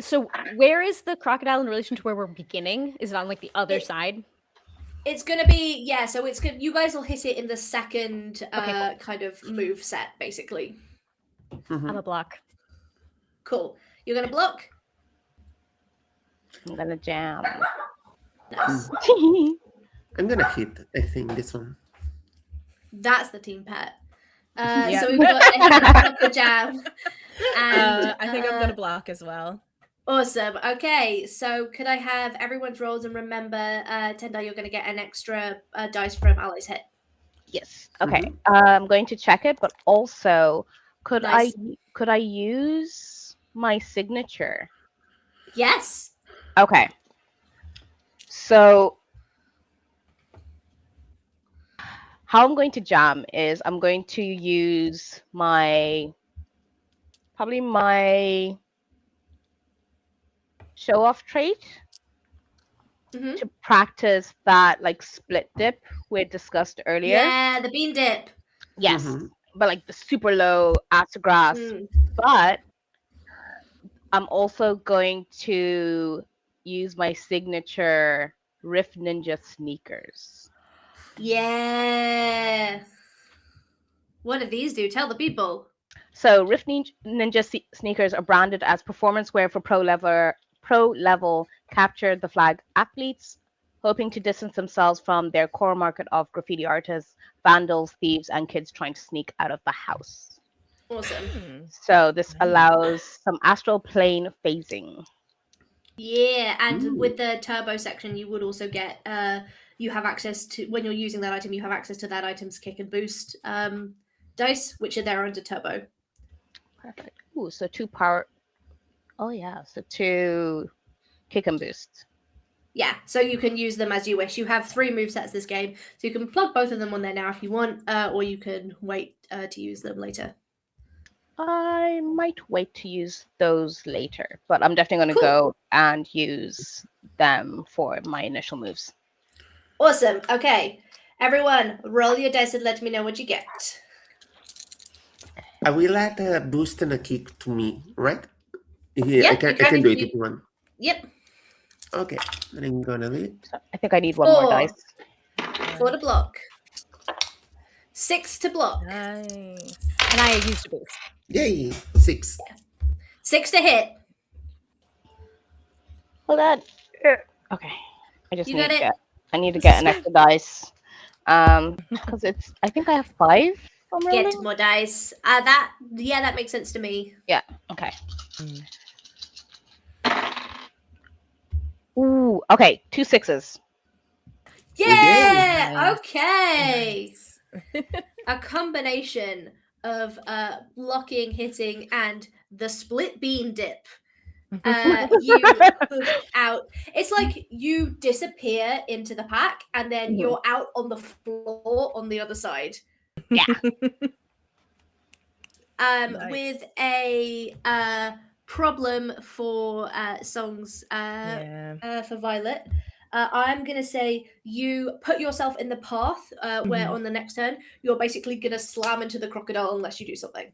So where is the crocodile in relation to where we're beginning? Is it on like the other side? It's gonna be so it's good. You guys will hit it in the second Okay, kind of move set, basically. Mhm. I'm a block. Cool. You're gonna block. I'm gonna jam. Nice. I'm gonna hit, I think, this one. That's the team pet. Yeah. So we've got the jam. And I think I'm gonna block as well. awesome. Okay, so could I have everyone's rolls and remember, Tendai, you're going to get an extra dice from allies hit. Yes. Okay. I'm going to check it, but also could Nice. I use my signature? Yes. Okay. So how I'm going to jam is I'm going to use my show off trait Mhm. to practice that like split dip we had discussed earlier. Yeah, the bean dip. Yes. Mhm. But like the super low acid grass. Mm. But I'm also going to use my signature Riff Ninja sneakers. Yeah. What do these do? Tell the people. So Riff Ninja sneakers are branded as performance wear for pro level capture the flag athletes, hoping to distance themselves from their core market of graffiti artists, vandals, thieves, and kids trying to sneak out of the house. Awesome. So this allows some astral plane phasing. Yeah, and Ooh. with the turbo section, you would also get you have access to, when you're using that item, you have access to that item's kick and boost dice, which are there under turbo. Perfect. Ooh, so 2 power. Oh yeah, so 2 kick and boost. Yeah, so you can use them as you wish. You have 3 movesets this game, so you can plug both of them on there now if you want, or you can wait to use them later. I might wait to use those later, but I'm definitely going to Cool. go and use them for my initial moves. Awesome. Okay, everyone, roll your dice and let me know what you get. I will add a boost and a kick to me, right? Yeah, I can do it if you want. Yep. Okay, then I'm gonna do it. I think I need one more 4. dice. 4 to block. 6 to block. Nice. And I used a boost. Yay! 6. 6 to hit. Hold on. Okay. I just You need got to it? get. I need to get an extra dice. Because it's. I think I have 5. I'm Get rolling. more dice. That makes sense to me. Yeah. Okay. Ooh. Okay. 2 6s. Yeah. Nice. Okay. Nice. A combination of blocking, hitting, and the split bean dip. You push out. It's like you disappear into the pack, and then Mhm. you're out on the floor on the other side. Yeah. Nice. With a problem for songs Yeah. for Violet. I'm going to say you put yourself in the path where on the next turn, you're basically going to slam into the crocodile unless you do something.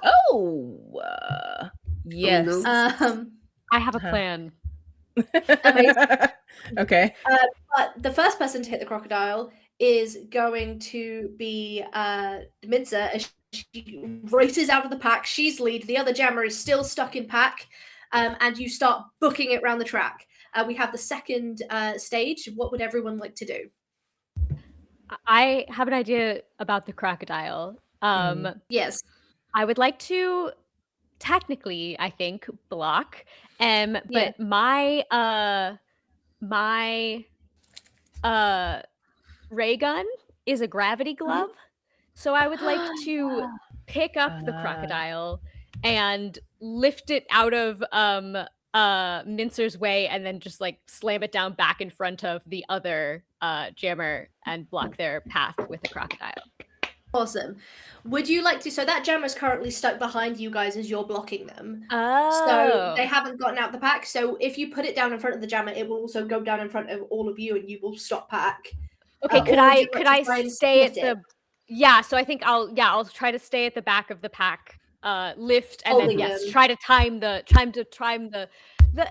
Oh. Yes. no. I have a Uh-huh. plan. Okay. But the first person to hit the crocodile is going to be Minza, as she races out of the pack. She's lead. The other jammer is still stuck in pack, and you start booking it around the track. We have the second stage. What would everyone like to do? I have an idea about the crocodile. Yes. I would like to technically, I think, block. But Yeah. my ray gun is a gravity glove. So I would like to pick up the crocodile and lift it out of Mincer's way and then just like slam it down back in front of the other jammer and block their path with the crocodile. Awesome. Would you like to? So that jammer is currently stuck behind you guys as you're blocking them. Oh. So they haven't gotten out the pack. So if you put it down in front of the jammer, it will also go down in front of all of you, and you will stop pack. Okay, Or could would I you like to try and stay at split it? the? Yeah, so I think I'll try to stay at the back of the pack lift and then Holding yes, them. try to time the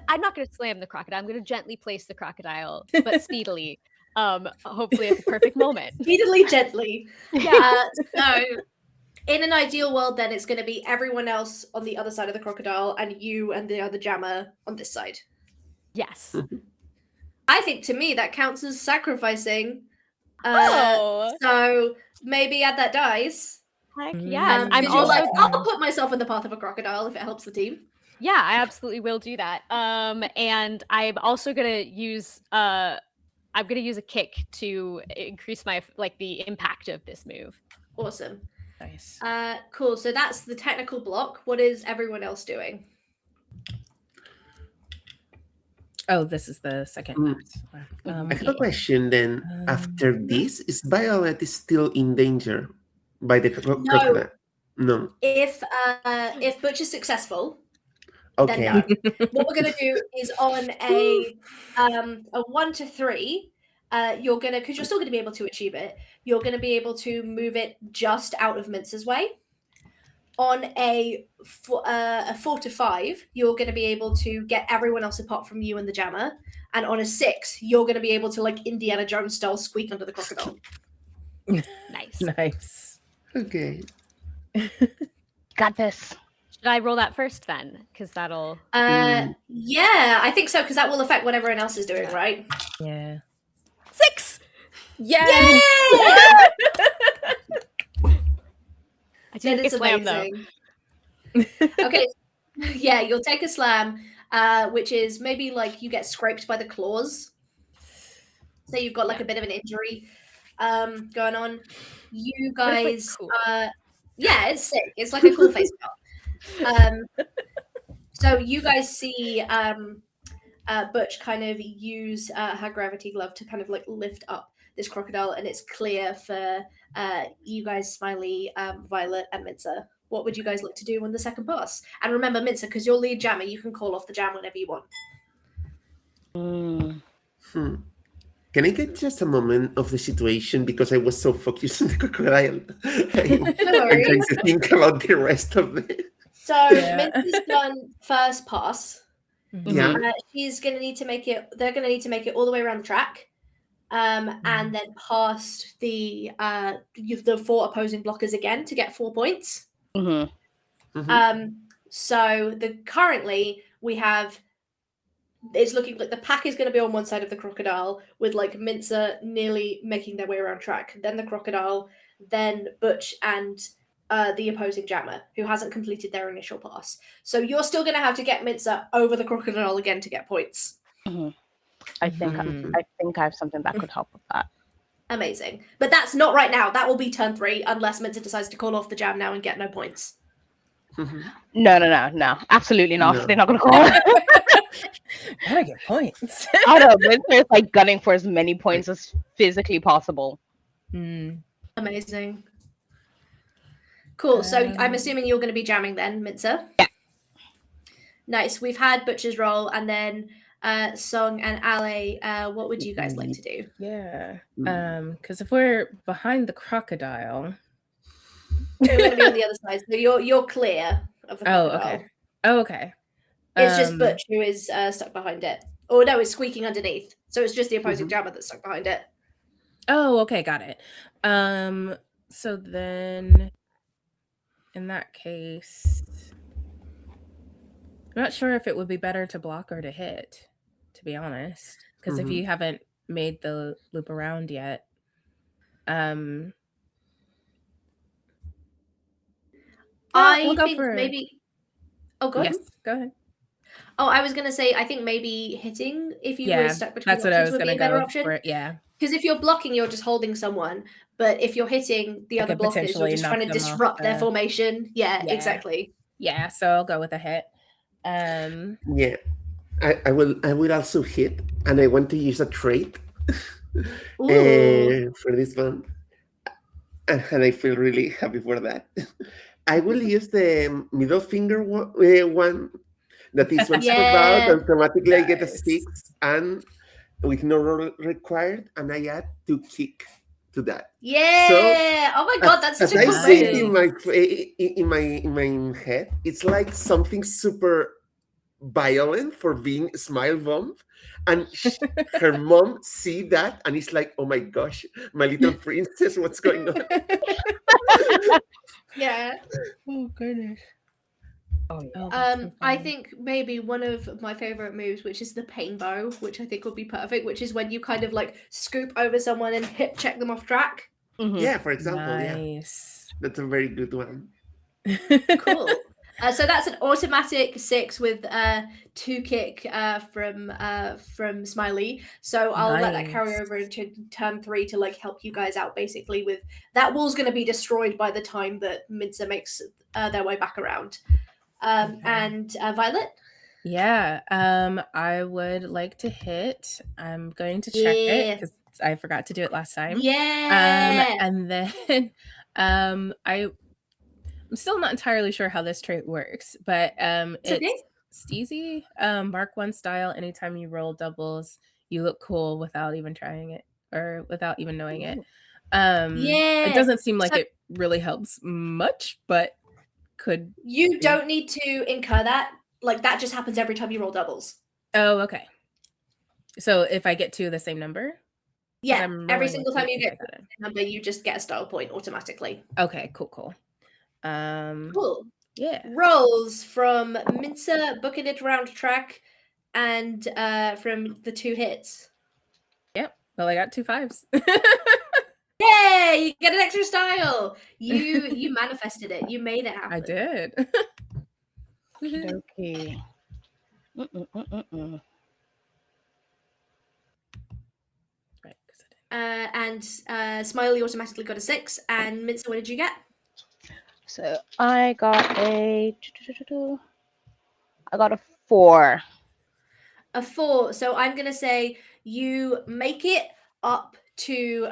I'm not going to slam the crocodile. I'm going to gently place the crocodile, but speedily. Hopefully at the perfect moment. Speedily, gently. Yeah. So, in an ideal world, then it's going to be everyone else on the other side of the crocodile, and you and the other jammer on this side. Yes. I think to me that counts as sacrificing. Oh. So maybe add that dice. Heck yes. I'm Because you're also like, I'll put myself in the path of a crocodile if it helps the team. Yeah, I absolutely will do that. And I'm also gonna use a kick to increase my the impact of this move. Awesome. Nice. Cool. So that's the technical block. What is everyone else doing? Oh, this is the second. I have a question then. After this, is Violet still in danger by the crocodile? No. If Butch is successful, Okay. then no. What we're gonna do is on a 1 to 3, you're gonna, because you're still gonna be able to achieve it, you're gonna be able to move it just out of Mince's way. On a 4 to 5, you're gonna be able to get everyone else apart from you and the jammer. And on a 6, you're gonna be able to Indiana Jones style squeak under the crocodile. Nice. Nice. Okay. Got this. Should I roll that first then? Because that'll. Yeah, I think so, because that will affect what everyone else is doing, right? Yeah. 6. Yay! I did a slam though. Okay, yeah, you'll take a slam, which is maybe you get scraped by the claws. So you've got a bit of an injury going on. You guys, cool. yeah, it's sick. It's like a cool face melt. So you guys see Butch kind of use her gravity glove to kind of lift up this crocodile, and it's clear for you guys, Smiley, Violet, and Mince. What would you guys like to do on the second pass? And remember, Mince, because you're lead jammer, you can call off the jam whenever you want. Can I get just a moment of the situation, because I was so focused on the crocodile? I'm trying to think about the rest of it. So Mince has done first pass. Yeah. She's going to need to make it. They're going to need to make it all the way around the track, and then past the 4 opposing blockers again to get 4 points. So currently we have. It's looking like the pack is going to be on one side of the crocodile, with Mincer nearly making their way around track, then the crocodile, then Butch and the opposing jammer, who hasn't completed their initial pass. So you're still going to have to get Mincer over the crocodile again to get points. I think I have something that could help with that. Amazing. But that's not right now. That will be turn 3, unless Mincer decides to call off the jam now and get no points. No. Absolutely not. No. They're not going to call. Gotta get points. I know. Mincer is gunning for as many points as physically possible. Amazing. Cool. So I'm assuming you're going to be jamming then, Mincer? Yeah. Nice. We've had Butcher's roll, and then Song and Ale, what would you guys like to do? Yeah. Because if we're behind the crocodile, We're going to be on the other side, so you're clear of the crocodile. Okay. It's just Butch who is stuck behind it. Oh no, it's squeaking underneath. So it's just the opposing jammer that's stuck behind it. Oh, okay, got it. So then in that case, I'm not sure if it would be better to block or to hit, to be honest. Because if you haven't made the loop around yet, I we'll think maybe. Oh, go ahead. Yes, go ahead. Oh, I was gonna say, I think maybe hitting if you were stuck between that's what I was would be gonna a better go option. for. Yeah, because if you're blocking, you're just holding someone. But if you're hitting the other blockers, you're just trying to disrupt their formation. Yeah, exactly. Yeah, so I'll go with a hit. Yeah, I will also hit, and I want to use a trait for this one, and I feel really happy for that. I will use the middle finger one. That is what's about. Automatically, I get a 6, and with no roll required, and I add 2 kick to that. Yeah. Oh my god, that's As such a I good say it move. in my head, it's like something super violent for being smile bomb, and her mom see that and it's like, oh my gosh, my little princess, what's going on? Yeah. Oh goodness. Oh, yeah. Oh, that's so I funny. think maybe one of my favorite moves, which is the pain bow, which I think would be perfect, which is when you kind of like scoop over someone and hip check them off track. Mhm. Yeah, for example, Nice. that's a very good one. Cool. So that's an automatic 6 with 2 kick from Smiley. So I'll let that carry Nice. over into turn 3 to like help you guys out. Basically, with that wall's going to be destroyed by the time that Minza makes their way back around. Okay. And Violet. Yeah. I would like to hit. I'm going to check it Yeah. because I forgot to do it last time. Yeah. And then I'm still not entirely sure how this trait works, but It's okay. it's Steezy. Mark 1 style. Anytime you roll doubles, you look cool without even trying it or without even knowing it. Yeah. It doesn't seem like So- it really helps much, but could. You don't need to incur that. Like that just happens every time you roll doubles. Oh, okay. So if I get to the same number? 'Cause Yeah. I'm Every rolling single with time you two. get Okay, got it. a number, you just get a style point automatically. Okay, cool. Cool. Yeah. Rolls from Mincer booking it around track and from the 2 hits. Yep. Well, I got 2 5s. Yay! You get an extra style. You manifested it. You made it happen. I did. Okay. Right, 'cause I didn't- And Smiley automatically got a 6. And Mincer, what did you get? So I got a 4. A 4. So I'm gonna say you make it up to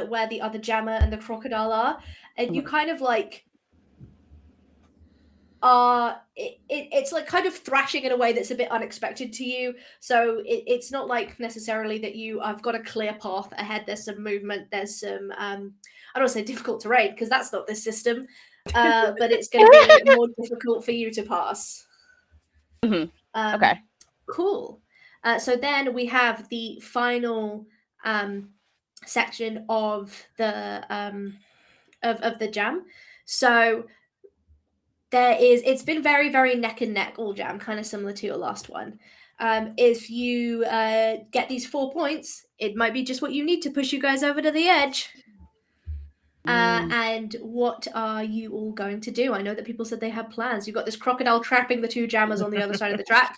where the other jammer and the crocodile are, and you kind of like it's like kind of thrashing in a way that's a bit unexpected to you. So it's not like necessarily that I've got a clear path ahead. There's some movement. There's some I don't want to say difficult terrain because that's not this system, but it's going to be more difficult for you to pass. Okay. Cool. So then we have the final section of the of the jam. So it's been very, very neck and neck all jam, kind of similar to your last one. If you get these 4 points, it might be just what you need to push you guys over to the edge. And what are you all going to do? I know that people said they had plans. You've got this crocodile trapping the 2 jammers on the other side of the track.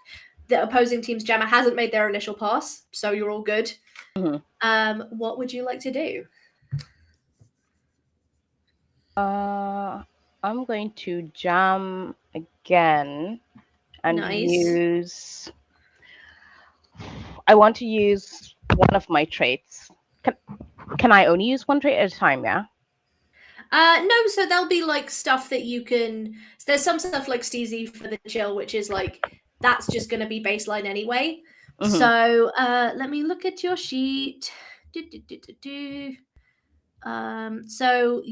The opposing team's jammer hasn't made their initial pass, so you're all good. What would you like to do? I'm going to jam again and Nice. I want to use one of my traits. Can I only use one trait at a time? Yeah. No, so there'll be like stuff that you can. There's some stuff like Steezy for the chill, which is like that's just going to be baseline anyway. So let me look at your sheet. So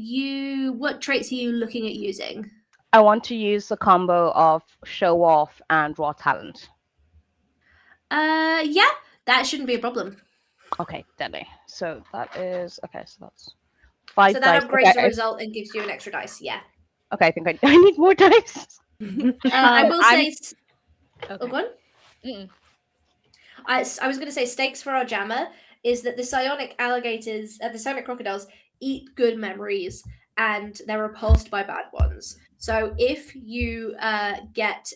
what traits are you looking at using? I want to use a combo of show off and raw talent. Yeah, that shouldn't be a problem. Okay, deadly. So that is okay. So that's 5 So that dice. upgrades the Okay. result and gives you an extra dice. Yeah. Okay, I think I need more dice. I will say. Okay. Oh, go on. Mm-mm. I was going to say stakes for our jammer is that the psionic alligators, the psionic crocodiles eat good memories and they're repulsed by bad ones. So if you get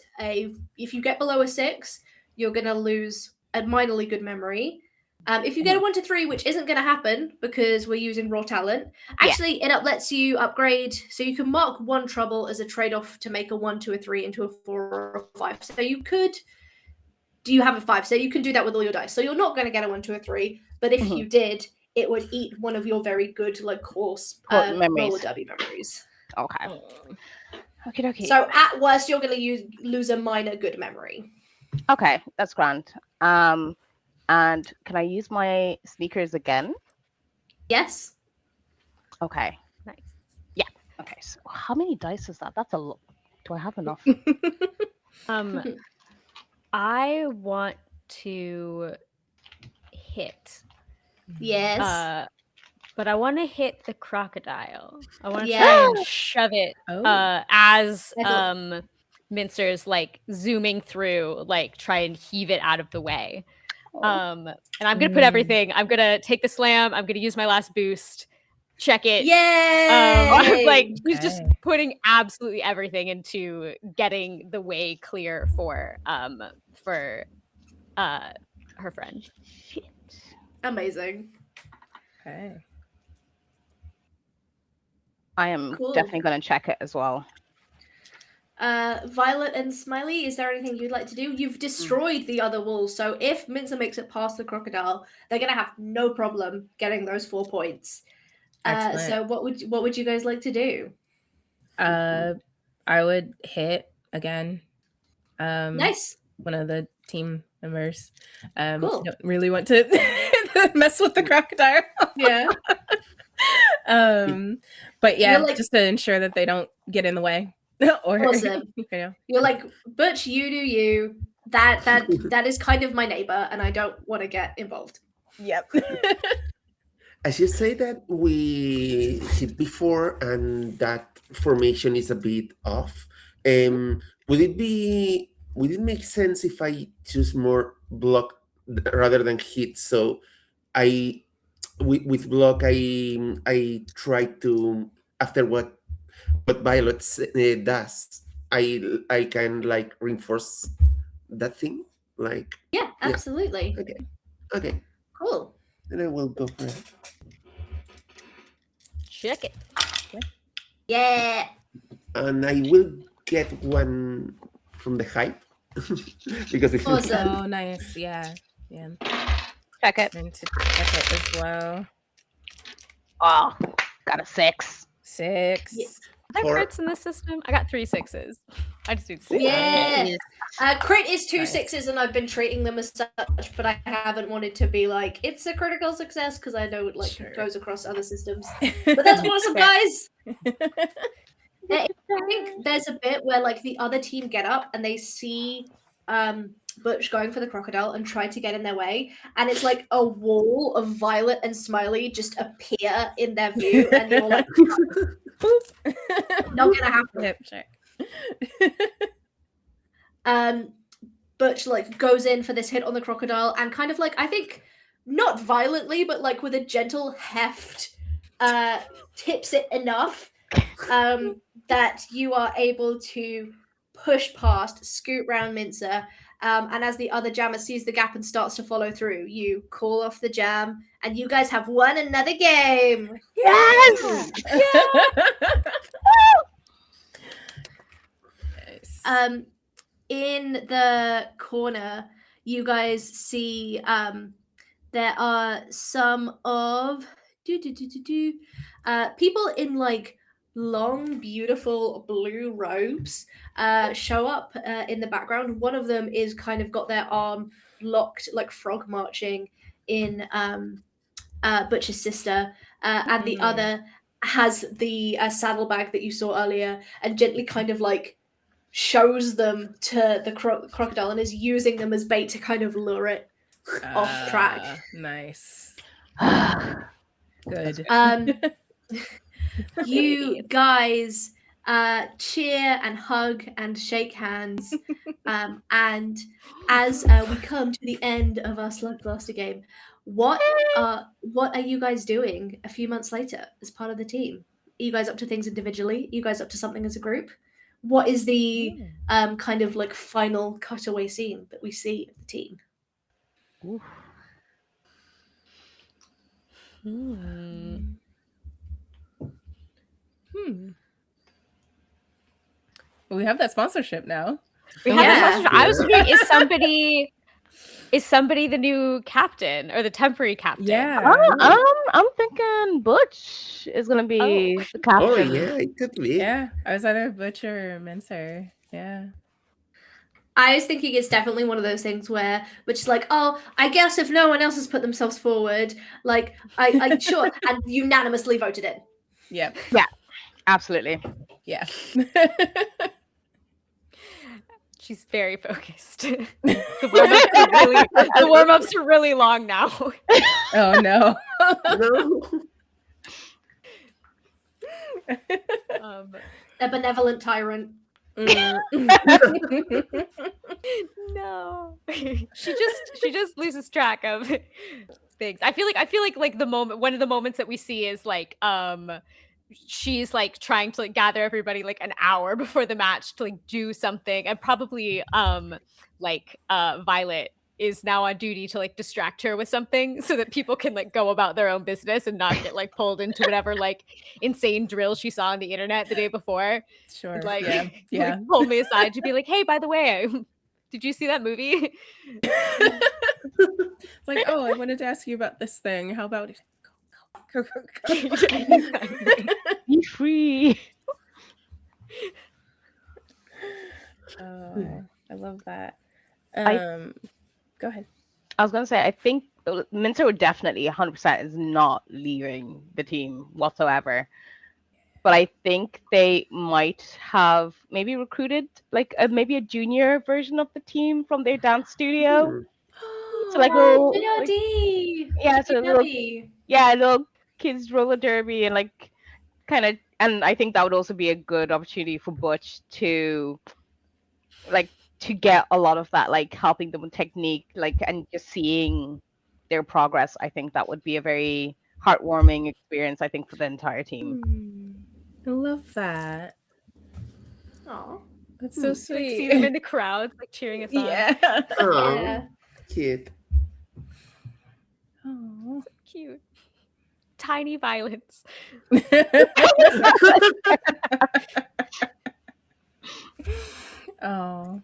below a 6, you're going to lose a minorly good memory. If you get a 1 to 3, which isn't going to happen because we're using raw talent, actually it lets you upgrade. So you can mark 1 trouble as a trade-off to make a 1 to a 3 into a 4 or a 5. So you could. Do you have a 5? So you can do that with all your dice. So you're not going to get a 1 to a 3, but if you did, it would eat one of your very good, like coarse memories. roller derby memories. Okay. Okay. So at worst, you're going to lose a minor good memory. Okay, that's grand. And can I use my sneakers again? Yes. Okay. Nice. Okay. So how many dice is that? That's a lot. Do I have enough? I want to hit. Yes. But I want to hit the crocodile. I want to Yeah. try and shove it Oh. as I thought- Mincer's like zooming through, like try and heave it out of the way. And I'm gonna put everything. I'm gonna take the slam. I'm gonna use my last boost. Check it. Yay! Like she's just Okay. putting absolutely everything into getting the way clear for her friend. Shit. Amazing. Okay. I am Cool. definitely going to check it as well. Violet and Smiley, is there anything you'd like to do? You've destroyed the other wall, so if Mincer makes it past the crocodile, they're gonna have no problem getting those 4 points. Excellent. So what would you guys like to do? I would hit again. Nice. One of the team members. Cool. Don't really want to mess with the crocodile. Yeah. But yeah, You're like- just to ensure that they don't get in the way. Or Awesome. you know. You're like, Butch, you do you. That is kind of my neighbor, and I don't want to get involved. Yep. As you say that we hit before and that formation is a bit off, would it make sense if I choose more block rather than hit? So with block I try to, after what Violet does, I can like reinforce that thing, like Yeah, absolutely. okay, Cool. then I will go for it. Check it. Yeah. And I will get one from the hype because it's Awesome. Oh, nice. Yeah. Check it. And to check it as well. Oh, got a 6. 6. Yeah. Are there Or- crits in this system? I got 3 6s. I just do 6. Yeah. Crit is 2 Nice. 6s, and I've been treating them as such, but I haven't wanted to be like, it's a critical success, because I know it like Sure. goes across other systems. But that's awesome, guys! I think there's a bit where like the other team get up and they see Butch going for the crocodile and try to get in their way, and it's like a wall of Violet and Smiley just appear in their view, and you're like, not gonna happen. Yep, sure. Butch like goes in for this hit on the crocodile and kind of like, I think not violently, but like with a gentle heft, tips it enough that you are able to push past, scoot round Mincer, and as the other jammer sees the gap and starts to follow through, you call off the jam, and you guys have won another game. Yes! Nice. In the corner, you guys see there are some of people in like long, beautiful blue robes show up in the background. One of them is kind of got their arm locked, like frog marching in Butch's sister, and the other has the saddlebag that you saw earlier and gently kind of like shows them to the crocodile and is using them as bait to kind of lure it off track. Nice. Good. You guys cheer and hug and shake hands, and as we come to the end of our Slugblaster game, what are you guys doing a few months later as part of the team? Are you guys up to things individually? Are you guys up to something as a group? What is the kind of like final cutaway scene that we see of the team? Oof. We have that sponsorship now. We have Yeah. a question. I was wondering, is somebody the new captain or the temporary captain? Yeah. I'm thinking Butch is gonna be the captain. Oh yeah, it could be. Yeah. I was either Butcher or Mincer. Yeah. I was thinking it's definitely one of those things where, which is like, oh, I guess if no one else has put themselves forward, like, I sure, and unanimously voted in. Yeah. Absolutely. Yeah. She's very focused. The warm-ups are really long now. Oh no. No. A benevolent tyrant. No. she just loses track of things. I feel like the moment, one of the moments that we see is like she's like trying to like gather everybody like an hour before the match to like do something, and probably Violet is now on duty to like distract her with something so that people can like go about their own business and not get like pulled into whatever like insane drill she saw on the internet the day before. Sure. And, like, Yeah. like, pulled me aside to be like, hey, by the way, did you see that movie? It's like, oh, I wanted to ask you about this thing. How about it? Go. Be free. Oh, I love that. Go ahead. I was gonna say, I think Minter would definitely 100% is not leaving the team whatsoever. But I think they might have maybe recruited like maybe a junior version of the team from their dance studio. So like little, like, yeah, so little kids roller derby and like kind of, and I think that would also be a good opportunity for Butch to like to get a lot of that, like helping them with technique, like, and just seeing their progress. I think that would be a very heartwarming experience, I think, for the entire team. I love that. Oh, That's so Like, sweet. see them in the crowd like cheering us on. Yeah. yeah. Cute. Oh. So cute. Tiny violets. Oh.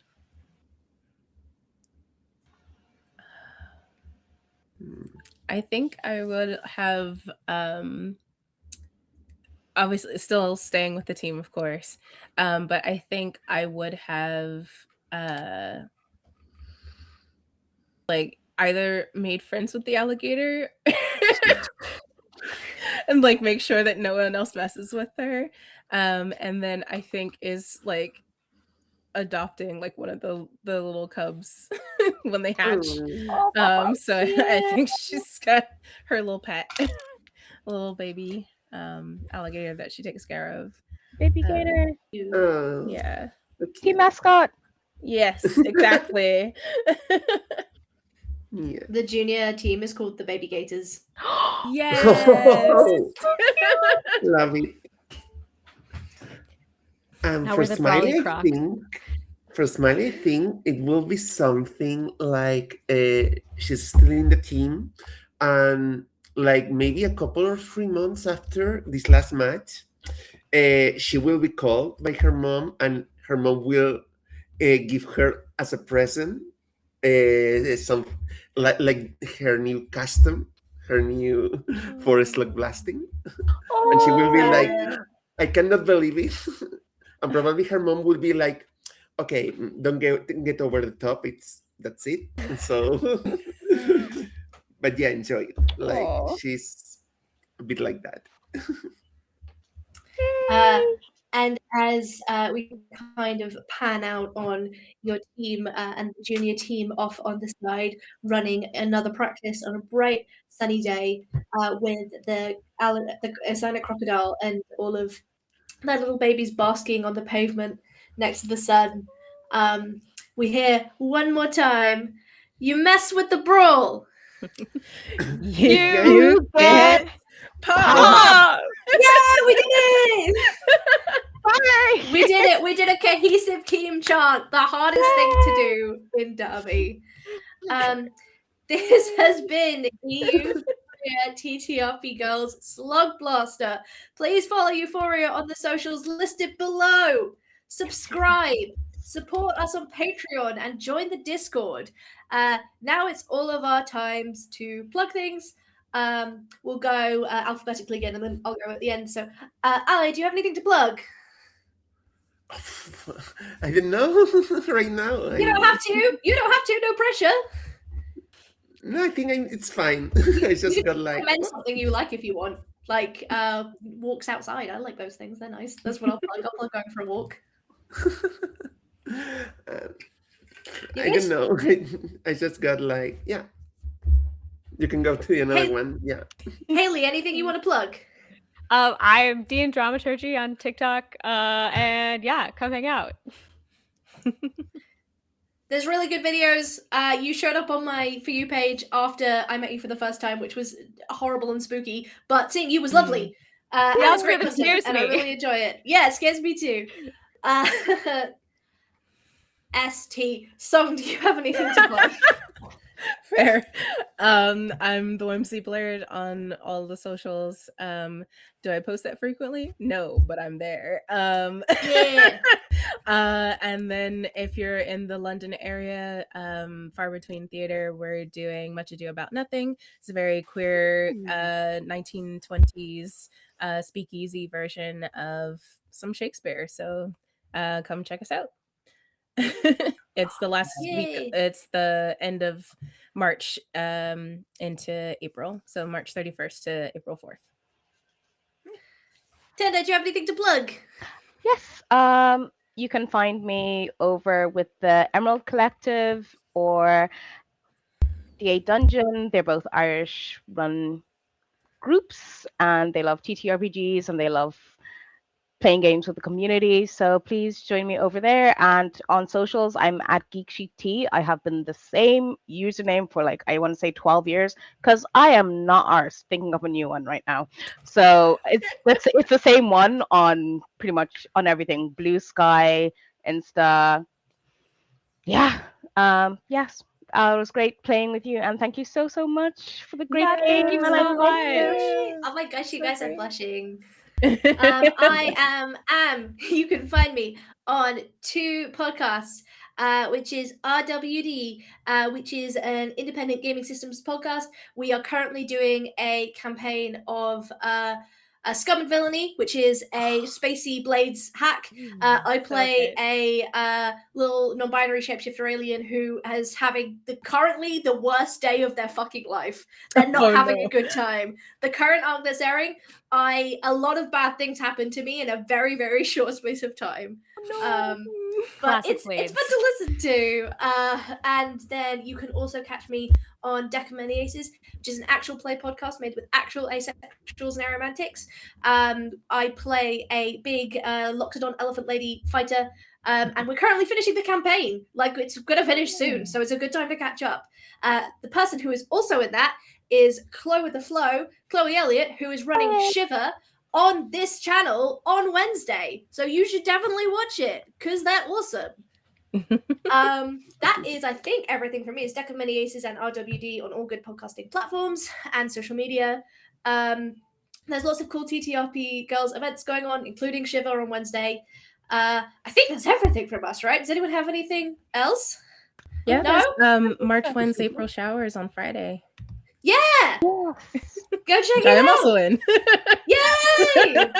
I think I would have obviously still staying with the team, of course. But I think I would have like either made friends with the alligator and like make sure that no one else messes with her. And then I think is like adopting like one of the little cubs when they hatch. So I think she's got her little pet, a little baby alligator that she takes care of. Baby gator. Yeah. Team mascot. Yes, exactly. Yeah. The junior team is called the Baby Gators. Yes. Love it. Now For we're the Smiley, Brawley I think it will be something like she's still in the team, and like maybe a couple or 3 months after this last match, she will be called by her mom, and her mom will give her as a present some like her new custom, her new for Slugblasting, and she will be like, I cannot believe it. And probably her mom will be like, okay, don't get over the top. That's it. And so, but yeah, enjoy it. Like, she's a bit like that. And as we kind of pan out on your team and the junior team off on the side, running another practice on a bright sunny day with the psionic crocodile and all of their little babies basking on the pavement next to the sun, we hear one more time, you mess with the brawl. You get pop. Yeah, we did it! We did it. We did a cohesive team chant. The hardest thing to do in Derby. This has been EU TTRP Girls Slugblaster. Please follow Euphoria on the socials listed below. Subscribe. Support us on Patreon and join the Discord. Now it's all of our times to plug things. We'll go alphabetically again, and then I'll go at the end. So, Ali, do you have anything to plug? I don't know right now. You don't have to. You don't have to. No pressure. No, I think it's fine. I just got like recommend something you like if you want. like walks outside. I like those things. They're nice. That's what I'll plug. I'll plug going for a walk. I don't know. I just got like, yeah. You can go to another one. Yeah. Haley, anything you want to plug? I'm D and Dramaturgy on TikTok, and yeah, come hang out. There's really good videos. You showed up on my For You page after I met you for the first time, which was horrible and spooky, but seeing you was lovely. And Yeah, it's great it content, scares and I me. really enjoy it. Yeah, it scares me too. ST, Song, do you have anything to plug? Fair. I'm the Whimsy Blurred on all the socials. Do I post that frequently? No, but I'm there. Yeah. And then if you're in the London area, Far Between Theatre, we're doing Much Ado About Nothing. It's a very queer 1920s speakeasy version of some Shakespeare. So come check us out. It's the last week. Yay. It's the end of March into April. So March 31st to April 4th. Tenda, do you have anything to plug? Yes. You can find me over with the Emerald Collective or the 8 Dungeon. They're both Irish run groups, and they love ttrpgs and they love playing games with the community. So please join me over there. And on socials, I'm at GeekSheetT. I have been the same username for like, I want to say 12 years, because I am not arse thinking of a new one right now. So it's the same one on pretty much on everything. Blue Sky, Insta. Yeah. Yes. It was great playing with you, and thank you so much for the great game. Thank you and I so loved much. it. Oh my gosh, you So guys are great. blushing. I am. You can find me on 2 podcasts, which is RWD, which is an independent gaming systems podcast. We are currently doing a campaign of Scum and Villainy, which is a spacey Blades hack. I play a little non-binary shapeshifter alien who is having currently the worst day of their fucking life. They're not having a good time. The current arc that's airing, a lot of bad things happen to me in a very, very short space of time. But Classic it's Blades. fun to listen to. And then you can also catch me on Deck of Many Aces, which is an actual play podcast made with actual asexuals and aromantics. I play a big Loxodon elephant lady fighter, and we're currently finishing the campaign. Like, it's going to finish soon, so it's a good time to catch up. The person who is also in that is Chloe with the Flow, Chloe Elliott, who is running Shiver on this channel on Wednesday. So you should definitely watch it, because they're awesome. That is, I think, everything from me. It's Deck of Many Aces and RWD on all good podcasting platforms and social media. There's lots of cool TTRP girls events going on, including Shiver on Wednesday. I think that's everything from us, right? Does anyone have anything else? Yeah, No? there's March 1's April Showers on Friday. Yeah! Go check it I'm out! also in. Yay!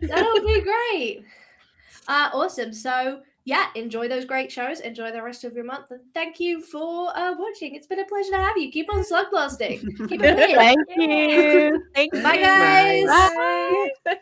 That'll be great. Awesome. So, yeah, enjoy those great shows. Enjoy the rest of your month. And thank you for watching. It's been a pleasure to have you. Keep on slugblasting. Keep it weird. Thank you. Thank you. Bye, guys. Bye. Bye.